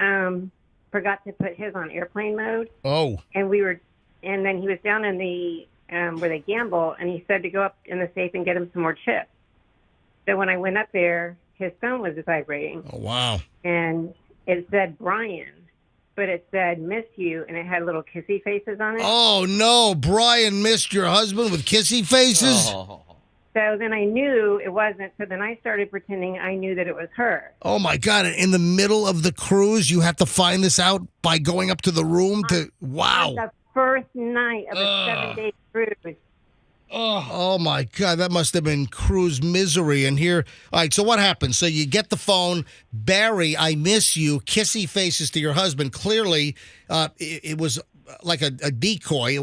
forgot to put his on airplane mode. Oh. And then he was down in the where they gamble, and he said to go up in the safe and get him some more chips. So when I went up there, his phone was vibrating. Oh, wow. And it said Brian, but it said miss you, and it had little kissy faces on it. Oh, no. Brian missed your husband with kissy faces? Oh. So then I knew it wasn't. So then I started pretending I knew that it was her. Oh, my God. In the middle of the cruise, you have to find this out by going up to the room to... Wow. On the first night of a 7-day cruise. Oh, my God. That must have been cruise misery. And here... All right, so what happened? So you get the phone. Barry, I miss you. Kissy faces to your husband. Clearly, it was like a decoy.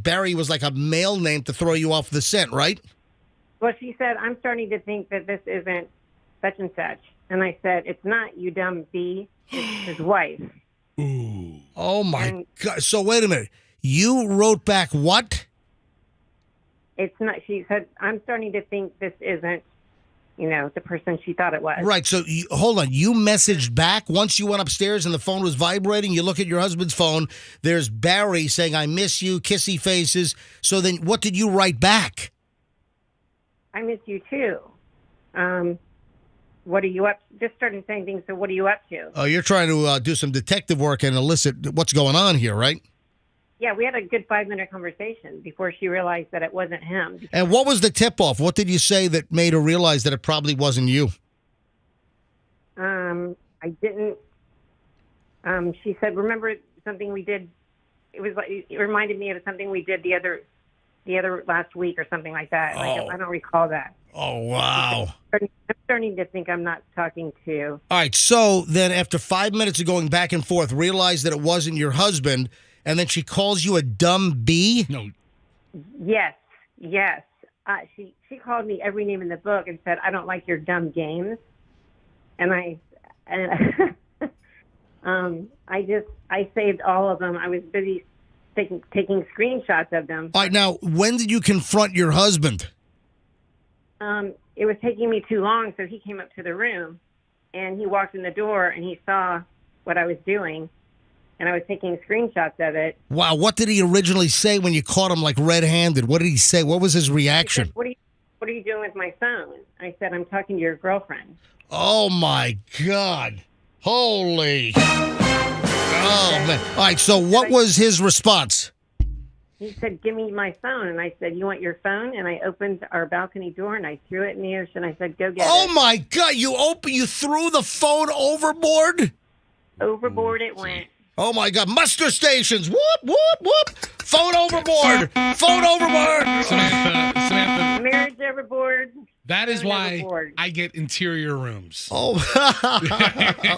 Barry was like a male name to throw you off the scent, right? Well, she said, I'm starting to think that this isn't such and such. And I said, it's not, you dumb B. It's his wife. Ooh. Oh, my God. So wait a minute. You wrote back what? It's not, she said, I'm starting to think this isn't, the person she thought it was. Right. So hold on. You messaged back once you went upstairs and the phone was vibrating. You look at your husband's phone. There's Barry saying, I miss you, kissy faces. So then what did you write back? I miss you too. What are you up? Just started saying things. So what are you up to? Oh, you're trying to do some detective work and elicit what's going on here, right? Yeah, we had a good 5-minute conversation before she realized that it wasn't him. And what was the tip-off? What did you say that made her realize that it probably wasn't you? I didn't. She said, "Remember something we did?" It was like it reminded me of something we did the other last week or something like that. Oh. I don't recall that. Oh, wow. I'm starting to think I'm not talking to. All right, so then after 5 minutes of going back and forth, realized that it wasn't your husband, and then she calls you a dumb B? No. Yes. She called me every name in the book and said, I don't like your dumb games. And I saved all of them. I was busy taking screenshots of them. All right, now, when did you confront your husband? It was taking me too long, so he came up to the room, and he walked in the door, and he saw what I was doing, and I was taking screenshots of it. Wow, what did he originally say when you caught him like red-handed? What did he say? What was his reaction? He said, what are you doing with my phone? I said, I'm talking to your girlfriend. Oh, my God. Holy. Oh, man. All right, so what was his response? He said, give me my phone. And I said, you want your phone? And I opened our balcony door, and I threw it in the ocean. I said, go get it. Oh, my God. You threw the phone overboard? Overboard it went. Oh, my God. Muster stations. Whoop, whoop, whoop. Phone overboard. Phone overboard. Samantha. Marriage overboard. That is Phone why overboard. I get interior rooms. Oh,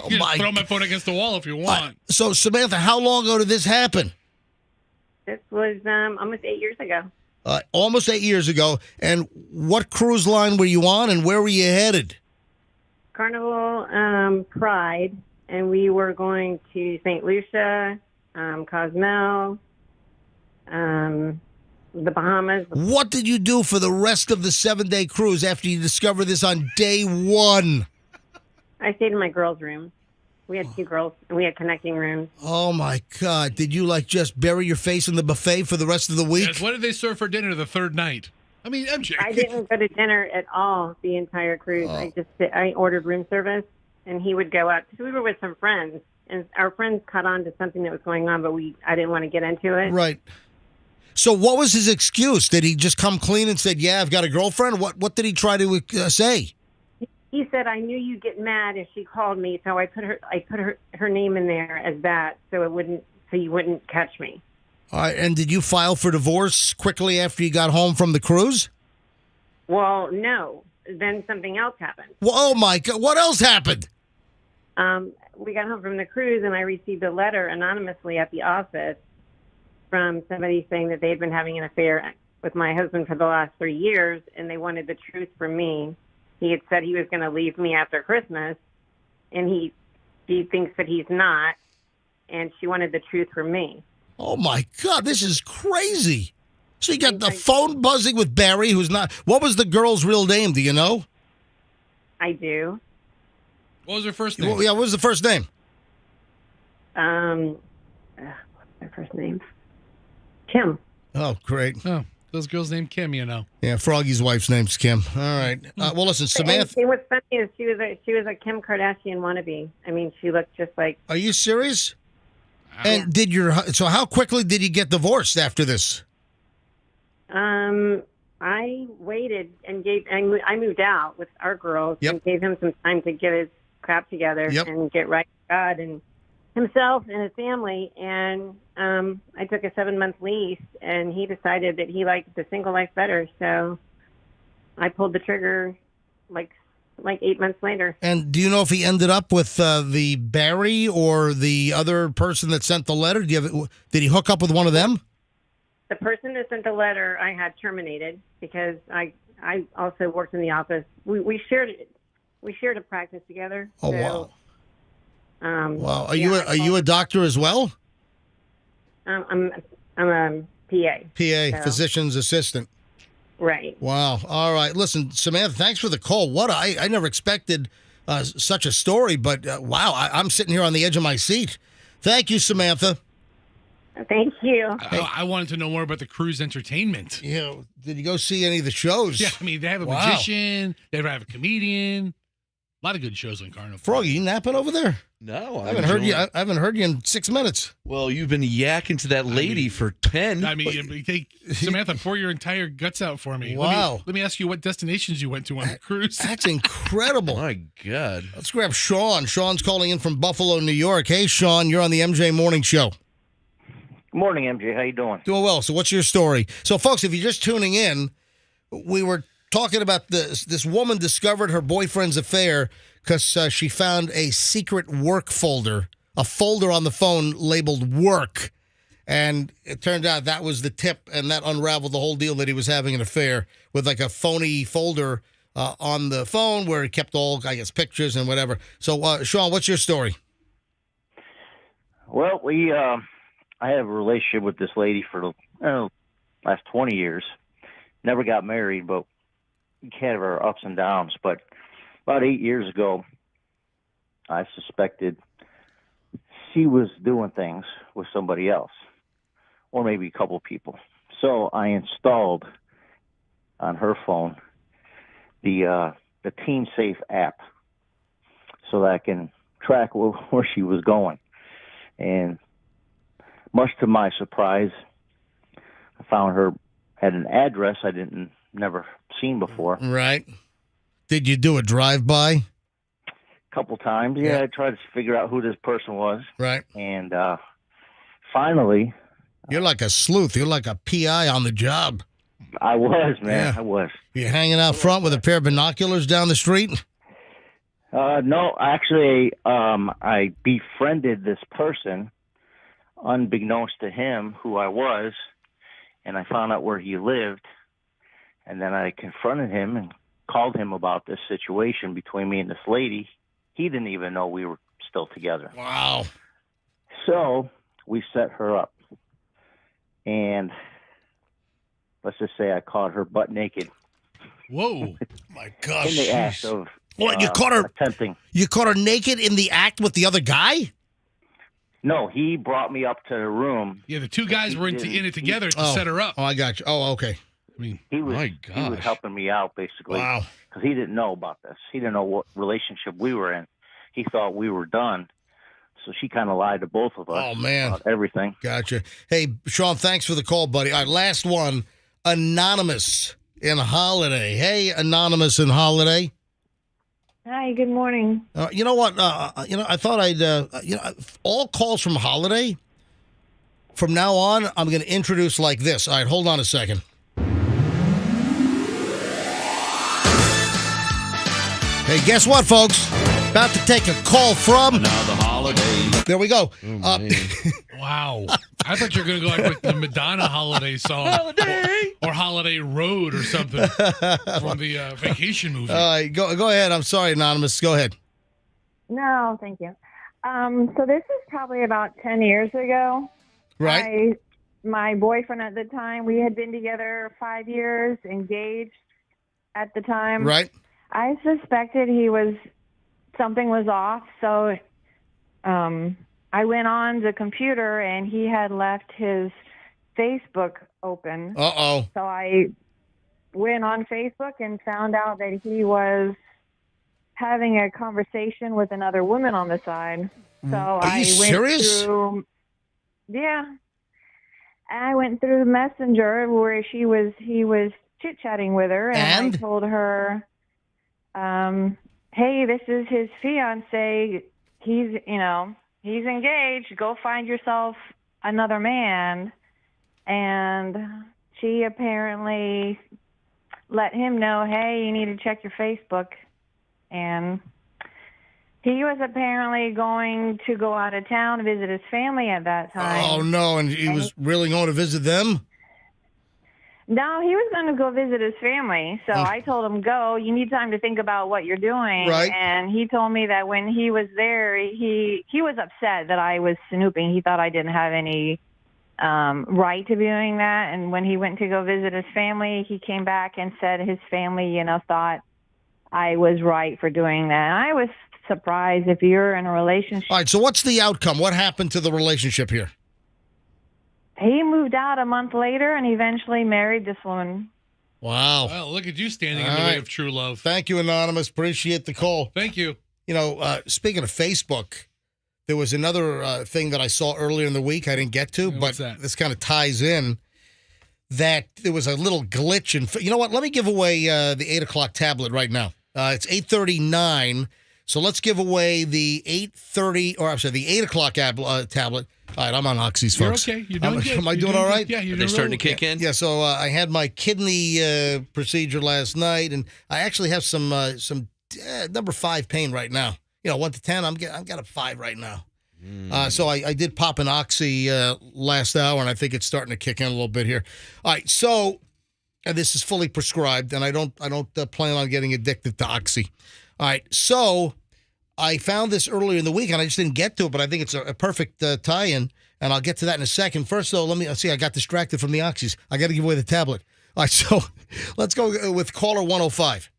You my. throw my phone against the wall if you want. So, Samantha, how long ago did this happen? This was almost 8 years ago. Almost 8 years ago. And what cruise line were you on, and where were you headed? Carnival Pride, and we were going to St. Lucia, Cozumel, the Bahamas. What did you do for the rest of the 7-day cruise after you discovered this on day one? I stayed in my girls' room. We had 2 girls, and we had connecting rooms. Oh, my God. Did you, just bury your face in the buffet for the rest of the week? Yes, what did they serve for dinner the third night? I mean, MJ. I didn't go to dinner at all the entire cruise. I ordered room service, and he would go out. Because we were with some friends, and our friends caught on to something that was going on, but I didn't want to get into it. Right. So what was his excuse? Did he just come clean and said, yeah, I've got a girlfriend? What did he try to say? He said, I knew you'd get mad if she called me, so I put her name in there as that, so you wouldn't catch me. All right, and did you file for divorce quickly after you got home from the cruise? Well, no. Then something else happened. Well, oh, my God. What else happened? We got home from the cruise, and I received a letter anonymously at the office from somebody saying that they had been having an affair with my husband for the last 3 years, and they wanted the truth from me. He had said he was going to leave me after Christmas, and she thinks that he's not, and she wanted the truth from me. Oh, my God, this is crazy. So you got the phone buzzing with Barry, who's not... What was the girl's real name? Do you know? I do. What was her first name? Well, yeah, what was the first name? What's her first name? Kim. Oh, great. Oh, those girls named Kim, you know. Yeah, Froggy's wife's name's Kim. All right. Well, listen, Samantha... And what's funny is she was a Kim Kardashian wannabe. I mean, she looked just like... Are you serious? And so how quickly did you get divorced after this? I waited and I moved out with our girls and gave him some time to get his crap together and get right with God and himself and his family. And I took a 7-month lease, and he decided that he liked the single life better. So I pulled the trigger like 8 months later. And do you know if he ended up with the Barry or the other person that sent the letter? Did he hook up with one of them? The person that sent the letter I had terminated because I also worked in the office. We shared a practice together. Oh, so, wow. Wow. Are you a doctor as well? I'm a PA. PA, physician's assistant. Right. Wow. All right. Listen, Samantha, thanks for the call. I never expected such a story, but wow, I'm sitting here on the edge of my seat. Thank you, Samantha. Thank you. I wanted to know more about the cruise entertainment. Yeah. Did you go see any of the shows? Yeah, I mean, they have a magician, they have a comedian. A lot of good shows on Carnival. Froggy, you napping over there? No, I haven't heard you in 6 minutes. Well, you've been yakking to that lady for 10. I mean, Samantha, pour your entire guts out for me. Wow. Let me ask you what destinations you went to on the cruise. That's incredible. My God. Let's grab Sean. Sean's calling in from Buffalo, New York. Hey, Sean, you're on the MJ Morning Show. Good morning, MJ. How you doing? Doing well. So what's your story? So, folks, if you're just tuning in, we were talking about this woman discovered her boyfriend's affair because she found a secret work folder, a folder on the phone labeled work. And it turned out that was the tip, and that unraveled the whole deal that he was having an affair with like a phony folder on the phone where he kept all, I guess, pictures and whatever. So, Sean, what's your story? Well, I have a relationship with this lady for the last 20 years. Never got married, but we had our ups and downs. But about 8 years ago, I suspected she was doing things with somebody else, or maybe a couple people. So I installed on her phone the Teen Safe app so that I can track where she was going. And much to my surprise, I found her at an address I never seen before. Right. Did you do a drive-by? A couple times, yeah. I tried to figure out who this person was. Right. And finally... You're like a sleuth. You're like a PI on the job. I was, man. Yeah. I was. You're hanging out front with a pair of binoculars down the street? No, actually, I befriended this person, unbeknownst to him, who I was, and I found out where he lived, and then I confronted him and called him about this situation between me and this lady. He didn't even know we were still together. Wow. So we set her up, and let's just say I caught her butt naked. Whoa. My gosh. In the act of What, you caught her attempting. You caught her naked in the act with the other guy? No, he brought me up to the room. Yeah, the two guys were in it together to set her up. Oh, I got you. Oh, okay. I mean, He was helping me out, basically. Wow. Because he didn't know about this. He didn't know what relationship we were in. He thought we were done. So she kind of lied to both of us. Oh, man. About everything. Gotcha. Hey, Sean, thanks for the call, buddy. All right, last one. Anonymous in Holiday. Hey, Anonymous in Holiday. Hi, good morning. You know what? I thought I'd, all calls from Holiday, from now on, I'm going to introduce like this. All right, hold on a second. Hey, guess what, folks? About to take a call from... Another holiday. There we go. Wow. I thought you were going to go like with the Madonna holiday song. Or Holiday Road or something from the vacation movie. All right, go ahead. I'm sorry, Anonymous. Go ahead. No, thank you. So this is probably about 10 years ago. Right. My boyfriend at the time, we had been together 5 years, engaged at the time. Right. I suspected something was off, so I went on the computer and he had left his Facebook open. Uh-oh. So I went on Facebook and found out that he was having a conversation with another woman on the side. So Are you serious? Yeah. I went through Messenger where he was chit-chatting with her, and I told her, hey, this is his fiance. He's engaged. Go find yourself another man. And she apparently let him know, hey, you need to check your Facebook. And he was apparently going to go out of town to visit his family at that time. Oh, no. And he was really going to visit them? No, he was going to go visit his family. So I told him, go. You need time to think about what you're doing. Right. And he told me that when he was there, he was upset that I was snooping. He thought I didn't have any right to be doing that. And when he went to go visit his family, he came back and said his family, thought I was right for doing that. And I was surprised. If you're in a relationship. All right, so what's the outcome? What happened to the relationship here? He moved out a month later and eventually married this woman. Wow. Well, look at you standing in the way of true love. Thank you, Anonymous. Appreciate the call. Thank you. Speaking of Facebook, there was another thing that I saw earlier in the week I didn't get to, but this kind of ties in, that there was a little glitch. You know what? Let me give away the 8 o'clock tablet right now. It's 8:39, so let's give away the 8 o'clock tablet. All right, I'm on Oxy's, folks. You're okay. You're doing good. Am I doing all right? Yeah, you're They're doing starting really to kick in? Yeah, so I had my kidney procedure last night, and I actually have some number 5 pain right now. 1 to 10, I've got a 5 right now. So I did pop an Oxy last hour, and I think it's starting to kick in a little bit here. All right, so this is fully prescribed, and I don't plan on getting addicted to Oxy. All right, so I found this earlier in the week, and I just didn't get to it, but I think it's a perfect tie-in, and I'll get to that in a second. First, though, let's see. I got distracted from the Oxys. I got to give away the tablet. All right, so let's go with caller 105.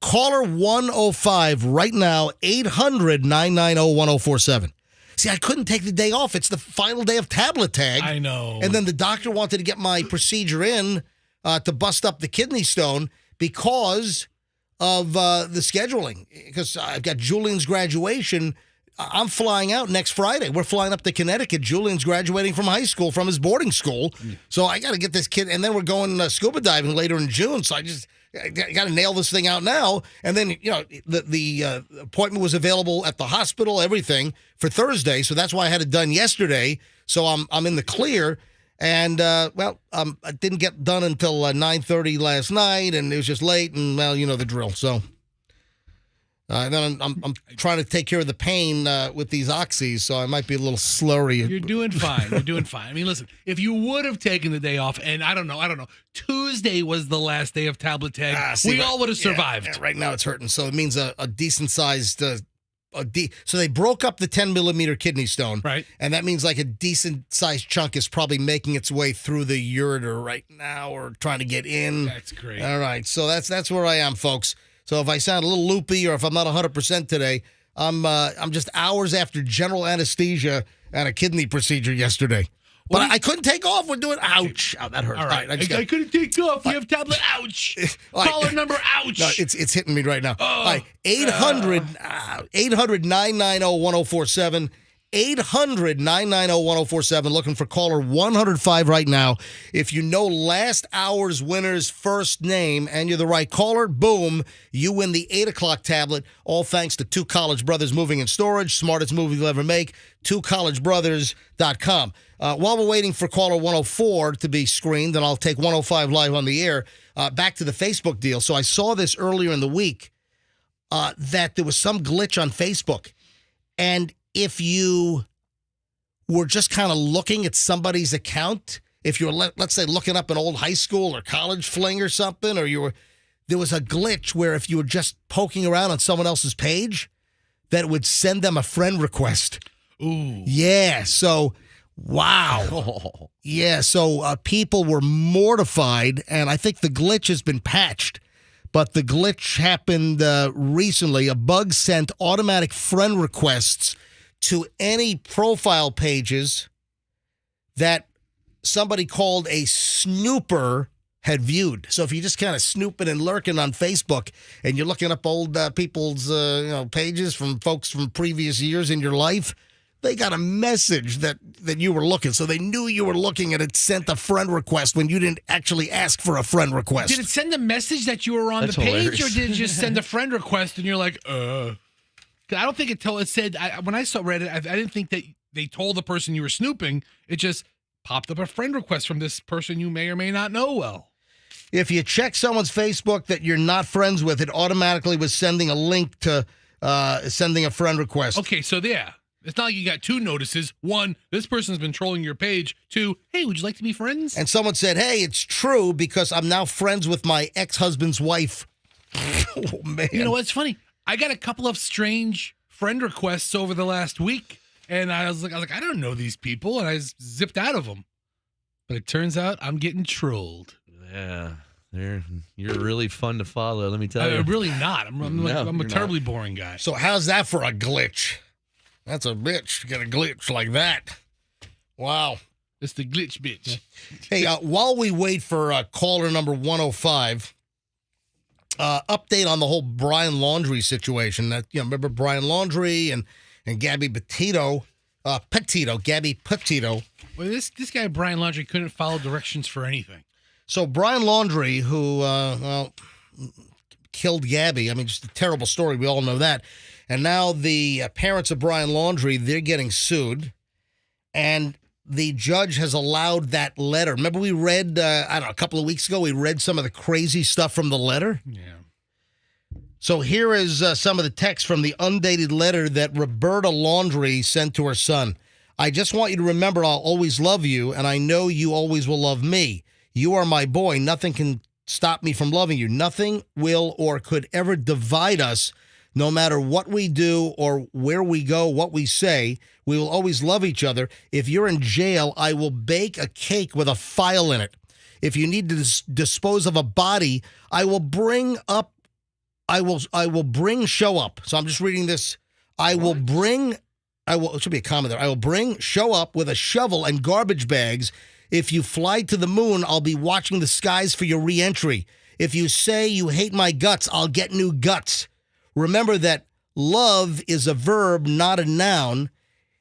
Caller 105 right now, 800-990-1047. See, I couldn't take the day off. It's the final day of tablet tag. I know. And then the doctor wanted to get my procedure in to bust up the kidney stone because of the scheduling. Because I've got Julian's graduation. I'm flying out next Friday. We're flying up to Connecticut. Julian's graduating from high school, from his boarding school. So I got to get this kid. And then we're going scuba diving later in June. So I got to nail this thing out now. And then, the appointment was available at the hospital, everything, for Thursday. So that's why I had it done yesterday. So I'm in the clear. And, it didn't get done until 9:30 last night, and it was just late, and, well, you know the drill. So then I'm trying to take care of the pain with these oxys, so I might be a little slurry. You're doing fine. You're doing fine. I mean, listen, if you would have taken the day off, and I don't know, Tuesday was the last day of tablet tag, we all would have survived. Yeah, right now it's hurting, so it means a decent-sized... so they broke up the 10-millimeter kidney stone, right? And that means like a decent-sized chunk is probably making its way through the ureter right now or trying to get in. That's great. All right, so that's where I am, folks. So if I sound a little loopy or if I'm not 100% today, I'm just hours after general anesthesia and a kidney procedure yesterday. But I couldn't take off. We're doing, ouch. Oh, that hurts. All right. I couldn't take off. We have tablet, ouch. Caller number, ouch. No, it's hitting me right now. All right, 800-990-1047. 800-990-1047. Looking for caller 105 right now. If you know last hour's winner's first name and you're the right caller, boom, you win the 8 o'clock tablet. All thanks to Two College Brothers Moving and Storage. Smartest move you'll ever make. twocollegebrothers.com. While we're waiting for caller 104 to be screened, and I'll take 105 live on the air, back to the Facebook deal. So I saw this earlier in the week that there was some glitch on Facebook. And if you were just kind of looking at somebody's account, if you were, let's say, looking up an old high school or college fling or something, or there was a glitch where if you were just poking around on someone else's page, that it would send them a friend request. Ooh. Yeah, so, wow. Yeah, so people were mortified, and I think the glitch has been patched. But the glitch happened recently. A bug sent automatic friend requests to any profile pages that somebody called a snooper had viewed. So if you're just kind of snooping and lurking on Facebook and you're looking up old people's pages from folks from previous years in your life, they got a message that you were looking. So they knew you were looking, and it sent a friend request when you didn't actually ask for a friend request. Did it send a message that you were on the page, hilarious. or did it just send a friend request and you're like, I don't think it said, when I read it, I didn't think that they told the person you were snooping. It just popped up a friend request from this person you may or may not know well. If you check someone's Facebook that you're not friends with, it automatically was sending a link to sending a friend request. Okay, so yeah. It's not like you got two notices. One, this person's been trolling your page. Two, hey, would you like to be friends? And someone said, hey, it's true because I'm now friends with my ex-husband's wife. Oh, man. You know what's funny? I got a couple of strange friend requests over the last week, and I was like, I don't know these people, and I zipped out of them. But it turns out I'm getting trolled. Yeah, you're really fun to follow. Let me tell you. I'm really not. I'm a terribly boring guy. So how's that for a glitch? That's a bitch to get a glitch like that. Wow. It's the glitch bitch. Hey, while we wait for caller number 105, update on the whole Brian Laundrie situation. Remember Brian Laundrie and Gabby Petito, Gabby Petito. Well, this guy Brian Laundrie couldn't follow directions for anything. So Brian Laundrie, who killed Gabby. I mean, just a terrible story. We all know that. And now the parents of Brian Laundrie, they're getting sued. And the judge has allowed that letter. Remember we read, a couple of weeks ago, we read some of the crazy stuff from the letter? Yeah. So here is some of the text from the undated letter that Roberta Laundrie sent to her son. I just want you to remember I'll always love you, and I know you always will love me. You are my boy. Nothing can stop me from loving you. Nothing will or could ever divide us. No matter what we do or where we go, what we say, we will always love each other. If you're in jail, I will bake a cake with a file in it. If you need to dispose of a body, I will bring show up. So I'm just reading this. It should be a comment there. I will bring show up with a shovel and garbage bags. If you fly to the moon, I'll be watching the skies for your re-entry. If you say you hate my guts, I'll get new guts. Remember that love is a verb, not a noun.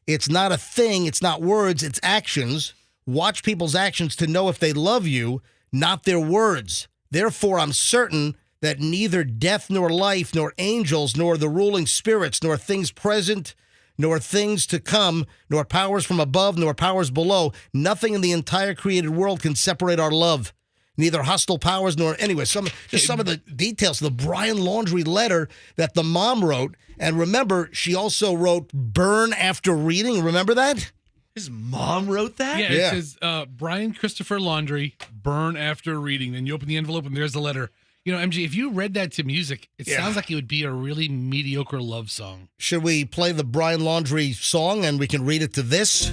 It's not a thing. It's not words. It's actions. Watch people's actions to know if they love you, not their words. Therefore, I'm certain that neither death nor life, nor angels, nor the ruling spirits, nor things present, nor things to come, nor powers from above, nor powers below. Nothing in the entire created world can separate our love. Neither hostile powers nor anyway. Some of the details. The Brian Laundrie letter that the mom wrote, and remember, she also wrote "burn after reading." Remember that? His mom wrote that? Yeah, it says Brian Christopher Laundrie, burn after reading. Then you open the envelope and there's the letter. You know, MG, if you read that to music, it sounds like it would be a really mediocre love song. Should we play the Brian Laundrie song and we can read it to this?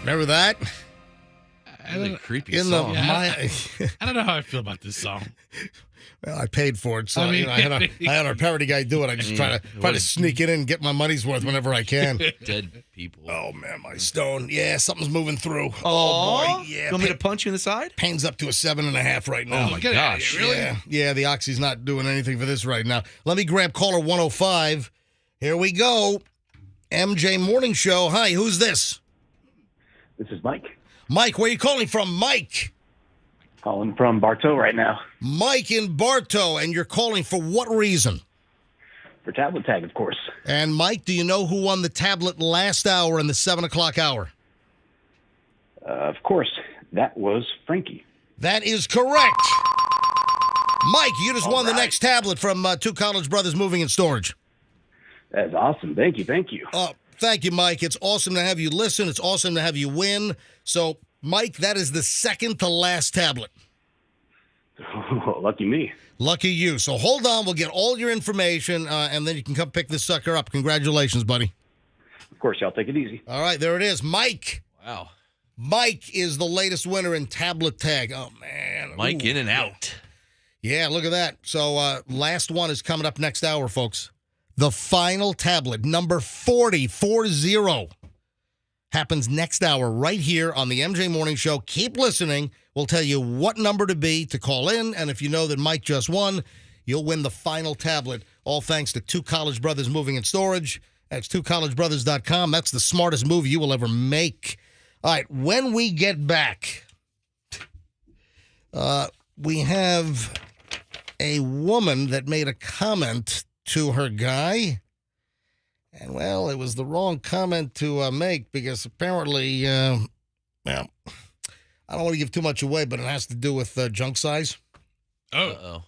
Remember that? Really creepy in song. I don't know how I feel about this song. Well, I paid for it, so I had our parody guy do it. I just try to sneak it in and get my money's worth whenever I can. Dead people. Oh man, my stone. Yeah, something's moving through. Oh boy, yeah. You want me to punch you in the side? Pain's up to a 7.5 right now. Oh my gosh, really? Yeah, the oxy's not doing anything for this right now. Let me grab caller 105. Here we go. MJ Morning Show. Hi, who's this? This is Mike. Mike, where are you calling from, Mike? Calling from Bartow right now. Mike in Bartow, and you're calling for what reason? For tablet tag, of course. And Mike, do you know who won the tablet last hour in the 7 o'clock hour? Of course. That was Frankie. That is correct. Mike, you just won the next tablet from Two College Brothers Moving and Storage. That's awesome. Thank you. Thank you. Thank you, Mike. It's awesome to have you listen. It's awesome to have you win. So, Mike, that is the second to last tablet. Oh, lucky me. Lucky you. So hold on. We'll get all your information, and then you can come pick this sucker up. Congratulations, buddy. Of course, y'all take it easy. All right, there it is. Mike. Wow. Mike is the latest winner in tablet tag. Oh, man. Mike in and out. Yeah, look at that. So last one is coming up next hour, folks. The final tablet, number 40, happens next hour right here on the MJ Morning Show. Keep listening. We'll tell you what number to be to call in. And if you know that Mike just won, you'll win the final tablet. All thanks to Two College Brothers Moving and Storage. That's twocollegebrothers.com. That's the smartest move you will ever make. All right, when we get back, we have a woman that made a comment to her guy. And, well, it was the wrong comment to make because apparently, well, I don't want to give too much away, but it has to do with junk size. Oh.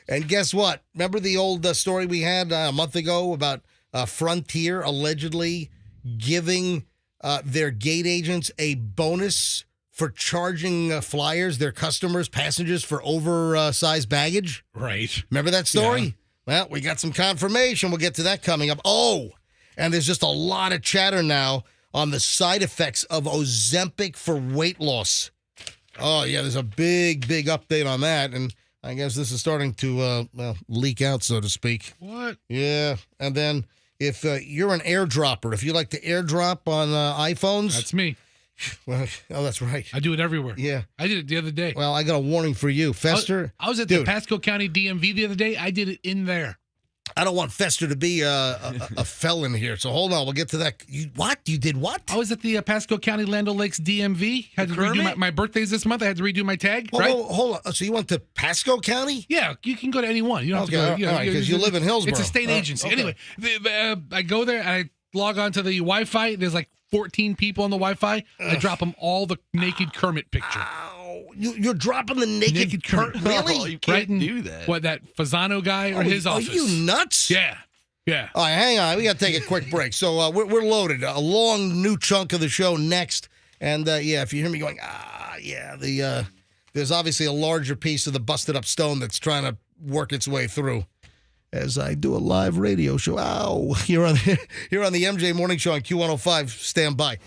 And guess what? Remember the old story we had a month ago about Frontier allegedly giving their gate agents a bonus for charging flyers, their customers, passengers, for oversized baggage? Right. Remember that story? Yeah. Well, we got some confirmation. We'll get to that coming up. Oh, and there's just a lot of chatter now on the side effects of Ozempic for weight loss. Oh, yeah, there's a big update on that, and I guess this is starting to leak out, so to speak. What? Yeah, and then if you're an airdropper, if you like to airdrop on iPhones. That's me. Well, oh, that's right. I do it everywhere. Yeah. I did it the other day. Well, I got a warning for you. Fester. I was at the Pasco County DMV the other day. I did it in there. I don't want Fester to be a felon here, so hold on. We'll get to that. What? You did what? I was at the Pasco County Land O'Lakes DMV. Had to redo my birthday's this month. I had to redo my tag. Oh, right? Hold on. So you went to Pasco County? Yeah, you can go to any one. You don't have to go. All right, because you live in Hillsborough. It's a state agency. Okay. Anyway, I go there and I log on to the Wi-Fi. There's like 14 people on the Wi-Fi. I drop them all the naked Kermit picture. You're dropping the naked Kermit? Really? Oh, you can't do that. What, that Fasano guy or his office? Are you nuts? Yeah. Yeah. All right, hang on. We got to take a quick break. So we're loaded. A long new chunk of the show next. And, yeah, if you hear me going, there's obviously a larger piece of the busted up stone that's trying to work its way through as I do a live radio show. Ow. Here on the MJ Morning Show on Q105. Stand by.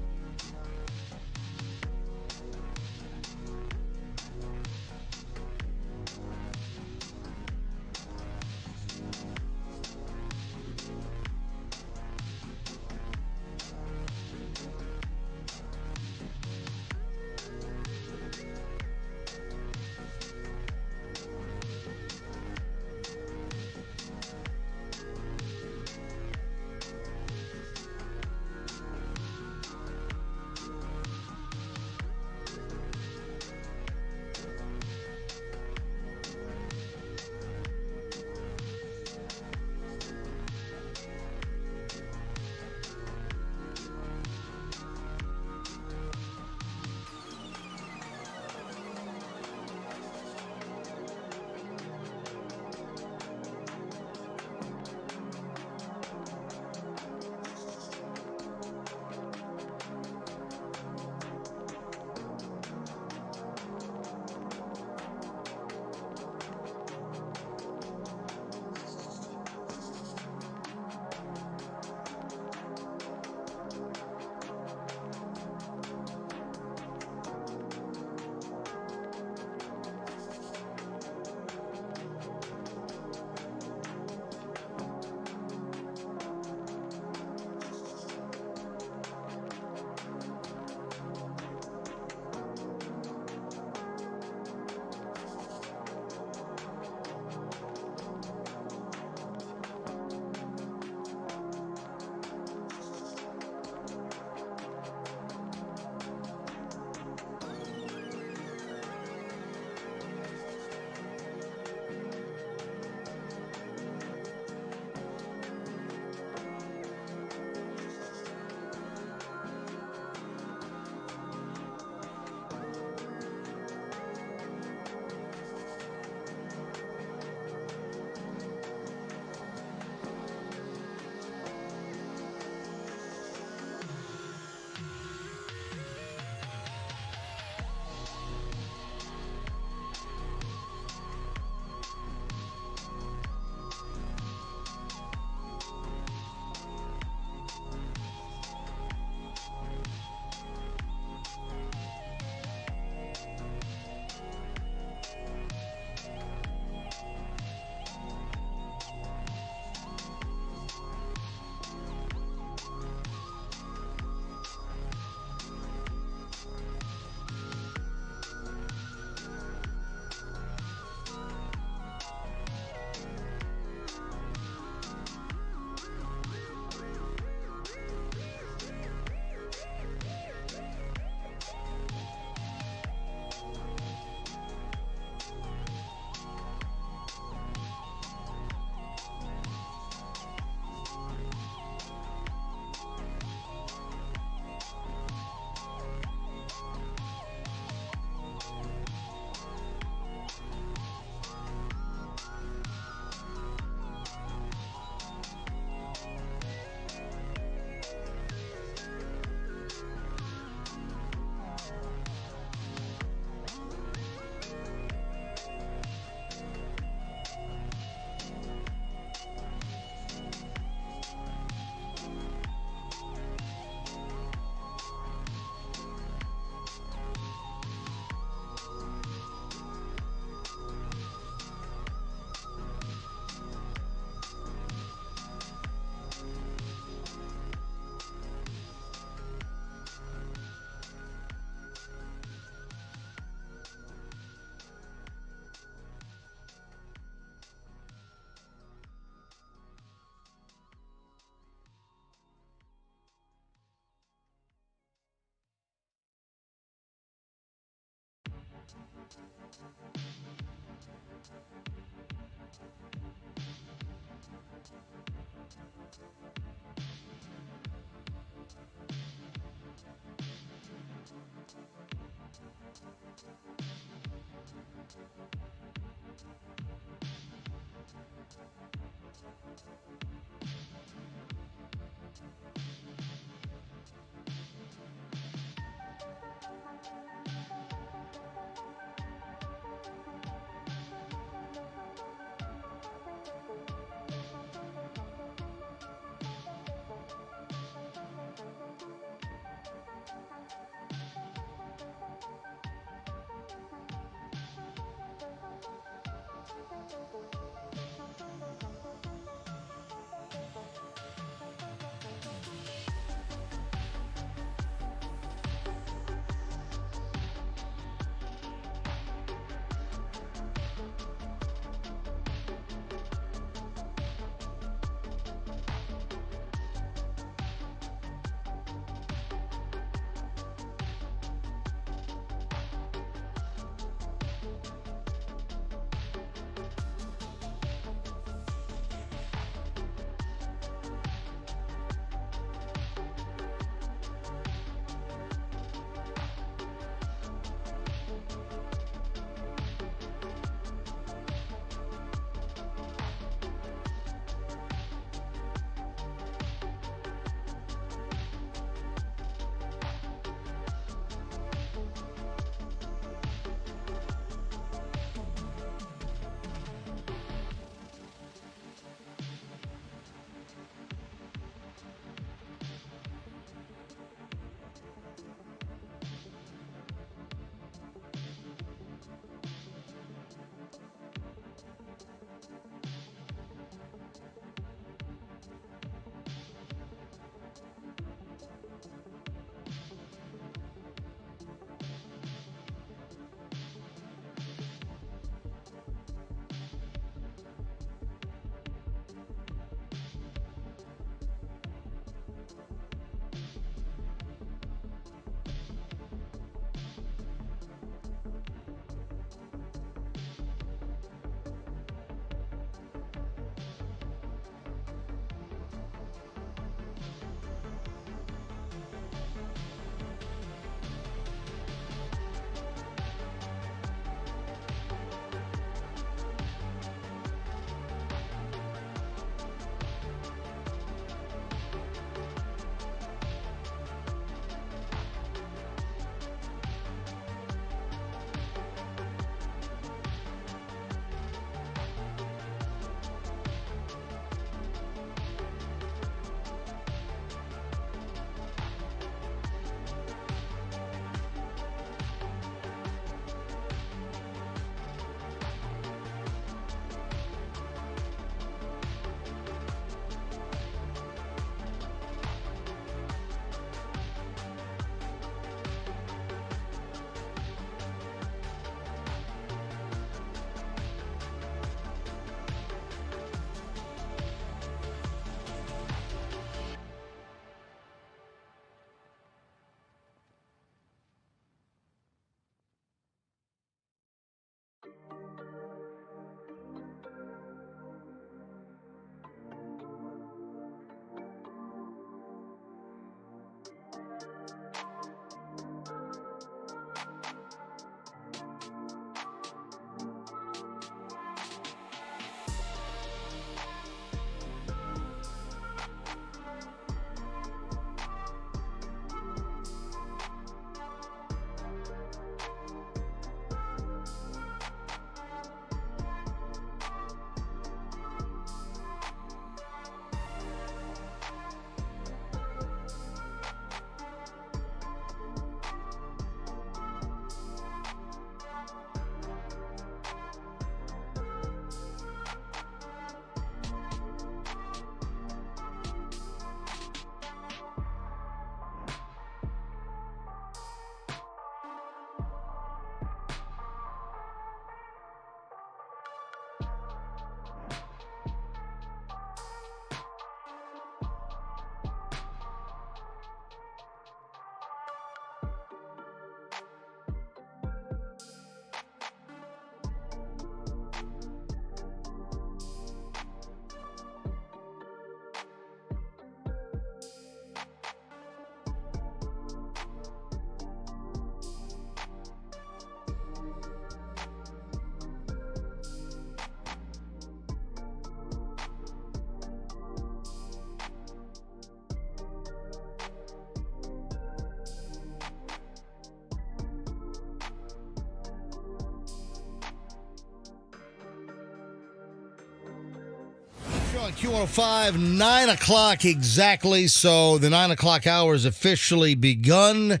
On Q105, 9 o'clock exactly. So the 9 o'clock hour has officially begun.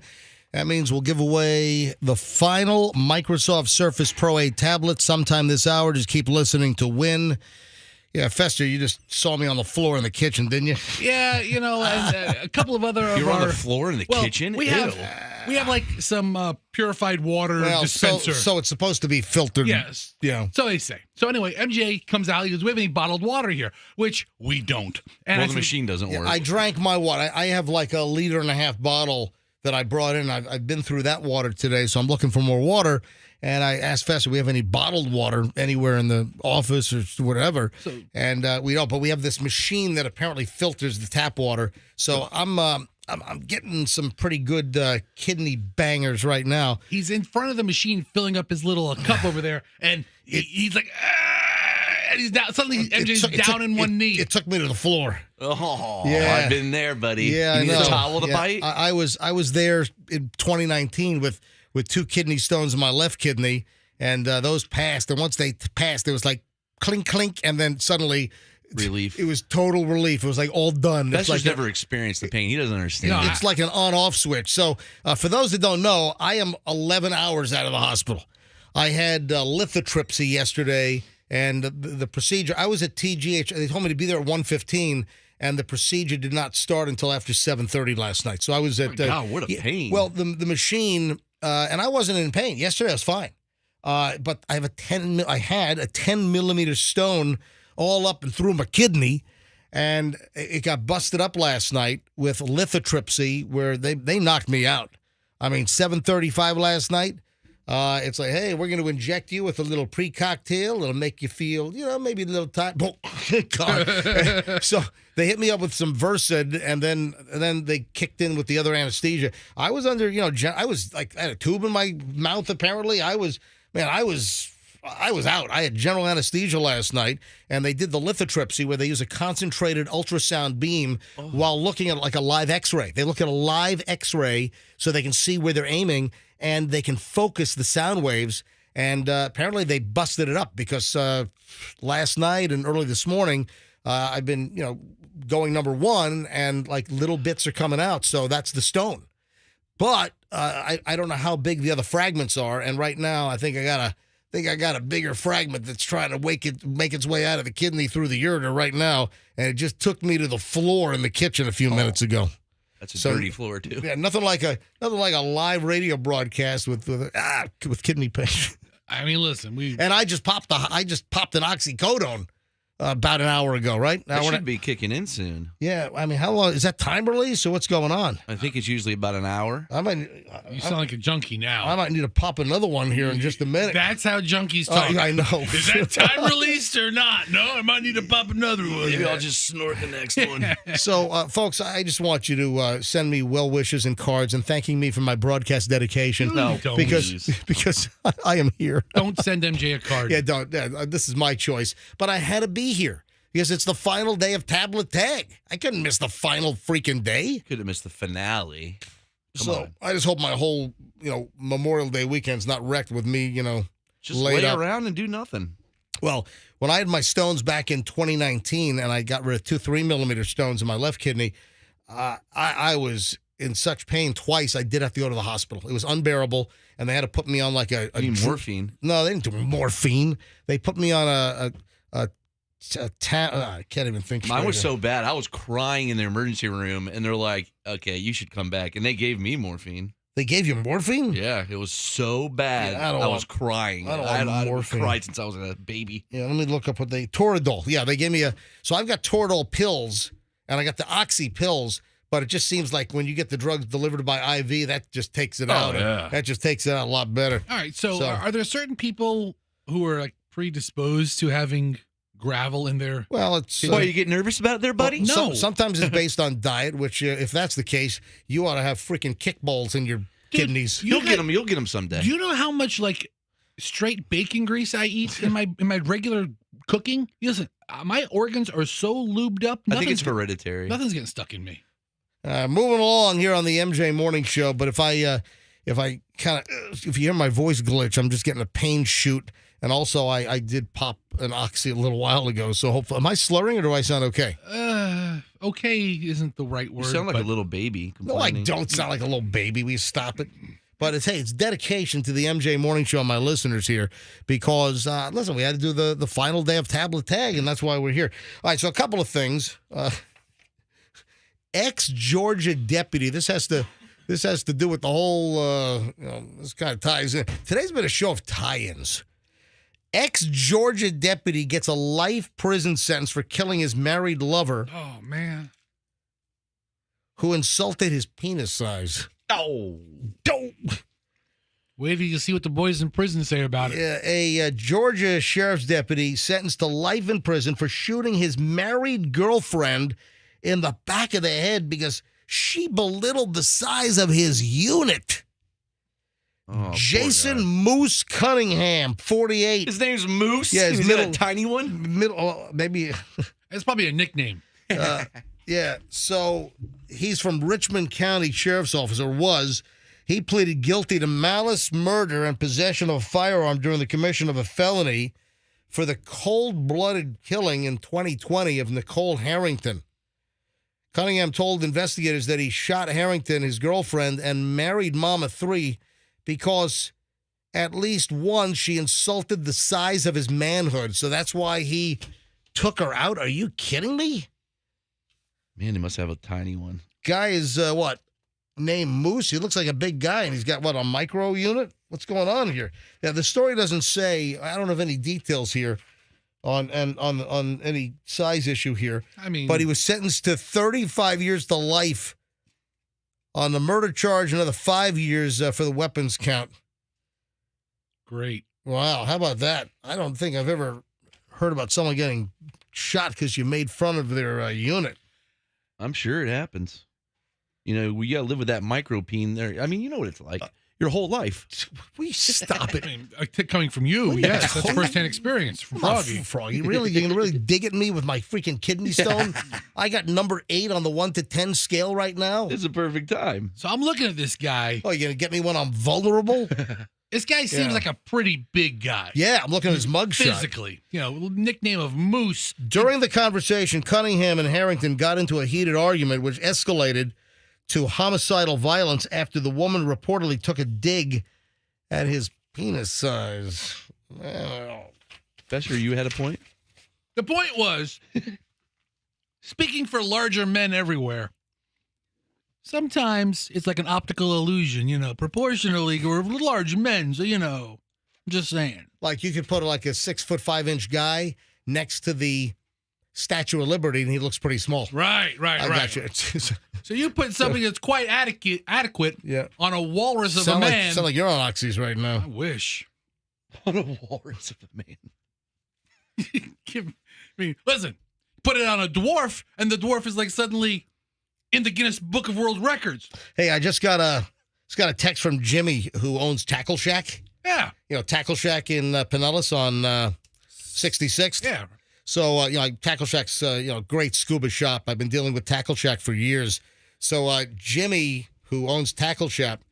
That means we'll give away the final Microsoft Surface Pro 8 tablet sometime this hour. Just keep listening to win. Yeah, Fester, you just saw me on the floor in the kitchen, didn't you? Yeah, and a couple of other You're on the floor in the kitchen? We have like some purified water dispenser. So it's supposed to be filtered. Yes. Yeah. So they say. So anyway, MJ comes out. He goes, "We have any bottled water here?" Which we don't. And the machine doesn't work. I drank my water. I have like a 1.5 liter bottle that I brought in. I've been through that water today, so I'm looking for more water. And I asked Fester, "We have any bottled water anywhere in the office or whatever?" And we don't. But we have this machine that apparently filters the tap water. So I'm getting some pretty good kidney bangers right now. He's in front of the machine filling up his little cup over there, and he's like, and he's down. Suddenly, MJ's down in one knee. It took me to the floor. Oh, yeah. I've been there, buddy. Yeah, you need I know. a towel to bite? I was there in 2019 with 2 kidney stones in my left kidney, and those passed. And once they passed, it was like clink, clink, and then suddenly relief. It was total relief. It was like all done. That's like just never experienced the pain. He doesn't understand. It's like an on-off switch. So for those that don't know, I am 11 hours out of the hospital. I had lithotripsy yesterday, and the procedure. I was at TGH. They told me to be there at 1:15. And the procedure did not start until after 7:30 last night. So I was at. Oh my God, what a pain! Well, the machine, and I wasn't in pain yesterday. I was fine, but I had a 10 millimeter stone all up and through my kidney, and it got busted up last night with lithotripsy, where they knocked me out. I mean, 7:35 last night. It's like, hey, we're going to inject you with a little pre-cocktail. It'll make you feel, maybe a little tired. God. So they hit me up with some Versed, and then they kicked in with the other anesthesia. I was under, I was like, I had a tube in my mouth. Apparently, I was out. I had general anesthesia last night, and they did the lithotripsy, where they use a concentrated ultrasound beam while looking at like a live X-ray. They look at a live X-ray so they can see where they're aiming, and they can focus the sound waves. And apparently they busted it up because last night and early this morning, I've been, going number 1, and like little bits are coming out. So that's the stone. But I don't know how big the other fragments are. And right now, I think I got a bigger fragment that's trying to make its way out of the kidney through the ureter right now. And it just took me to the floor in the kitchen a few minutes ago. That's a dirty floor too. Yeah, nothing like a live radio broadcast with kidney pain. I mean, listen, I just popped an oxycodone about an hour ago, right? That should be kicking in soon. Yeah, I mean, how long is that time release, or what's going on? I think it's usually about an hour. You sound like a junkie now. I might need to pop another one here in just a minute. That's how junkies talk. I know. Is that time released or not? No, I might need to pop another one. Maybe I'll just snort the next one. So, folks, I just want you to send me well wishes and cards and thanking me for my broadcast dedication. No, don't. Because I am here. Don't send MJ a card. Yeah, don't. This is my choice. But I had to be here because it's the final day of Tablet Tag. I couldn't miss the final freaking day. Could have missed the finale. Come on. I just hope my whole, Memorial Day weekend's not wrecked with me, just laid lay up around and do nothing. Well, when I had my stones back in 2019 and I got rid of 2 3 millimeter stones in my left kidney, I was in such pain twice. I did have to go to the hospital. It was unbearable, and they had to put me on like a morphine. No, they didn't do morphine. They put me on I can't even think. Mine was so bad. I was crying in the emergency room, and they're like, "Okay, you should come back." And they gave me morphine. They gave you morphine? Yeah, it was so bad. Yeah, I was crying. I don't morphine. Cried since I was a baby. Yeah, let me look up what Toradol. Yeah, they gave me so I've got Toradol pills, and I got the Oxy pills, but it just seems like when you get the drugs delivered by IV, that just takes it out. Yeah. That just takes it out a lot better. All right, so are there certain people who are like predisposed to having gravel in their... Well, it's... Why, you get nervous about it there, buddy? Well, No. Sometimes it's based on diet, which if that's the case, you ought to have freaking kickballs in your kidneys. You'll get them someday. Do you know how much like straight bacon grease I eat in my regular cooking? Listen, my organs are so lubed up. I think it's hereditary. Nothing's getting stuck in me. Moving along here on the MJ Morning Show, but if if you hear my voice glitch, I'm just getting a pain shoot. And also, I did pop an oxy a little while ago. So hopefully, am I slurring or do I sound okay? Okay isn't the right word. You sound like a little baby. No, I don't sound like a little baby. We stop it. But it's dedication to the MJ Morning Show and my listeners here because, listen, we had to do the final day of Tablet Tag, and that's why we're here. All right, so a couple of things. Ex-Georgia deputy, this has to do with the whole, this kind of ties in. Today's been a show of tie-ins. Ex-Georgia deputy gets a life prison sentence for killing his married lover. Oh, man. Who insulted his penis size. Oh, don't. Wait till you see what the boys in prison say about it. A Georgia sheriff's deputy sentenced to life in prison for shooting his married girlfriend in the back of the head because she belittled the size of his unit. Oh, Jason Moose Cunningham, 48. His name's Moose? Yeah, Is that a tiny one? Maybe. It's probably a nickname. Yeah, so he's from Richmond County Sheriff's Office, or was. He pleaded guilty to malice, murder, and possession of a firearm during the commission of a felony for the cold-blooded killing in 2020 of Nicole Harrington. Cunningham told investigators that he shot Harrington, his girlfriend, and married mom of three because at least once she insulted the size of his manhood. So that's why he took her out. Are you kidding me? Man, he must have a tiny one. Guy is, named Moose. He looks like a big guy, and he's got, a micro unit? What's going on here? Yeah, the story doesn't say, I don't have any details here on any size issue here. But he was sentenced to 35 years to life on the murder charge, another 5 years for the weapons count. Great. Wow, how about that? I don't think I've ever heard about someone getting shot because you made fun of their unit. I'm sure it happens. We got to live with that micropene there. I mean, you know what it's like. Your whole life. We stop it. Coming from you, yes, that's firsthand experience from Froggy. Froggy, really? You're going to really dig at me with my freaking kidney stone? I got number 8 on the 1 to 10 scale right now. It's a perfect time. So I'm looking at this guy. Oh, you're going to get me when I'm vulnerable? This guy seems like a pretty big guy. Yeah, I'm looking at his mugshot. Physically. Nickname of Moose. During the conversation, Cunningham and Harrington got into a heated argument, which escalated to homicidal violence after the woman reportedly took a dig at his penis size. Besser, you had a point? The point was, speaking for larger men everywhere, sometimes it's like an optical illusion, proportionally, we're large men, so, I'm just saying. Like you could put like a 6'5" guy next to the Statue of Liberty, and he looks pretty small. Right. Got you. So you put something that's quite adequate on a walrus of a man. Sound like you're on oxys right now. I wish. On a walrus of a man. Listen, put it on a dwarf, and the dwarf is like suddenly in the Guinness Book of World Records. Hey, I just got a text from Jimmy, who owns Tackle Shack. Yeah. Tackle Shack in Pinellas on 66th. Yeah. So, Tackle Shack's, great scuba shop. I've been dealing with Tackle Shack for years. So, Jimmy, who owns Tackle Shack,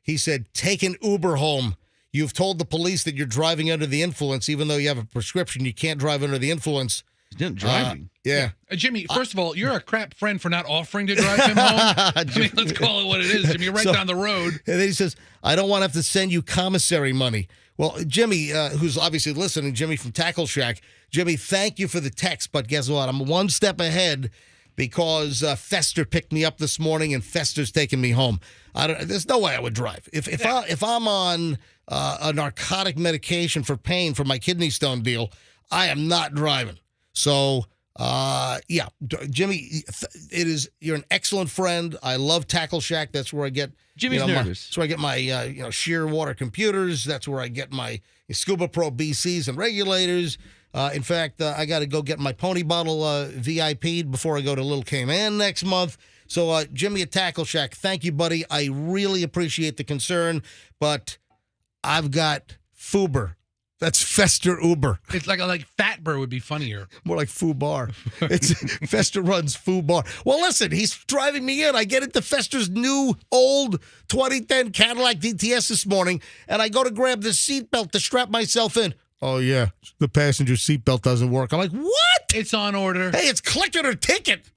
he said, take an Uber home. You've told the police that you're driving under the influence, even though you have a prescription. You can't drive under the influence. Driving. Yeah. Jimmy, first of all, you're a crap friend for not offering to drive him home. Let's call it what it is, Jimmy. You're right down the road. And then he says, I don't want to have to send you commissary money. Well, Jimmy, who's obviously listening, Jimmy from Tackle Shack, Jimmy, thank you for the text, but guess what? I'm one step ahead because Fester picked me up this morning, and Fester's taking me home. There's no way I would drive. If I'm on a narcotic medication for pain for my kidney stone deal, I am not driving. So, Jimmy, you're an excellent friend. I love Tackle Shack. That's where I get Jimmy's nervous. That's where I get my shear water computers. That's where I get my Scuba Pro BCs and regulators. In fact, I got to go get my pony bottle VIP'd before I go to Little Cayman next month. So, Jimmy at Tackle Shack, thank you, buddy. I really appreciate the concern, but I've got Fuber. That's Fester Uber. It's like Fatber would be funnier. More like Foo Bar. It's Fester runs Foo Bar. Well, listen, he's driving me in. I get into Fester's new old 2010 Cadillac DTS this morning, and I go to grab the seatbelt to strap myself in. Oh, yeah, the passenger seatbelt doesn't work. I'm like, what? It's on order. Hey, it's click it or ticket.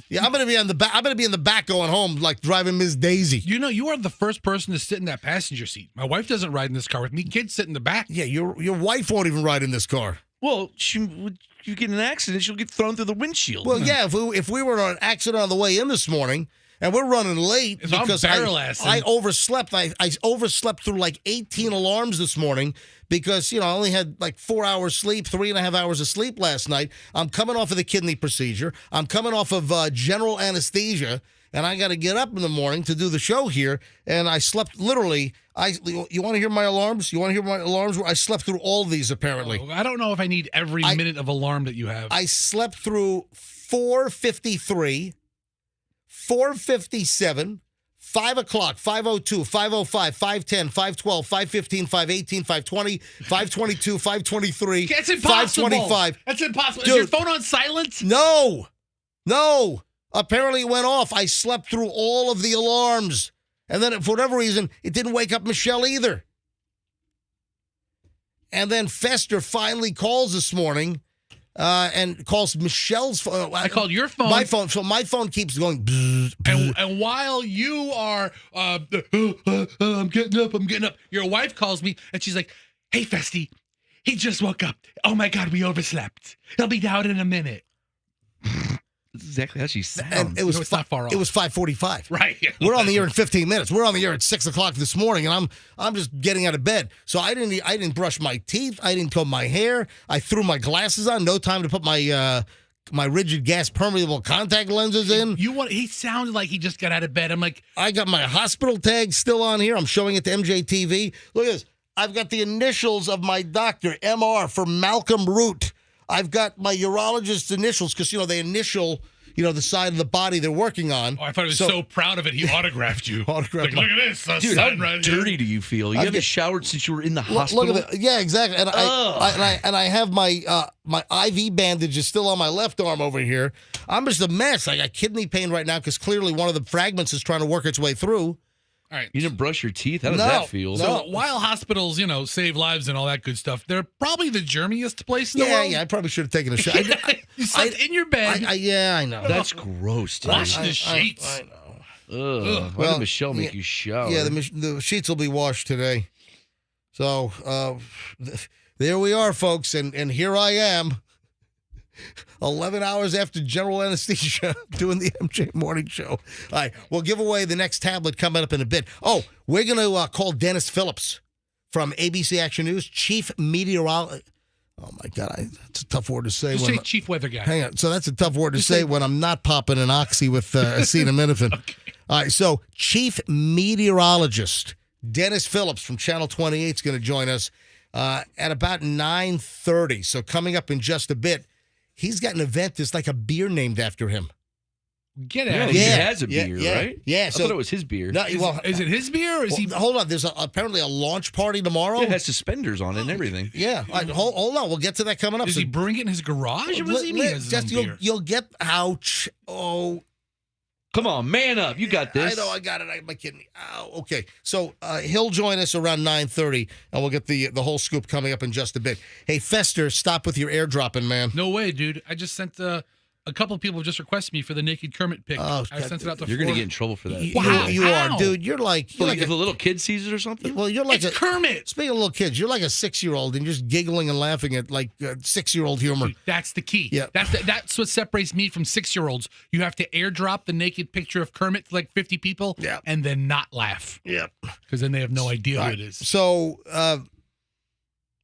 Yeah, I'm gonna be on the back. I'm gonna be in the back going home, like driving Miss Daisy. You know, you are the first person to sit in that passenger seat. My wife doesn't ride in this car with me. Kids sit in the back. Yeah, your wife won't even ride in this car. Well, you get in an accident, she'll get thrown through the windshield. Well, yeah, if we were in an accident on the way in this morning, and we're running late because I overslept. I overslept through like 18 alarms this morning because, I only had like 4 hours sleep, 3.5 hours of sleep last night. I'm coming off of the kidney procedure. I'm coming off of general anesthesia, and I got to get up in the morning to do the show here. And I slept literally. You want to hear my alarms? You want to hear my alarms? I slept through all these apparently. I don't know if I need every minute of alarm that you have. I slept through 4:53. 4:57, 5 o'clock, 5:02, 5:05, 5:10, 5:12, 5:15, 5:18, 5:20, 5:22, 5:23. It's impossible. 5:25. That's impossible. Dude, is your phone on silent? No. Apparently it went off. I slept through all of the alarms. And then for whatever reason, it didn't wake up Michelle either. And then Fester finally calls this morning. And calls Michelle's phone. I called your phone. My phone. So my phone keeps going. Bzz, bzz. And while you are, I'm getting up. Your wife calls me and she's like, "Hey, Festy, he just woke up. Oh my God, we overslept. He'll be down in a minute." That's exactly how she sounds. And it was it's not far off. It was 5:45. Right. We're on the air in 15 minutes. We're on the air at 6 o'clock this morning, and I'm just getting out of bed. So I didn't brush my teeth. I didn't comb my hair. I threw my glasses on. No time to put my rigid gas permeable contact lenses in. He sounded like he just got out of bed. I'm like, I got my hospital tag still on here. I'm showing it to MJTV. Look at this. I've got the initials of my doctor, MR, for Malcolm Root. I've got my urologist's initials because, they initial, the side of the body they're working on. Oh, I thought he was so proud of it, he autographed you. Look at this. Dude, how dirty do you feel? You haven't showered since you were in the hospital? Look at that. Yeah, exactly. And I have my IV bandage still on my left arm over here. I'm just a mess. I got kidney pain right now because clearly one of the fragments is trying to work its way through. All right. You didn't brush your teeth? How does that feel? So while hospitals, save lives and all that good stuff, they're probably the germiest place in the world. Yeah, I probably should have taken a shower. You slept in your bed. I know. That's gross, dude. Wash the sheets. I know. Ugh. Why did Michelle make you shower? Yeah, the sheets will be washed today. So there we are, folks, and here I am. 11 hours after general anesthesia doing the MJ Morning Show. All right, we'll give away the next tablet coming up in a bit. Oh, we're going to call Dennis Phillips from ABC Action News, chief meteorologist. Oh, my God, that's a tough word to say. Just say chief weather guy. Hang on. So that's a tough word to say when I'm not popping an oxy with acetaminophen. Okay. All right, so chief meteorologist Dennis Phillips from Channel 28 is going to join us at about 9:30. So coming up in just a bit. He's got an event that's like a beer named after him. Get out of here. He has a beer, right? Yeah. I thought it was his beer. No, is it his beer? Or is he? Hold on. There's apparently a launch party tomorrow. It has suspenders on it and everything. Yeah. Hold on. We'll get to that coming up. Is he brewing it in his garage? Or was he beer? You'll get ouch. Oh. Come on, man up. You got this. I know, I got it. My kidney. Ow. Okay. So he'll join us around 9:30, and we'll get the whole scoop coming up in just a bit. Hey, Fester, stop with your airdropping, man. No way, dude. I just sent a couple of people just requested me for the naked Kermit pic. I sent it out to You're going to get in trouble for that. Wow. You are, dude. You're like if a little kid sees it or something? Well, you're like it's Kermit. Speaking of little kids, you're like a 6-year-old and you're just giggling and laughing at like 6-year-old humor. Dude, that's the key. Yeah. That's what separates me from 6-year-olds. You have to airdrop the naked picture of Kermit to like 50 people and then not laugh. Yep. Because then they have no idea who it is. So,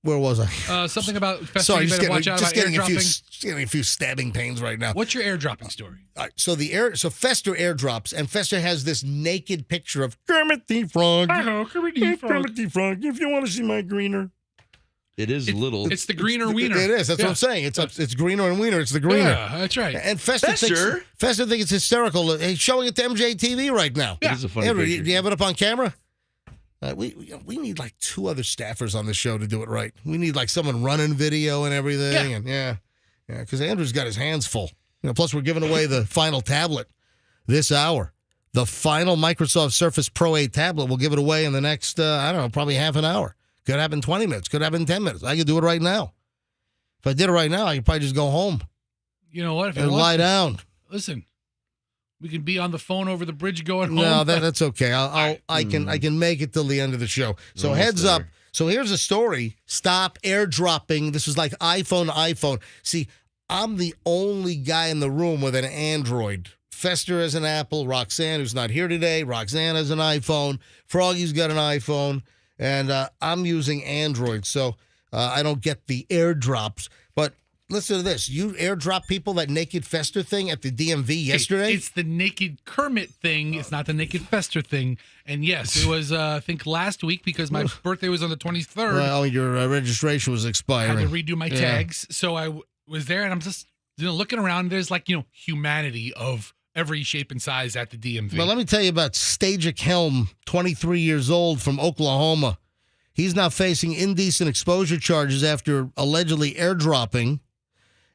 where was I? Something about Fester. Sorry, you better watch out about airdropping. Just getting a few stabbing pains right now. What's your airdropping story? All right, so Fester airdrops, and Fester has this naked picture of Kermit the Frog. Hello, Kermit the Frog. Kermit the Frog. If you want to see my greener. It's little. It's the greener wiener. It is. That's what I'm saying. It's greener and wiener. It's the greener. Yeah, that's right. And Fester thinks it's hysterical. He's showing it to MJTV right now. Yeah. It is a funny picture. Do you have it up on camera? We need like 2 other staffers on the show to do it right. We need like someone running video and everything. Yeah. And because Andrew's got his hands full. Plus we're giving away the final tablet this hour. The final Microsoft Surface Pro 8 tablet. We'll give it away in the next, probably half an hour. Could happen 20 minutes. Could happen 10 minutes. I could do it right now. If I did it right now, I could probably just go home. You know what? If and lie down. Listen, we can be on the phone over the bridge going home. No, that's okay. I can make it till the end of the show. So Almost heads there. up. So here's a story. Stop airdropping. This is like iPhone. See, I'm the only guy in the room with an Android. Fester has an Apple. Roxanne, who's not here today. Roxanne has an iPhone. Froggy's got an iPhone. And I'm using Android. So I don't get the airdrops. But listen to this. You airdrop people that Naked Fester thing at the DMV yesterday? It's the Naked Kermit thing. It's not the Naked Fester thing. And yes, it was, I think, last week because my birthday was on the 23rd. Well, your registration was I expiring. had to redo my tags. So I was there, and I'm just looking around. There's humanity of every shape and size at the DMV. Well, let me tell you about Stajic Helm, 23 years old from Oklahoma. He's now facing indecent exposure charges after allegedly airdropping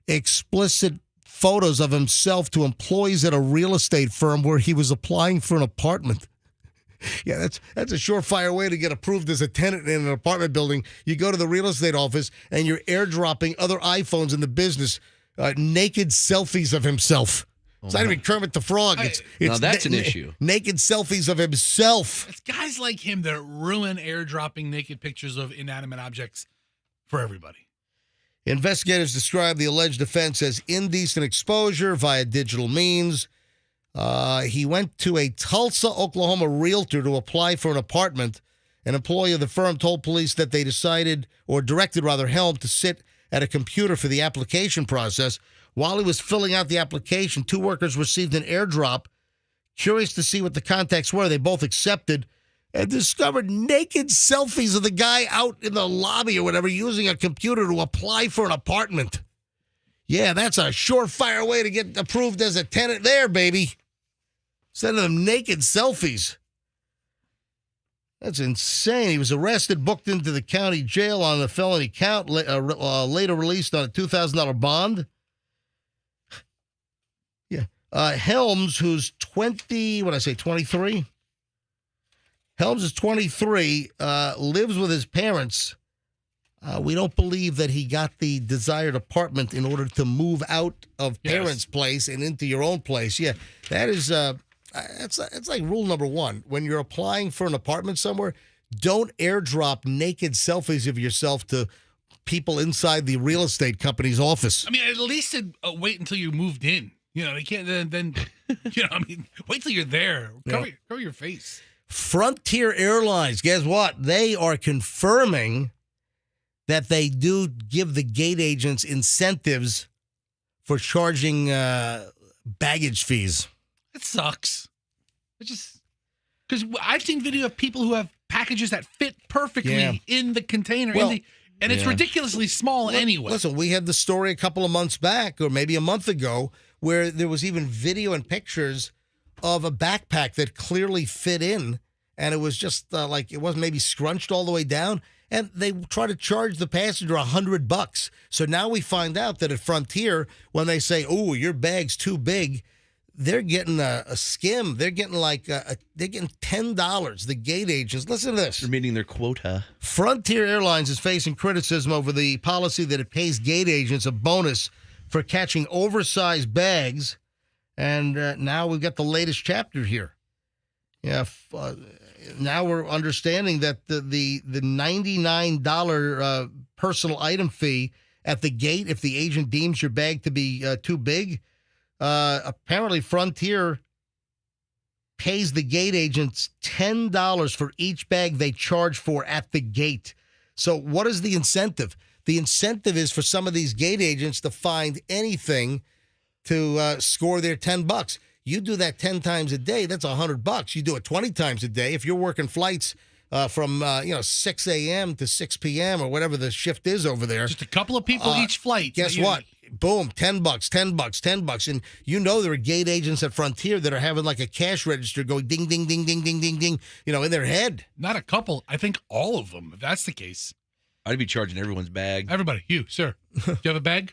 explicit photos of himself to employees at a real estate firm where he was applying for an apartment. Yeah, that's a surefire way to get approved as a tenant in an apartment building. You go to the real estate office and you're airdropping other iPhones in the business, naked selfies of himself. It's not even Kermit the Frog. It's now that's an issue. Naked selfies of himself. It's guys like him that ruin airdropping naked pictures of inanimate objects for everybody. Investigators describe the alleged offense as indecent exposure via digital means. He went to a Tulsa, Oklahoma realtor to apply for an apartment. An employee of the firm told police that they directed Helm to sit at a computer for the application process. While he was filling out the application, 2 workers received an airdrop. Curious to see what the contacts were, they both accepted and discovered naked selfies of the guy out in the lobby or whatever using a computer to apply for an apartment. Yeah, that's a surefire way to get approved as a tenant there, baby. Sending them naked selfies. That's insane. He was arrested, booked into the county jail on a felony count, later released on a $2,000 bond. Yeah. Helms, who's 23? Helms is 23, lives with his parents. We don't believe that he got the desired apartment in order to move out of parents' place and into your own place. Yeah, that is, it's like rule number 1. When you're applying for an apartment somewhere, don't airdrop naked selfies of yourself to people inside the real estate company's office. I mean, at least wait until you moved in. They can't then wait till you're there. Cover your face. Frontier Airlines, guess what? They are confirming that they do give the gate agents incentives for charging baggage fees. It sucks. Because I've seen video of people who have packages that fit perfectly in the container, and it's ridiculously small anyway. Listen, we had the story a couple of months back, or maybe a month ago, where there was even video and pictures of a backpack that clearly fit in, and it was just it wasn't maybe scrunched all the way down, and they try to charge the passenger $100. So now we find out that at Frontier, when they say, "Oh, your bag's too big," they're getting a skim. They're getting they're getting $10. The gate agents. Listen to this. They're meeting their quota. Frontier Airlines is facing criticism over the policy that it pays gate agents a bonus for catching oversized bags, and now we've got the latest chapter here. Yeah, now we're understanding that the $99 personal item fee at the gate, if the agent deems your bag to be too big, apparently Frontier pays the gate agents $10 for each bag they charge for at the gate. So what is the incentive? The incentive is for some of these gate agents to find anything to score their $10. You do that 10 times a day, that's $100. You do it 20 times a day. If you're working flights from 6 a.m. to 6 p.m. or whatever the shift is over there. Just a couple of people each flight. Guess what? boom, $10, $10. And you know there are gate agents at Frontier that are having like a cash register going ding, ding, ding, ding, ding, ding, ding, in their head. Not a couple. I think all of them, if that's the case. I'd be charging everyone's bag. Everybody, you, sir. Do you have a bag?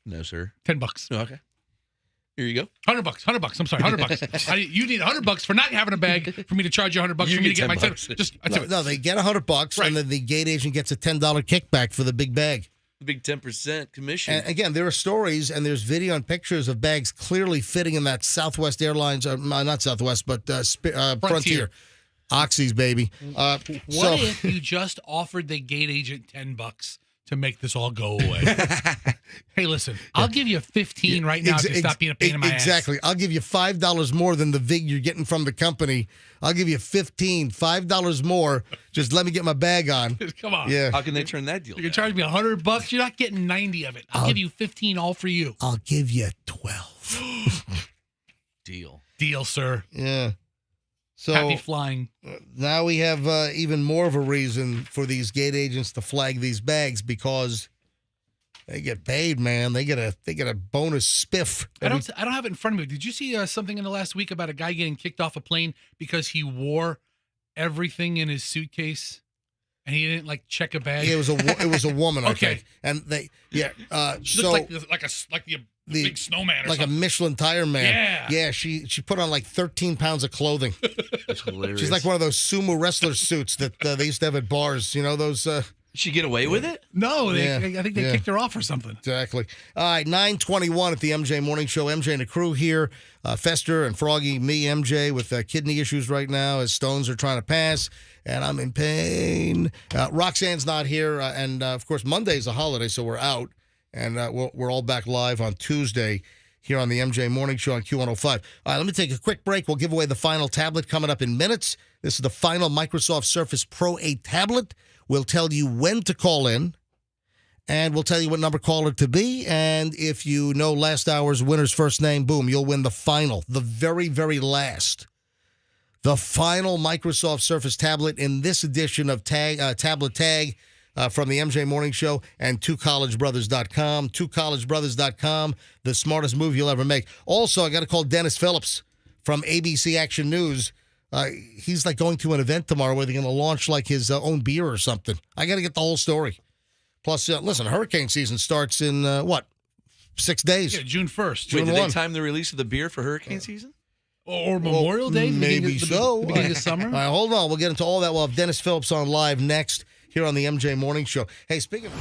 No, sir. $10. Oh, okay. Here you go. $100. I'm sorry, $100. You need $100 for not having a bag for me to charge you $100 for me to get my $10. No, they get $100, and then the gate agent gets a $10 kickback for the big bag. The big 10% commission. And again, there are stories and there's video and pictures of bags clearly fitting in that Southwest Airlines, not Southwest, but Frontier. Oxys, baby. What if you just offered the gate agent $10 to make this all go away? Hey, listen, I'll give you 15 right now if you stop being a pain in my ass. Exactly. I'll give you $5 more than the VIG you're getting from the company. I'll give you $5 more. Just let me get my bag on. Come on. Yeah. How can they turn that deal You can charge me $100. You're not getting 90 of it. I'll give you 15 all for you. I'll give you 12. Deal, sir. Yeah. So happy flying. Now we have even more of a reason for these gate agents to flag these bags because they get paid, man. They get a bonus spiff. I don't have it in front of me. Did you see something in the last week about a guy getting kicked off a plane because he wore everything in his suitcase and he didn't like check a bag? Yeah, it was a woman. I Okay. think. And they She so looked like the big snowman or like something. a Michelin tire man. Yeah. She put on like 13 pounds of clothing. That's hilarious. She's like one of those sumo wrestler suits that they used to have at bars. You know those. Did she get away with it? No, Yeah. I think they kicked her off or something. Exactly. All right, 9:21 at the MJ Morning Show. MJ and the crew here. Fester and Froggy, me, MJ, with kidney issues right now as stones are trying to pass, and I'm in pain. Roxanne's not here, and of course Monday's a holiday, so we're out, and we're all back live on Tuesday here on the MJ Morning Show on Q105. All right, let me take a quick break. We'll give away the final tablet coming up in minutes. This is the final Microsoft Surface Pro 8 tablet. We'll tell you when to call in, and we'll tell you what number caller to be. And if you know last hour's winner's first name, boom, you'll win the final, the very, very last. The final Microsoft Surface tablet in this edition of Tablet Tag from the MJ Morning Show and twocollegebrothers.com. Twocollegebrothers.com, the smartest move you'll ever make. Also, I got to call Dennis Phillips from ABC Action News. He's like going to an event tomorrow where they're going to launch like his own beer or something. I got to get the whole story. Plus, listen, hurricane season starts in 6 days? Yeah, June 1st. Wait, did they time the release of the beer for hurricane season? Or Memorial Day? Maybe so. Beginning of summer? All right, hold on. We'll get into all that. We'll have Dennis Phillips on live next here on the MJ Morning Show. Hey, speaking of...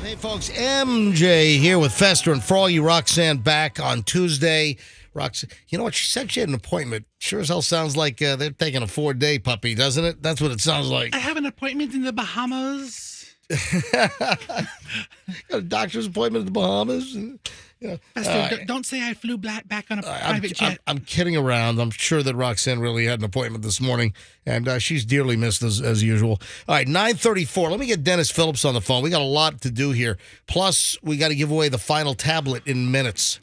Hey, folks, MJ here with Fester and Froggy. Roxanne back on Tuesday. Roxanne, you know what? She said she had an appointment. Sure as hell sounds like they're taking a 4-day puppy, doesn't it? That's what it sounds like. I have an appointment in the Bahamas. Got a doctor's appointment in the Bahamas. Fester, don't say I flew back on a private jet. I'm kidding around. I'm sure that Roxanne really had an appointment this morning, and she's dearly missed as usual. All right, 9:34. Let me get Dennis Phillips on the phone. We got a lot to do here. Plus, we got to give away the final tablet in minutes.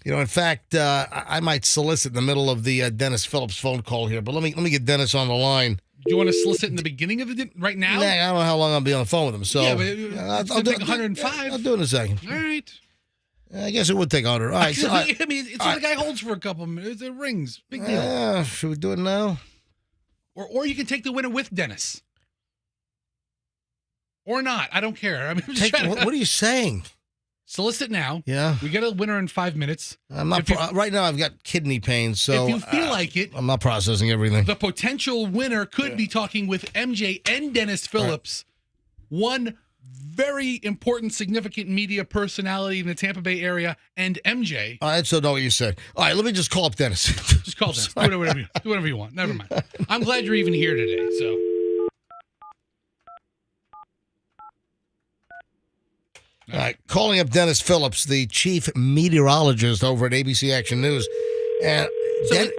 You know, in fact, I might solicit in the middle of the Dennis Phillips phone call here, but let me get Dennis on the line. Do you want to solicit in the beginning of it right now? Nah, I don't know how long I'll be on the phone with him. So yeah, but it's I'll going to take 105. I'll do it in a second. All right. I guess it would take 100. All right. So, I mean, it's what the guy holds for a couple of minutes. It rings. Big deal. Should we do it now? Or you can take the winner with Dennis. Or not. I don't care. I mean, what are you saying? Solicit now. Yeah. We get a winner in 5 minutes. I'm not right now. I've got kidney pain, so if you feel like it, I'm not processing everything. The potential winner could be talking with MJ and Dennis Phillips, one very important, significant media personality in the Tampa Bay area, and MJ. All right, so know what you said. All right, let me just call up Dennis. Just call Dennis. Do whatever you want. Never mind. I'm glad you're even here today. So. All right, calling up Dennis Phillips, the chief meteorologist over at ABC Action News. And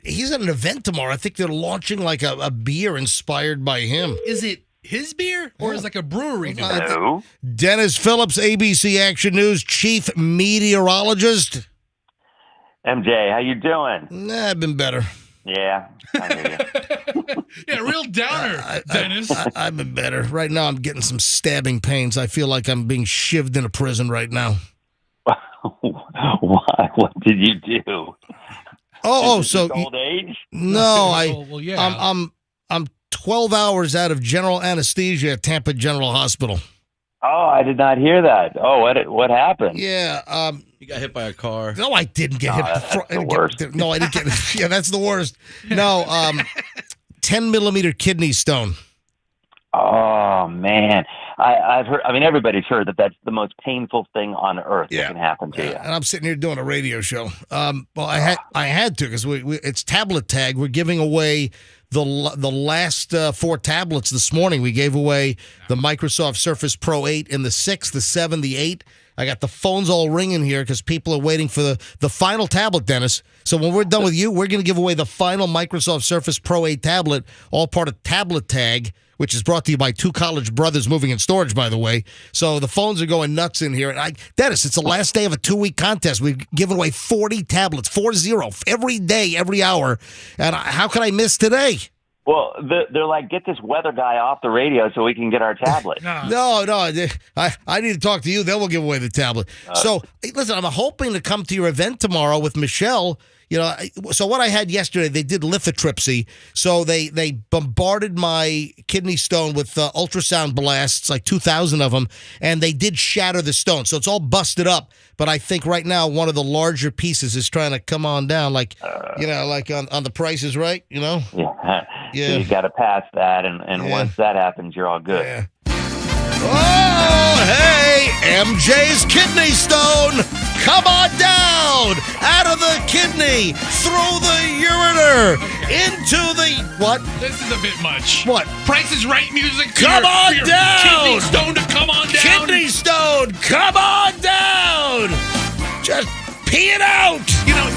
he's at an event tomorrow. I think they're launching like a beer inspired by him. Is it his beer or is it like a brewery? Hello? Dennis Phillips, ABC Action News, chief meteorologist. MJ, how you doing? I've been better. Yeah, I hear you. Yeah, real downer, Dennis. I've been better. Right now, I'm getting some stabbing pains. I feel like I'm being shivved in a prison right now. Why? What did you do? So old age? No, well, yeah. I'm 12 hours out of general anesthesia at Tampa General Hospital. Oh, I did not hear that. Oh, what happened? Yeah, you got hit by a car. No, I didn't get hit. That's the worst. No, I didn't get. Yeah, that's the worst. No, 10-millimeter kidney stone. Oh man, I've heard. I mean, everybody's heard that that's the most painful thing on earth that can happen to you. And I'm sitting here doing a radio show. Well, I had to because it's tablet tag. We're giving away the last 4 tablets this morning. We gave away the Microsoft Surface Pro 8 and the 6, the 7, the 8. I got the phones all ringing here because people are waiting for the final tablet, Dennis. So when we're done with you, we're going to give away the final Microsoft Surface Pro 8 tablet, all part of Tablet Tag, which is brought to you by 2 college brothers moving in storage, by the way. So the phones are going nuts in here. And Dennis, it's the last day of a 2-week contest. We've given away 40 tablets, 40, every day, every hour. And how could I miss today? Well, they're like, get this weather guy off the radio so we can get our tablet. No, I need to talk to you. Then we'll give away the tablet. So, listen, I'm hoping to come to your event tomorrow with Michelle. You know, so what I had yesterday, they did lithotripsy. So they bombarded my kidney stone with ultrasound blasts, like 2,000 of them, and they did shatter the stone. So it's all busted up. But I think right now one of the larger pieces is trying to come on down, like like on The Price is Right. You know. Yeah. So you got to pass that, and once that happens, you're all good. Yeah. Oh, hey, MJ's kidney stone. Come on down, out of the kidney, through the ureter, into the, what? This is a bit much. What? Price is Right music. Come on down. Kidney stone to come on down. Kidney stone, come on down. Just pee it out.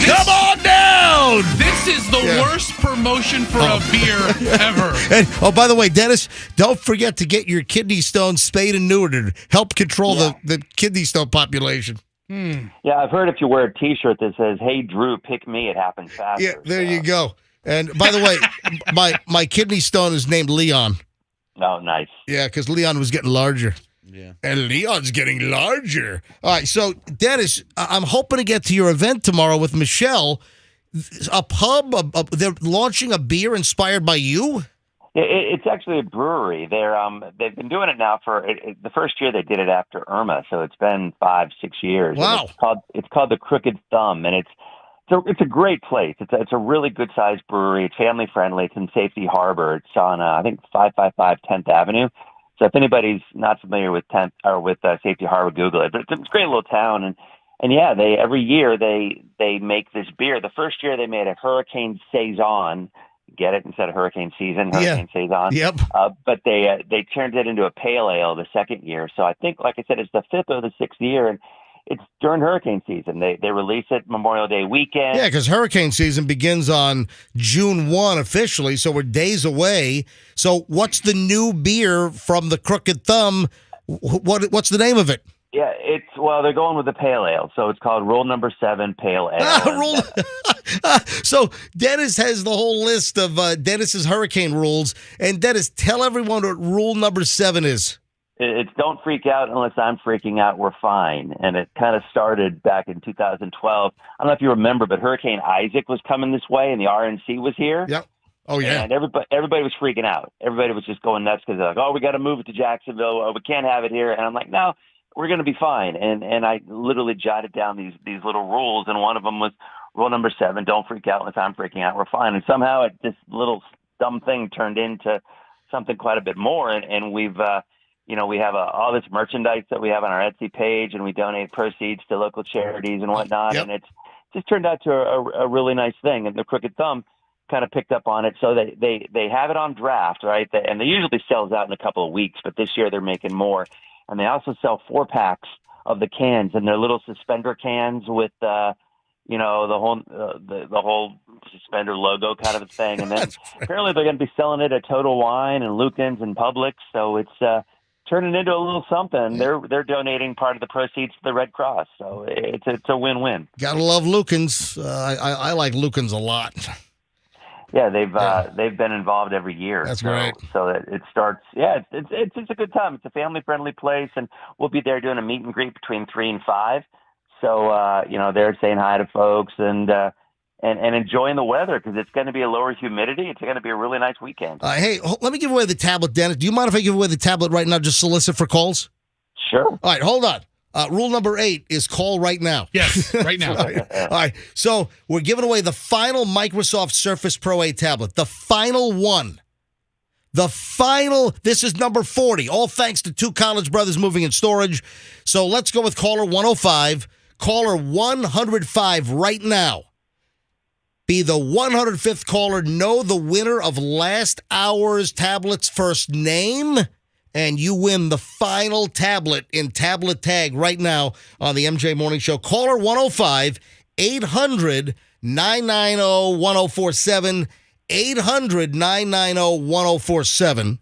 Come on down. This is the worst promotion for a beer ever. And, by the way, Dennis, don't forget to get your kidney stone spayed and neutered. Help control the kidney stone population. Yeah, I've heard if you wear a T-shirt that says, "Hey, Drew, pick me," it happens faster. Yeah, there you go. And by the way, my kidney stone is named Leon. Oh, nice. Yeah, because Leon was getting larger. Yeah. And Leon's getting larger. All right, so, Dennis, I'm hoping to get to your event tomorrow with Michelle. A pub, they're launching a beer inspired by you? It's actually a brewery. They've been doing it now for the first year they did it after Irma, so it's been 5-6 years. Wow! It's called the Crooked Thumb, and it's a great place. It's a really good sized brewery. It's family friendly. It's in Safety Harbor. It's on I think 555 10th Avenue. So if anybody's not familiar with Safety Harbor, Google it. But it's a great little town, and yeah, every year they make this beer. The first year they made a Hurricane Saison. Get it? Instead of Hurricane Season, Hurricane Saison. Yep. But they turned it into a pale ale the second year. So I think, like I said, it's the fifth or the sixth year, and it's during hurricane season. They release it Memorial Day weekend. Yeah, because hurricane season begins on June 1 officially, so we're days away. So what's the new beer from the Crooked Thumb? What's the name of it? Yeah, they're going with the pale ale, so it's called Rule Number 7 Pale Ale. So Dennis has the whole list of Dennis's hurricane rules, and Dennis, tell everyone what rule number 7 is. It's don't freak out unless I'm freaking out. We're fine, and it kind of started back in 2012. I don't know if you remember, but Hurricane Isaac was coming this way, and the RNC was here. Yep. Oh yeah. And everybody was freaking out. Everybody was just going nuts because they're like, "Oh, we got to move it to Jacksonville. Oh, we can't have it here." And I'm like, "No. We're going to be fine." And I literally jotted down these little rules, and one of them was rule number 7: don't freak out unless I'm freaking out. We're fine. And somehow this little dumb thing turned into something quite a bit more. And we've, we have all this merchandise that we have on our Etsy page, and we donate proceeds to local charities and whatnot. Yep. And it's just turned out to a really nice thing. And the Crooked Thumb kind of picked up on it, so they have it on draft, right? And they usually sells out in a couple of weeks, but this year they're making more. And they also sell 4-packs of the cans, and they're little suspender cans with, the whole suspender logo kind of a thing. And then apparently they're going to be selling it at Total Wine and Lucan's and Publix. So it's turning into a little something. They're donating part of the proceeds to the Red Cross. So it's a win-win. Gotta love Lucan's. I like Lucan's a lot. Yeah, they've been involved every year. That's great. So it starts. Yeah, it's a good time. It's a family friendly place, and we'll be there doing a meet and greet between 3 and 5. So they're saying hi to folks and enjoying the weather because it's going to be a lower humidity. It's going to be a really nice weekend. Hey, let me give away the tablet, Dennis. Do you mind if I give away the tablet right now? Just solicit for calls. Sure. All right, hold on. Rule number 8 is call right now. Yes, right now. All right. So we're giving away the final Microsoft Surface Pro 8 tablet, the final one. This is number 40, all thanks to 2 College Brothers Moving and Storage. So let's go with caller 105. Caller 105 right now. Be the 105th caller. Know the winner of last hour's tablet's first name. And you win the final tablet in Tablet Tag right now on the MJ Morning Show. Caller 105, 800-990-1047, 800-990-1047.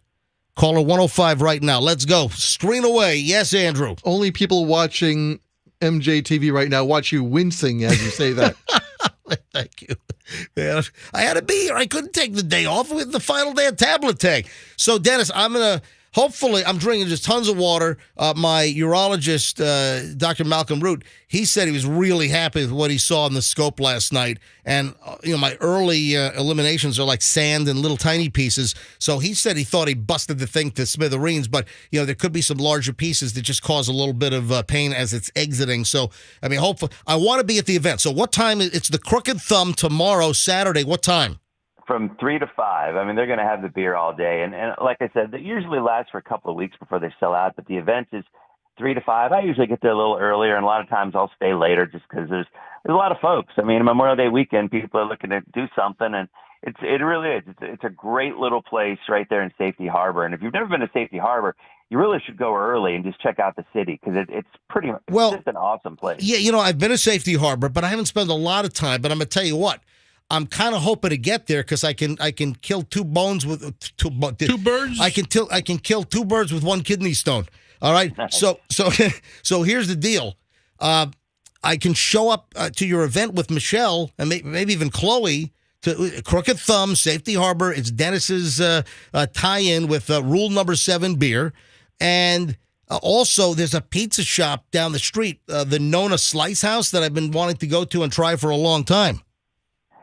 Caller 105 right now. Let's go. Screen away. Yes, Andrew. Only people watching MJ TV right now watch you wincing as you say that. Thank you. Man, I had to be here. I couldn't take the day off with the final day of Tablet Tag. So, Dennis, hopefully, I'm drinking just tons of water. My urologist, Dr. Malcolm Root, he said he was really happy with what he saw in the scope last night. And, my early eliminations are like sand and little tiny pieces. So he said he thought he busted the thing to smithereens. But, there could be some larger pieces that just cause a little bit of pain as it's exiting. So, hopefully, I want to be at the event. So what time? It's the Crooked Thumb tomorrow, Saturday. What time? From 3 to 5. They're going to have the beer all day. And like I said, it usually lasts for a couple of weeks before they sell out. But the event is 3 to 5. I usually get there a little earlier, and a lot of times I'll stay later just because there's a lot of folks. Memorial Day weekend, people are looking to do something, and it really is. It's a great little place right there in Safety Harbor. And if you've never been to Safety Harbor, you really should go early and just check out the city because it's just an awesome place. Yeah, I've been to Safety Harbor, but I haven't spent a lot of time. But I'm going to tell you what. I'm kind of hoping to get there because I can kill two birds. I can kill 2 birds with 1 kidney stone. All right. So here's the deal. I can show up to your event with Michelle and maybe even Chloe to Crooked Thumb, Safety Harbor. It's Dennis's tie-in with Rule Number 7 beer, and also there's a pizza shop down the street, the Nona Slice House, that I've been wanting to go to and try for a long time.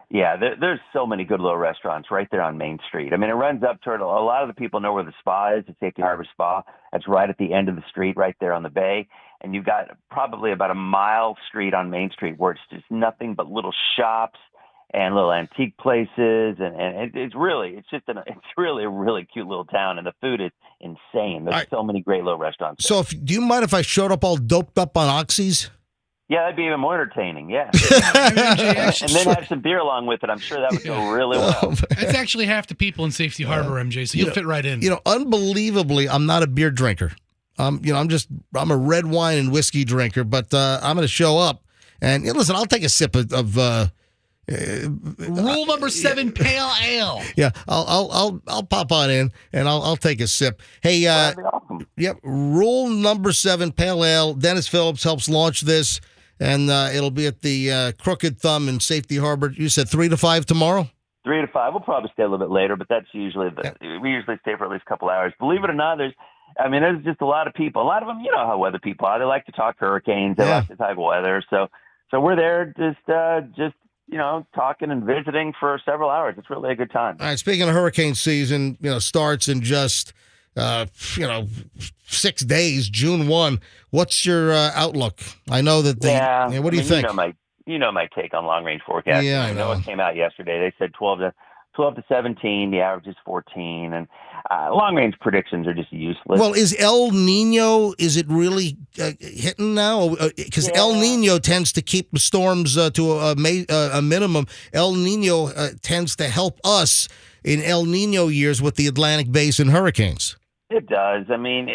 Yeah, there's so many good little restaurants right there on Main Street. It runs up toward a lot of the people know where the spa is, the Safety Harbor Spa. That's right at the end of the street, right there on the bay. And you've got probably about a mile street on Main Street where it's just nothing but little shops and little antique places, and it's really a really cute little town, and the food is insane. There's so many great little restaurants. So, do you mind if I showed up all doped up on oxys? Yeah, that'd be even more entertaining. Yeah, and then have some beer along with it. I'm sure that would go really well. That's actually half the people in Safety Harbor, MJ. So you'll fit right in. Unbelievably, I'm not a beer drinker. I'm a red wine and whiskey drinker, but I'm going to show up and listen. I'll take a sip of Rule number 7, pale ale. Yeah, I'll pop on in and I'll take a sip. Hey, awesome. Yep. Rule number 7, pale ale. Dennis Phillips helps launch this, and it'll be at the Crooked Thumb in Safety Harbor. You said 3 to 5 tomorrow. 3 to 5. We'll probably stay a little bit later, but that's usually we usually stay for at least a couple hours. Believe it or not, there's just a lot of people. A lot of them, you know how weather people are. They like to talk hurricanes. They like to talk weather. So we're there just talking and visiting for several hours. It's really a good time. All right. Speaking of hurricane season, starts in just 6 days, June 1. What's your outlook? I know that what do you think? You know my take on long range forecast. Yeah, I know. It came out yesterday. They said 12 to 17. The average is 14, and long range predictions are just useless. Well, is El Nino? Is it really hitting now? Because El Nino tends to keep the storms to a minimum. El Nino tends to help us in El Nino years with the Atlantic Basin hurricanes. It does. I mean,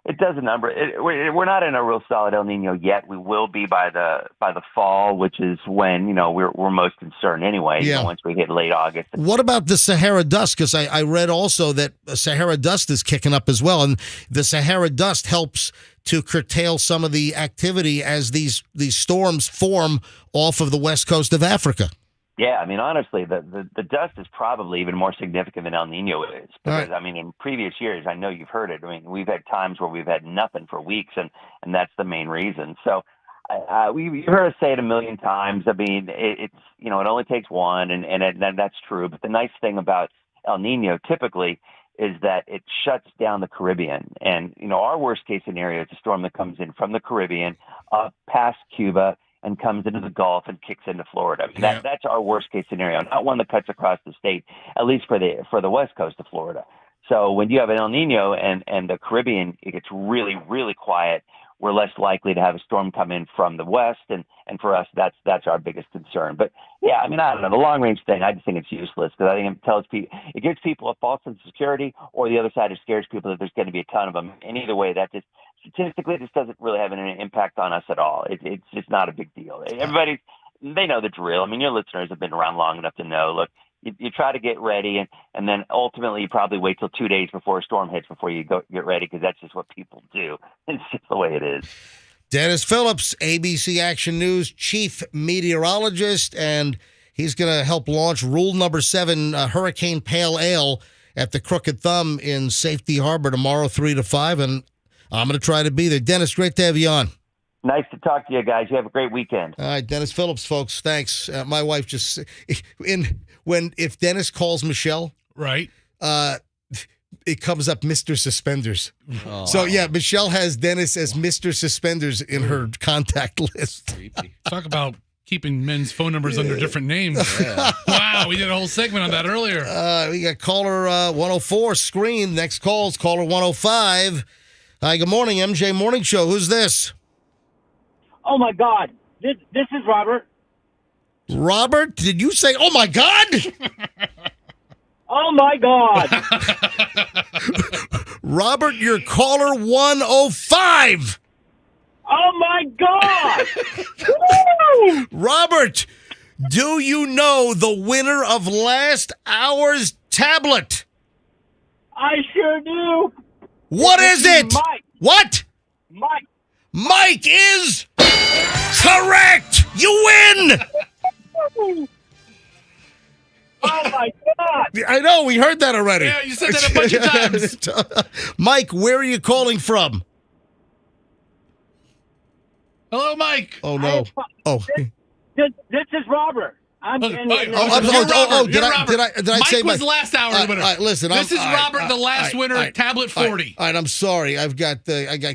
it does a number. We're not in a real solid El Nino yet. We will be by the fall, which is when we're most concerned anyway. Yeah. Once we hit late August. What about the Sahara dust? Because I read also that Sahara dust is kicking up as well, and the Sahara dust helps to curtail some of the activity as these storms form off of the west coast of Africa. Yeah, I mean, honestly, the dust is probably even more significant than El Nino is. Because, I mean, in previous years, I know you've heard it. I mean, we've had times where we've had nothing for weeks, and that's the main reason. So you've heard us say it a million times. I mean, it only takes one, and that's true. But the nice thing about El Nino typically is that it shuts down the Caribbean. And, our worst case scenario is a storm that comes in from the Caribbean up past Cuba and comes into the Gulf and kicks into Florida. I mean, that's our worst case scenario, not one that cuts across the state, at least for the west coast of Florida. So when you have an El Nino and the Caribbean, it gets really, really quiet. We're less likely to have a storm come in from the west, and for us, that's our biggest concern. But yeah, I mean, I don't know, the long range thing, I just think it's useless because I think it gives people a false sense of security, or the other side, it scares people that there's going to be a ton of them. And either way, that just statistically just doesn't really have any impact on us at all. It's just not a big deal. They know the drill. I mean, your listeners have been around long enough to know. Look, you try to get ready, and then ultimately you probably wait till 2 days before a storm hits before you go get ready, because that's just what people do. It's just the way it is. Dennis Phillips, ABC Action News chief meteorologist, and he's going to help launch rule number 7, Hurricane Pale Ale, at the Crooked Thumb in Safety Harbor tomorrow, 3 to 5, and I'm going to try to be there. Dennis, great to have you on. Nice to talk to you guys. You have a great weekend. All right, Dennis Phillips, folks. Thanks. My wife just if Dennis calls Michelle, right, it comes up Mr. Suspenders. Oh. So yeah, Michelle has Dennis as Mr. Suspenders in her contact list. Talk about keeping men's phone numbers under different names. Yeah. Wow, we did a whole segment on that earlier. We got caller 104 screen. Next call is caller 105. Hi, good morning, MJ Morning Show. Who's this? Oh, my God. This is Robert. Robert? Did you say, oh, my God? Oh, my God. Robert, you're caller 105. Oh, my God. Robert, do you know the winner of last hour's tablet? I sure do. What is it? Mike. What? Mike. Mike is correct. You win. Oh, my God. I know. We heard that already. Yeah, you said that a bunch of times. Mike, where are you calling from? Hello, Mike. Oh, no. This is Robert. Did I Mike say was last hour winner. All right, listen. This is Robert, the last winner, tablet 40. All right, I'm sorry. I got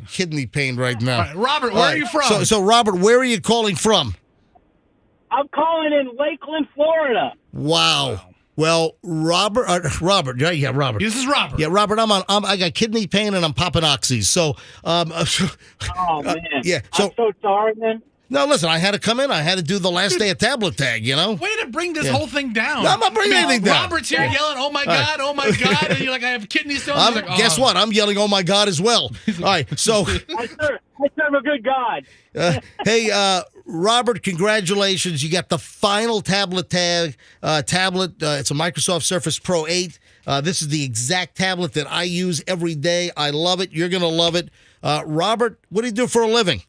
kidney pain right now. All right, Robert, where are you from? So Robert, where are you calling from? I'm calling in Lakeland, Florida. Wow. Well, Robert, yeah, Robert. This is Robert. Yeah, Robert. I got kidney pain and I'm popping oxys. So, Oh man. yeah. So, I'm so sorry, man. no, listen. I had to come in. I had to do the last day of tablet tag. You know. Way to bring this Yeah. whole thing down. No, I'm not bringing anything down. Robert's here yelling, "Oh my God, oh my God," and you're like, "I have kidney stones." He's like, "Oh." Guess what? I'm yelling, "Oh my God!" as well. All right. So, I serve a good God. hey, Robert, congratulations! You got the final tablet tag. Tablet. It's a Microsoft Surface Pro 8. This is the exact tablet that I use every day. I love it. You're gonna love it. Robert, what do you do for a living?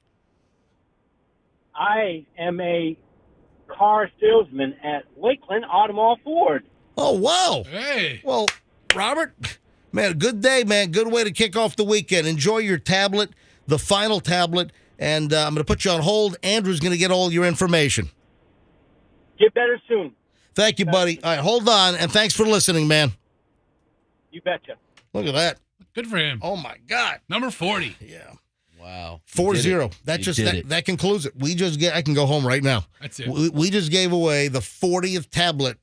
I am a car salesman at Lakeland Automall Ford. Oh, wow. Hey. Well, Robert, man, good day, man. Good way to kick off the weekend. Enjoy your tablet, the final tablet, and I'm going to put you on hold. Andrew's going to get all your information. Get better soon. Thank you, buddy. All right, hold on, and thanks for listening, man. You betcha. Look at that. Good for him. Oh, my God. Number 40. Yeah. Wow. 4-0. That concludes it. I can go home right now. That's it. We just gave away the 40th tablet.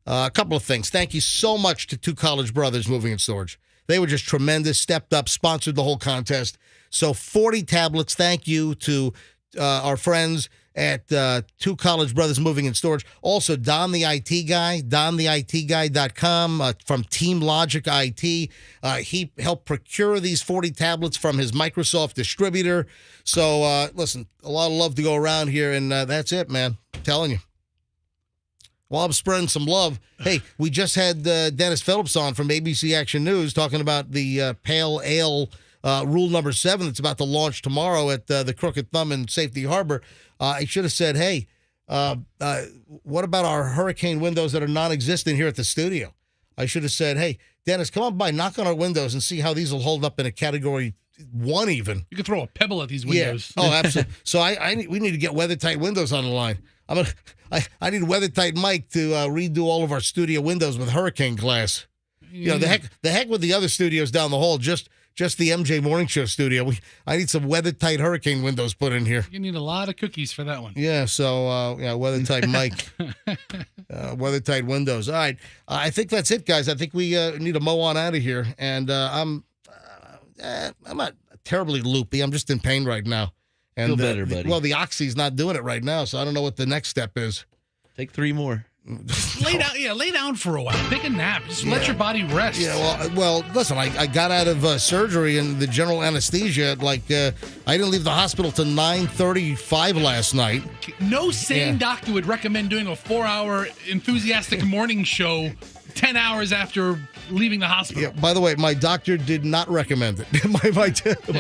A couple of things. Thank you so much to Two College Brothers Moving and Storage. They were just tremendous, stepped up, sponsored the whole contest. So 40 tablets. Thank you to our friends at Two College Brothers Moving and Storage. Also, Don the IT Guy, dontheitguy.com from Team Logic IT. He helped procure these 40 tablets from his Microsoft distributor. So, listen, a lot of love to go around here, and that's it, man. I'm telling you. While I'm spreading some love, hey, we just had Dennis Phillips on from ABC Action News talking about the Pale Ale rule number 7 that's about to launch tomorrow at the Crooked Thumb in Safety Harbor. I should have said, hey, what about our hurricane windows that are non-existent here at the studio? I should have said, hey, Dennis, come on by, knock on our windows and see how these will hold up in a category 1 even. You could throw a pebble at these windows. Yeah. Oh, absolutely. So we need to get weather-tight windows on the line. I need weather-tight Mike to redo all of our studio windows with hurricane glass. You know, the heck with the other studios down the hall, just the MJ Morning Show studio. I need some weather-tight hurricane windows put in here. You need a lot of cookies for that one. Yeah, so, weather-tight Mike. Weather-tight windows. All right. I think that's it, guys. I think we need to mow on out of here. And I'm not terribly loopy. I'm just in pain right now. And, feel better, buddy. Well, the oxy's not doing it right now, so I don't know what the next step is. Take 3 more. Lay down for a while. Take a nap. Just let your body rest. Yeah, well, listen, I got out of surgery and the general anesthesia. I didn't leave the hospital till 9:35 last night. No sane doctor would recommend doing a 4-hour enthusiastic morning show 10 hours after leaving the hospital. Yeah, by the way, my doctor did not recommend it.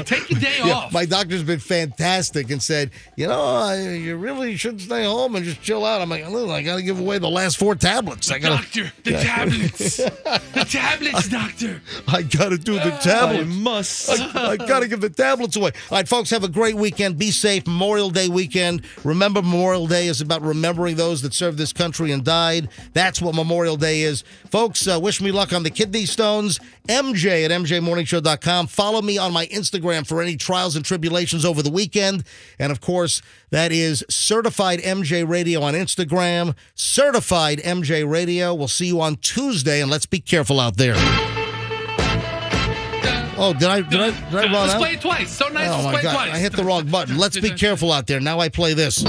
Take your day off. My doctor's been fantastic and said, you really should stay home and just chill out. I'm like, listen, I got to give away the last 4 tablets. Doctor, the tablets. The tablets, doctor. I got to do the tablets. I must. I got to give the tablets away. All right, folks, have a great weekend. Be safe. Memorial Day weekend. Remember, Memorial Day is about remembering those that served this country and died. That's what Memorial Day is. Folks, wish me luck on the kidney stones. MJ at MJMorningShow.com. Follow me on my Instagram for any trials and tribulations over the weekend. And, of course, that is Certified MJ Radio on Instagram. Certified MJ Radio. We'll see you on Tuesday, and let's be careful out there. Oh, did I run out? Let's play it twice. So nice. Oh, Let's my play God. it twice. I hit the wrong button. Let's be careful out there. Now I play this.